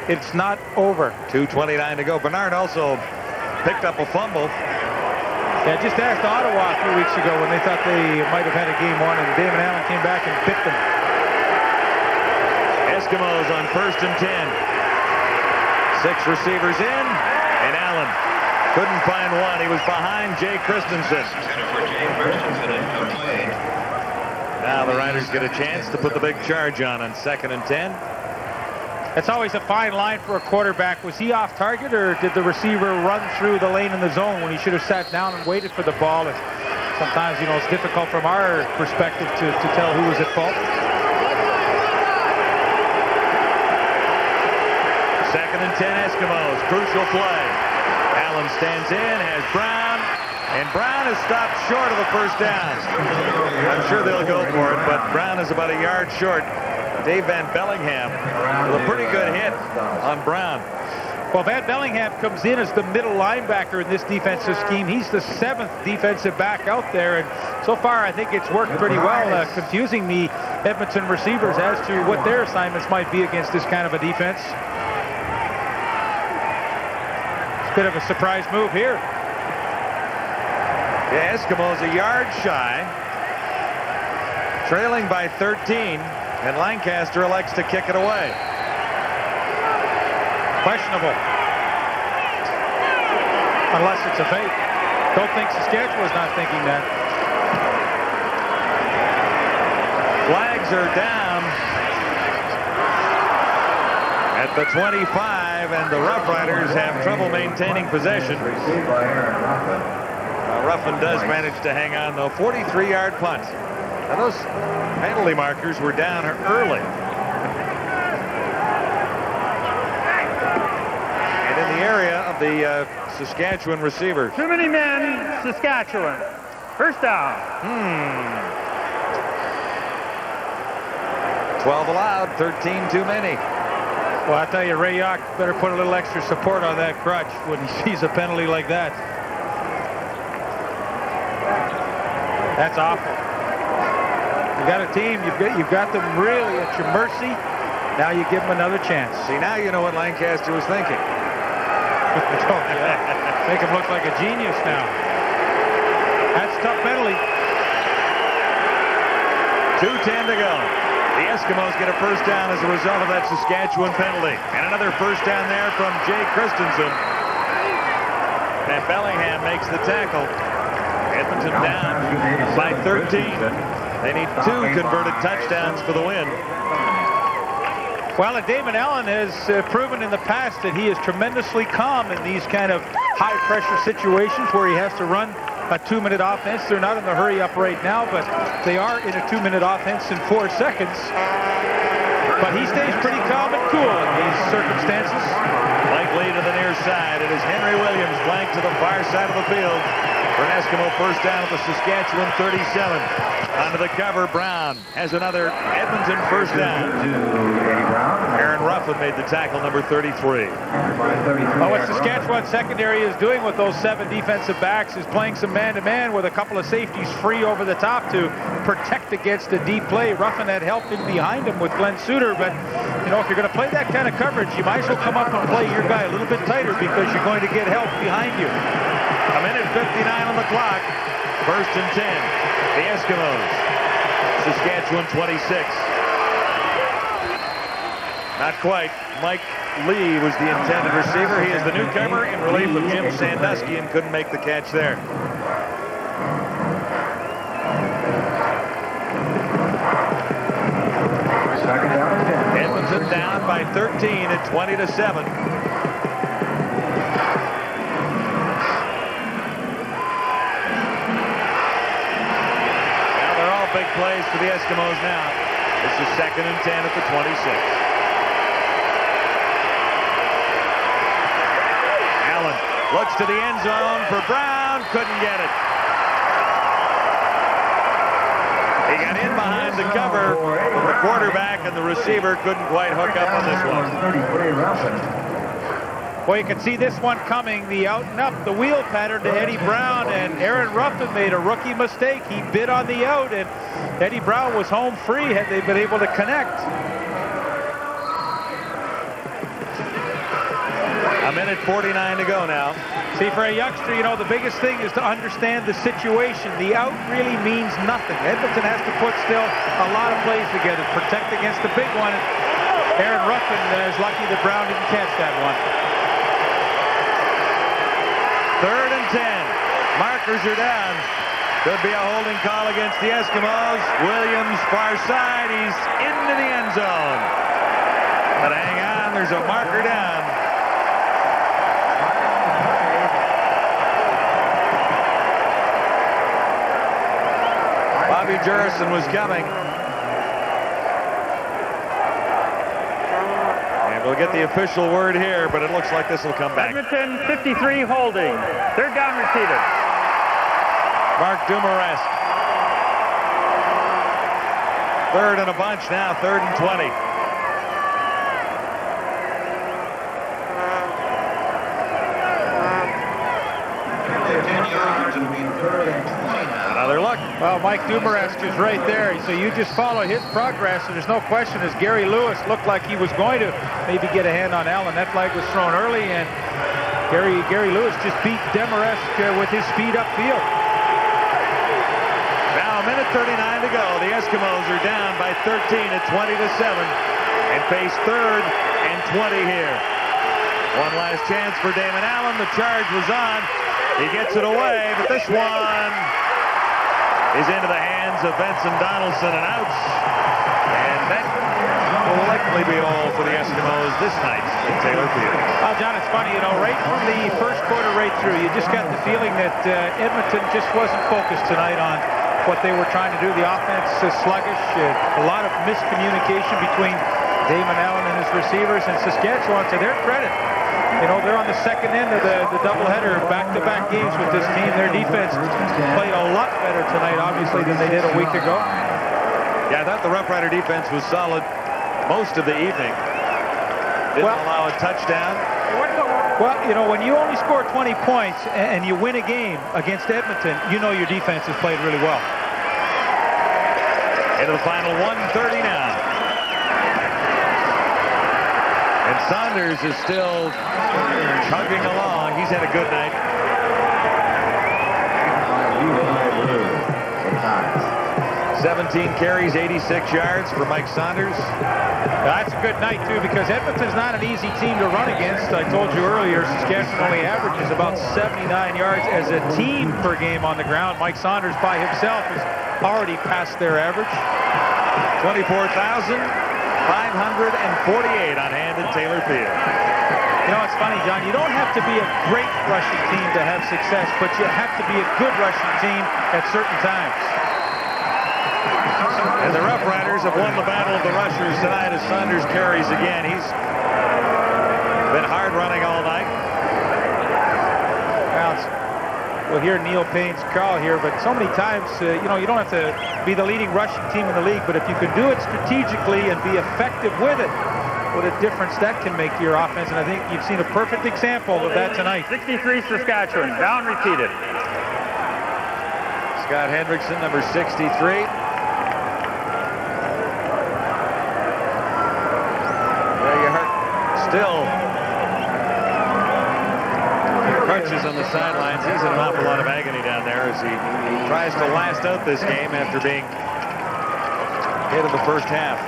[SPEAKER 5] it's not over.
[SPEAKER 7] 2:29 to go. Bernard also picked up a fumble.
[SPEAKER 5] Yeah, just asked Ottawa a few weeks ago when they thought they might have had a game won, and Damon Allen came back and bit them.
[SPEAKER 7] Eskimos on 1st and 10. 6 receivers in, and Allen couldn't find one. He was behind Jay Christensen. Now the Riders get a chance to put the big charge on 2nd and 10.
[SPEAKER 5] It's always a fine line for a quarterback. Was he off target, or did the receiver run through the lane in the zone when he should have sat down and waited for the ball? And sometimes, you know, it's difficult from our perspective to tell who was at fault.
[SPEAKER 7] 2nd and 10 Eskimos. Crucial play. Allen stands in, has Brown, and Brown is stopped short of the first down. I'm sure they'll go for it, but Brown is about a yard short Dave Van Bellingham with a pretty good hit on Brown.
[SPEAKER 5] Well, Van Bellingham comes in as the middle linebacker in this defensive scheme. He's the 7th defensive back out there, and so far I think it's worked pretty well, confusing the Edmonton receivers as to what their assignments might be against this kind of a defense. It's a bit of a surprise move here.
[SPEAKER 7] Yeah, Eskimos a yard shy, trailing by 13, and Lancaster elects to kick it away.
[SPEAKER 5] Questionable. Unless it's a fake. Don't think Saskatchewan's not thinking that.
[SPEAKER 7] Flags are down at the 25, and the Roughriders have trouble maintaining possession. Ruffin does manage to hang on, though. 43-yard punt. Now, those penalty markers were down early. In the area of the Saskatchewan receiver.
[SPEAKER 10] Too many men, Saskatchewan. First down.
[SPEAKER 7] 12 allowed, 13 too many.
[SPEAKER 5] Well, I tell you, Ray Jauch better put a little extra support on that crutch when he sees a penalty like that. That's awful. You got a team, you've got them really at your mercy. Now you give them another chance.
[SPEAKER 7] See, now you know what Lancaster was thinking.
[SPEAKER 5] Make him look like a genius now. That's a tough penalty.
[SPEAKER 7] 2:10 to go. The Eskimos get a first down as a result of that Saskatchewan penalty. And another first down there from Jay Christensen. And Bellingham makes the tackle. Edmonton down by 13. They need 2 converted touchdowns for the win.
[SPEAKER 5] Well, and Damon Allen has proven in the past that he is tremendously calm in these kind of high-pressure situations where he has to run a 2-minute offense. They're not in the hurry up right now, but they are in a 2-minute offense in 4 seconds. But he stays pretty calm and cool in these circumstances.
[SPEAKER 7] Likely to the near side. It is Henry Williams flanked to the far side of the field for an Eskimo first down at the Saskatchewan 37. Onto the cover, Brown has another Edmonton first down. Aaron Ruffin made the tackle, number 33.
[SPEAKER 5] Well, what Saskatchewan secondary is doing with those 7 defensive backs is playing some man-to-man with a couple of safeties free over the top to protect against a deep play. Ruffin had help in behind him with Glenn Suter, but you know, if you're going to play that kind of coverage, you might as well come up and play your guy a little bit tighter because you're going to get help behind you.
[SPEAKER 7] A minute 59 on the clock. First and 10. The Eskimos. Saskatchewan 26. Not quite. Mike Lee was the intended receiver. He is the newcomer in relief of Jim Sandusky and couldn't make the catch there. Edmonton down by 13 at 20-7. Big plays for the Eskimos now. This is 2nd and 10 at the 26. Allen looks to the end zone for Brown. Couldn't get it. He got in behind the cover. The quarterback and the receiver couldn't quite hook up on this one.
[SPEAKER 5] Well, you can see this one coming, the out and up, the wheel pattern to Eddie Brown, and Aaron Ruffin made a rookie mistake. He bid on the out, and Eddie Brown was home free had they been able to connect.
[SPEAKER 7] A minute 49 to go now.
[SPEAKER 5] See, for a youngster, you know, the biggest thing is to understand the situation. The out really means nothing. Edmonton has to put still a lot of plays together, protect against the big one. Aaron Ruffin is lucky that Brown didn't catch that one.
[SPEAKER 7] 3rd and 10. Markers are down. Could be a holding call against the Eskimos. Williams, far side. He's into the end zone. But hang on, there's a marker down. Bobby Jurison was coming. We'll get the official word here, but it looks like this will come back.
[SPEAKER 10] Edmonton 53 holding. 3rd down received.
[SPEAKER 7] Mark Dumoresque. Third and a bunch now, 3rd and 20.
[SPEAKER 6] 10 yards. It'll be 3rd and 20 now.
[SPEAKER 7] Another look.
[SPEAKER 5] Well, Mike Dumaresk is right there, so you just follow his progress, and there's no question as Gary Lewis looked like he was going to maybe get a hand on Allen. That flag was thrown early, and Gary Lewis just beat Dumaresk with his speed upfield.
[SPEAKER 7] Now a minute 39 to go. The Eskimos are down by 13 at 20-7 and face 3rd and 20 here. One last chance for Damon Allen. The charge was on. He gets it away, but this one is into the hands of Benson Donaldson and outs. And that will likely be all for the Eskimos this night at Taylor Field.
[SPEAKER 5] Well, John, it's funny, you know, right from the first quarter right through, you just got the feeling that Edmonton just wasn't focused tonight on what they were trying to do. The offense is sluggish, a lot of miscommunication between Damon Allen and his receivers, and Saskatchewan, to their credit, you know, they're on the second end of the doubleheader, back-to-back games with this team. Their defense played a lot better tonight, obviously, than they did a week ago.
[SPEAKER 7] Yeah, I thought the Rough Rider defense was solid most of the evening. Didn't allow a touchdown.
[SPEAKER 5] Well, you know, when you only score 20 points and you win a game against Edmonton, you know your defense has played really well.
[SPEAKER 7] Into the final 1:30 now. And Saunders is still chugging along. He's had a good night. 17 carries, 86 yards for Mike Saunders.
[SPEAKER 5] That's a good night, too, because Edmonton's not an easy team to run against. I told you earlier, Saskatchewan only averages about 79 yards as a team per game on the ground. Mike Saunders by himself has already passed their average.
[SPEAKER 7] 24,548 on hand at Taylor Field.
[SPEAKER 5] You know, it's funny, John, you don't have to be a great rushing team to have success, but you have to be a good rushing team at certain times.
[SPEAKER 7] And the Rough Riders have won the battle of the rushers tonight as Saunders carries again. He's been hard running all night.
[SPEAKER 5] We'll hear Neil Payne's call here, but so many times, you know, you don't have to be the leading rushing team in the league, but if you can do it strategically and be effective with it, what a difference that can make to your offense, and I think you've seen a perfect example of that tonight.
[SPEAKER 10] 63 Saskatchewan, down repeated.
[SPEAKER 7] Scott Hendrickson, number 63. Still crutches on the sidelines. He's in an awful lot of agony down there as he tries to last out this game after being hit in the first half.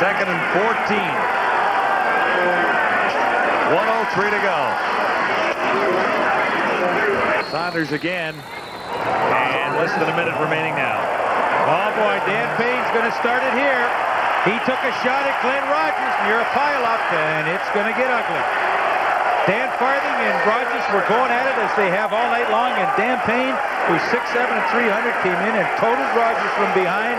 [SPEAKER 7] Second and 14. 1:03 to go. Saunders again, and less than a minute remaining now.
[SPEAKER 5] Oh, boy, Dan Payne's going to start it here. He took a shot at Glenn Rogers near a pile-up, and it's going to get ugly. Dan Farthing and Rogers were going at it as they have all night long, and Dan Payne, who's 6'7" and 300, came in and totaled Rogers from behind.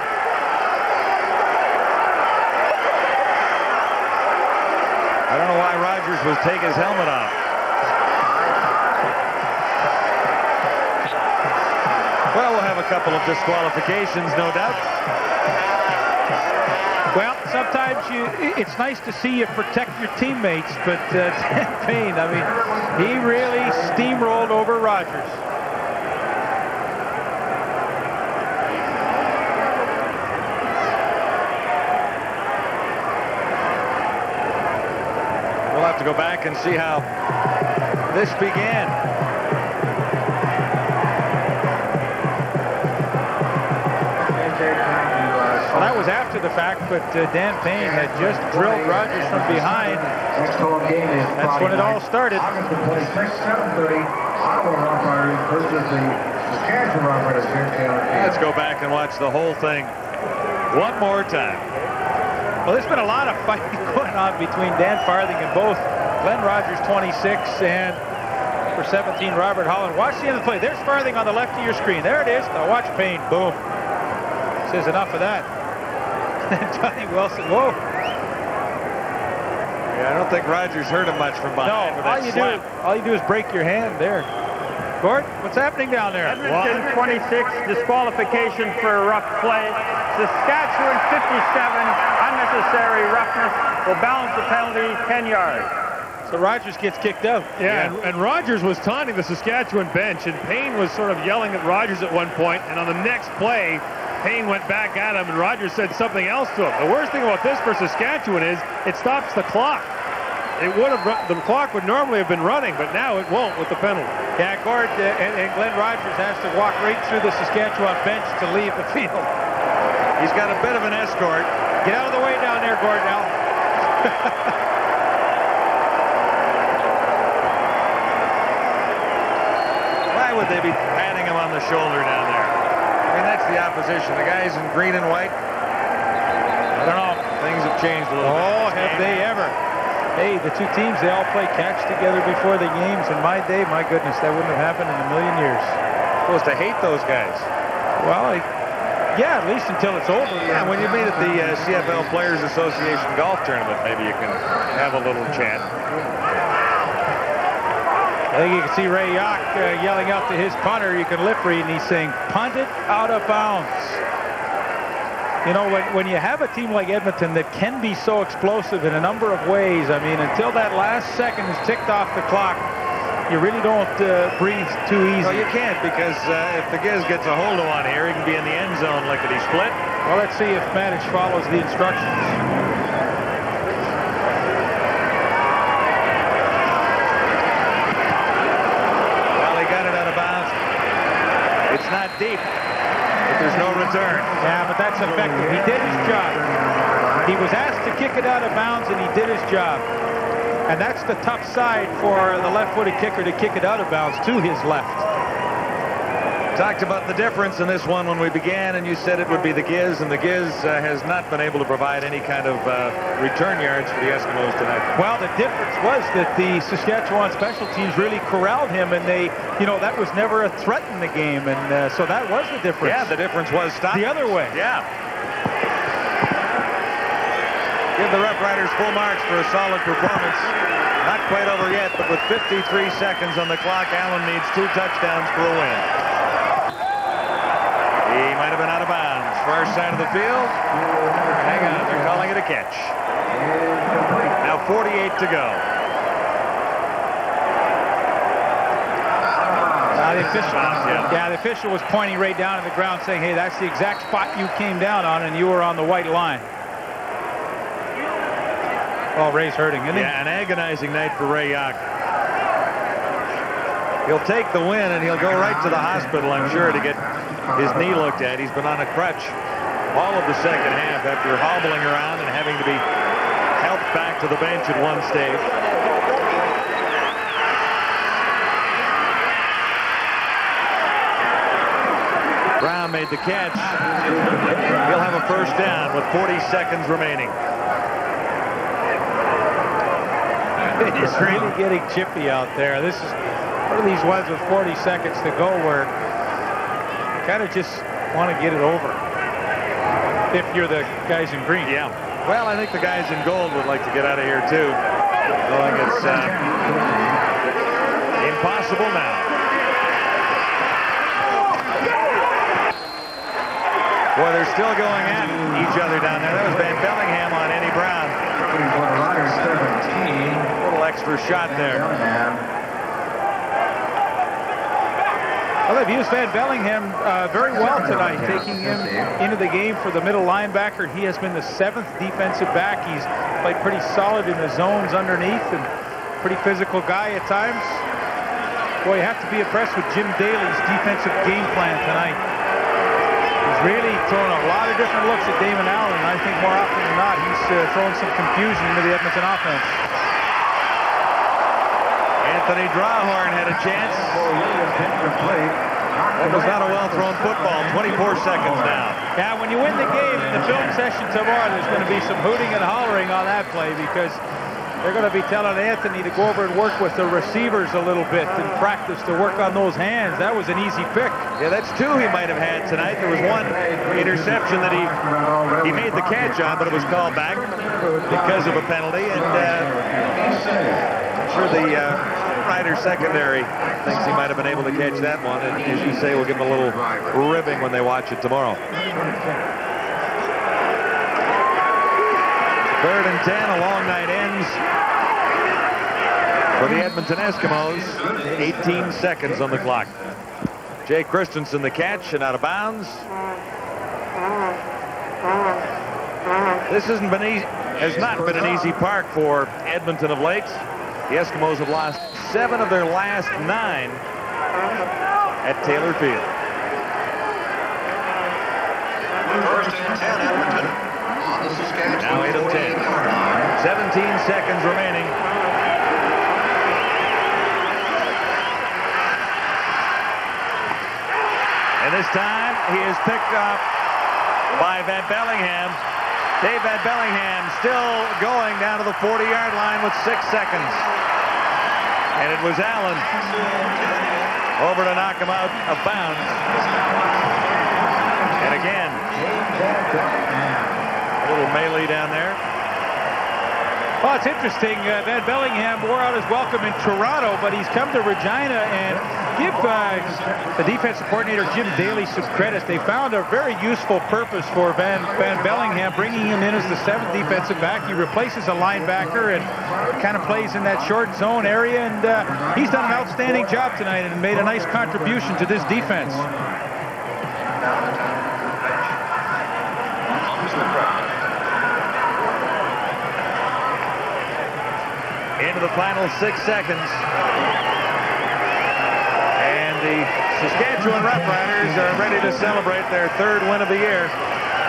[SPEAKER 7] I don't know why Rogers was taking his helmet off. Well, we'll have a couple of disqualifications, no doubt.
[SPEAKER 5] Well, sometimes it's nice to see you protect your teammates, but Dan Payne, I mean, he really steamrolled over Rogers.
[SPEAKER 7] We'll have to go back and see how this began.
[SPEAKER 5] Well, that was after the fact, but Dan Payne had just drilled Rogers from behind. That's when it all started.
[SPEAKER 8] August the 26th, 7:30, Ottawa Roughriders versus the Saskatchewan Roughriders here at Taylor Field.
[SPEAKER 7] Let's go back and watch the whole thing one more time.
[SPEAKER 5] Well, there's been a lot of fighting going on between Dan Farthing and both Glenn Rogers, 26, and for 17, Robert Holland. Watch the end of the play. There's Farthing on the left of your screen. There it is. Now watch Payne. Boom. Says enough of that. Johnny Wilson. Whoa.
[SPEAKER 7] Yeah, I don't think Rogers hurt him much from behind.
[SPEAKER 5] No, all you do is break your hand there. Gord, what's happening down there?
[SPEAKER 10] Edmonton 26, disqualification for rough play. Saskatchewan 57, unnecessary roughness. Will balance the penalty 10 yards.
[SPEAKER 5] So Rogers gets kicked out.
[SPEAKER 1] Yeah, and Rogers was taunting the Saskatchewan bench, and Payne was sort of yelling at Rogers at one point, and on the next play, Payne went back at him, and Rogers said something else to him. The worst thing about this for Saskatchewan is it stops the clock. The clock would normally have been running, but now it won't with the penalty.
[SPEAKER 5] Yeah, Gord and Glenn Rogers has to walk right through the Saskatchewan bench to leave the field.
[SPEAKER 7] He's got a bit of an escort.
[SPEAKER 5] Get out of the way down there, Gord, now.
[SPEAKER 7] Why would they be patting him on the shoulder down there? I mean, that's the opposition. The guys in green and white. I don't know. Things have changed a little bit.
[SPEAKER 5] Oh, have they ever? Hey, the two teams, they all play catch together before the games. In my day, my goodness, that wouldn't have happened in a million years.
[SPEAKER 7] Supposed to hate those guys.
[SPEAKER 5] Well, yeah, at least until it's over.
[SPEAKER 7] Yeah, when you meet at the CFL Players Association golf tournament, maybe you can have a little chat.
[SPEAKER 5] I think you can see Ray Jauch yelling out to his punter. You can lip read, and he's saying, punt it out of bounds. You know, when you have a team like Edmonton that can be so explosive in a number of ways, I mean, until that last second is ticked off the clock, you really don't breathe too easy.
[SPEAKER 7] No, you can't, because if the Giz gets a hold of one here, he can be in the end zone lickety-split.
[SPEAKER 5] Well, let's see if Manage follows the instructions.
[SPEAKER 7] Well, he got it out of bounds. It's not deep. There's no return.
[SPEAKER 5] Yeah, but that's effective. He did his job. He was asked to kick it out of bounds, and he did his job. And that's the tough side for the left-footed kicker, to kick it out of bounds to his left.
[SPEAKER 7] Talked about the difference in this one when we began, and you said it would be the Giz, and the Giz has not been able to provide any kind of return yards for the Eskimos tonight.
[SPEAKER 5] Well, the difference was that the Saskatchewan special teams really corralled him, and they, you know, that was never a threat in the game, and so that was the difference.
[SPEAKER 7] Yeah, the difference was stop.
[SPEAKER 5] The other way.
[SPEAKER 7] Yeah. Give the Roughriders full marks for a solid performance. Not quite over yet, but with 53 seconds on the clock, Allen needs 2 touchdowns for a win. He might have been out of bounds. Far side of the field. Hang on, they're calling it a catch. Now 48 to go.
[SPEAKER 5] The official was pointing right down to the ground saying, hey, that's the exact spot you came down on, and you were on the white line. Oh, Ray's hurting, isn't he?
[SPEAKER 7] Yeah, an agonizing night for Ray Jauch. He'll take the win, and he'll go right to the hospital, I'm sure, to get his knee looked at. He's been on a crutch all of the second half after hobbling around and having to be helped back to the bench at one stage. Brown made the catch. He'll have a first down with 40 seconds remaining.
[SPEAKER 5] It is really getting chippy out there. This is one of these ones with 40 seconds to go where you kind of just want to get it over if you're the guys in green.
[SPEAKER 7] Yeah. Well, I think the guys in gold would like to get out of here, too. Knowing it's impossible now. Boy, they're still going at each other down there. That was Van Bellingham on Eddie Brown. A little extra shot there.
[SPEAKER 5] Well, they've used Van Bellingham very well tonight, taking him into the game for the middle linebacker. He has been the 7th defensive back. He's played pretty solid in the zones underneath, and pretty physical guy at times. Boy, you have to be impressed with Jim Daly's defensive game plan tonight. He's really thrown a lot of different looks at Damon Allen, and I think more often than not, he's throwing some confusion into the Edmonton offense.
[SPEAKER 7] Anthony Drawhorn had a chance. That was not a well-thrown football. 24 seconds now.
[SPEAKER 5] Yeah, when you win the game in the film session tomorrow, there's going to be some hooting and hollering on that play, because they're going to be telling Anthony to go over and work with the receivers a little bit and practice to work on those hands. That was an easy pick.
[SPEAKER 7] Yeah, that's 2 he might have had tonight. There was one interception that he made the catch on, but it was called back because of a penalty. And I'm sure the Roughriders secondary thinks he might have been able to catch that one. And as you say, we'll give him a little ribbing when they watch it tomorrow. 3rd and 10, a long night ends for the Edmonton Eskimos. 18 seconds on the clock. Jay Christensen the catch and out of bounds. This has not been an easy park for Edmonton of late. The Eskimos have lost 7 of their last 9 at Taylor Field.
[SPEAKER 6] 1st and 10, Edmonton. On the Saskatchewan.
[SPEAKER 7] Now 8 of 10. 17 seconds remaining. And this time he is picked up by Van Bellingham. Dave Van Bellingham still going down to the 40-yard line with 6 seconds. And it was Allen over to knock him out of bounds. And again, a little melee down there.
[SPEAKER 5] Well, it's interesting. Van Bellingham wore out his welcome in Toronto, but he's come to Regina, and give the defensive coordinator Jim Daly some credit. They found a very useful purpose for Van Bellingham, bringing him in as the 7th defensive back. He replaces a linebacker and kind of plays in that short zone area, and he's done an outstanding job tonight and made a nice contribution to this defense.
[SPEAKER 7] Into the final 6 seconds. And the Saskatchewan Roughriders are ready to celebrate their 3rd win of the year.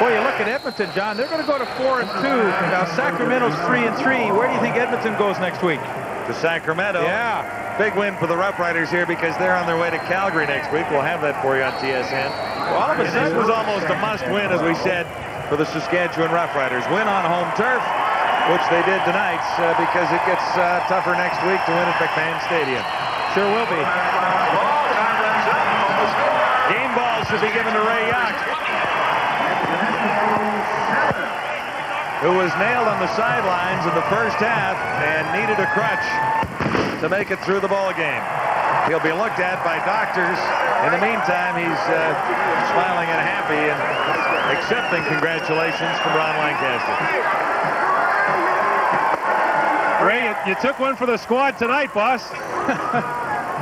[SPEAKER 5] Boy, you look at Edmonton, John. They're going to go to 4-2. Now Sacramento's 3-3. Where do you think Edmonton goes next week?
[SPEAKER 7] To Sacramento.
[SPEAKER 5] Yeah.
[SPEAKER 7] Big win for the Roughriders here because they're on their way to Calgary next week. We'll have that for you on TSN.
[SPEAKER 5] Well, all of a sudden,
[SPEAKER 7] this was almost a must-win, as we said, for the Saskatchewan Roughriders. Win on home turf, which they did tonight, because it gets tougher next week to win at McMahon Stadium.
[SPEAKER 5] Sure will be.
[SPEAKER 7] Game ball should be given to Ray Jauch, who was nailed on the sidelines in the first half and needed a crutch to make it through the ball game. He'll be looked at by doctors. In the meantime, he's smiling and happy and accepting congratulations from Ron Lancaster.
[SPEAKER 1] Ray, you took one for the squad tonight, boss.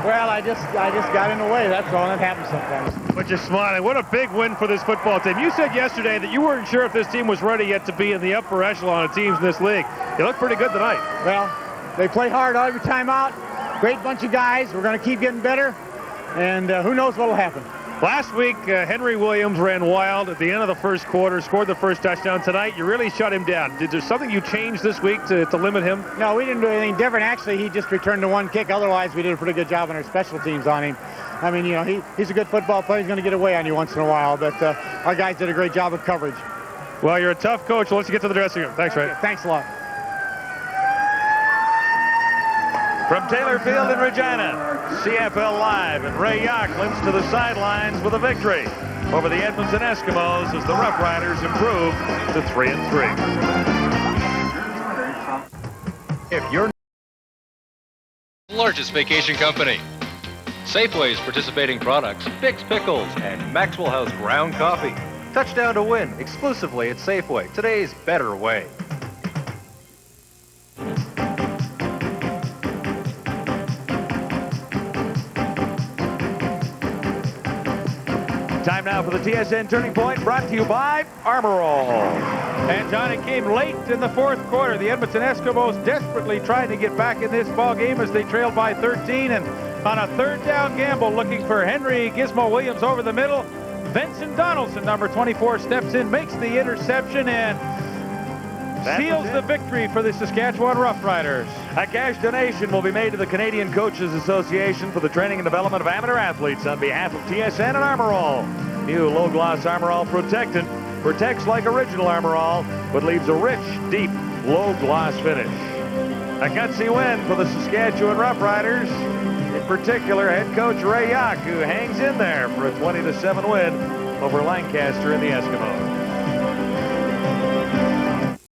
[SPEAKER 9] Well, I just got in the way. That's all. That happens sometimes.
[SPEAKER 1] But you're smiling. What a big win for this football team. You said yesterday that you weren't sure if this team was ready yet to be in the upper echelon of teams in this league. You look pretty good tonight.
[SPEAKER 9] Well, they play hard every time out. Great bunch of guys. We're going to keep getting better. And who knows what will happen.
[SPEAKER 1] Last week, Henry Williams ran wild at the end of the first quarter, scored the first touchdown. Tonight, you really shut him down. Did there something you changed this week to limit him?
[SPEAKER 9] No, we didn't do anything different. Actually, he just returned to 1 kick. Otherwise, we did a pretty good job on our special teams on him. I mean, you know, he's a good football player. He's going to get away on you once in a while. But our guys did a great job of coverage.
[SPEAKER 1] Well, you're a tough coach. Let's get to the dressing room. Thanks, Ray.
[SPEAKER 9] Thanks a lot.
[SPEAKER 7] From Taylor Field in Regina, CFL Live, and Ray Jauch limps to the sidelines with a victory over the Edmonton Eskimos as the Roughriders improve to 3-3.
[SPEAKER 1] If you're
[SPEAKER 13] largest vacation company, Safeway's participating products, Fix Pickles, and Maxwell House Ground Coffee. Touchdown to win exclusively at Safeway. Today's better way.
[SPEAKER 7] Time now for the TSN Turning Point, brought to you by Armor All.
[SPEAKER 5] And John, it came late in the 4th quarter. The Edmonton Eskimos desperately trying to get back in this ball game as they trailed by 13. And on a 3rd down gamble, looking for Henry Gizmo Williams over the middle, Vincent Donaldson, number 24, steps in, makes the interception, and seals the victory for the Saskatchewan Roughriders.
[SPEAKER 7] A cash donation will be made to the Canadian Coaches Association for the training and development of amateur athletes on behalf of TSN and Armor All. New low-gloss Armor All Protectant protects like original Armor All, but leaves a rich, deep, low-gloss finish. A gutsy win for the Saskatchewan Roughriders. In particular, head coach Ray Jauch, who hangs in there for a 20-7 win over Lancaster and the Eskimos.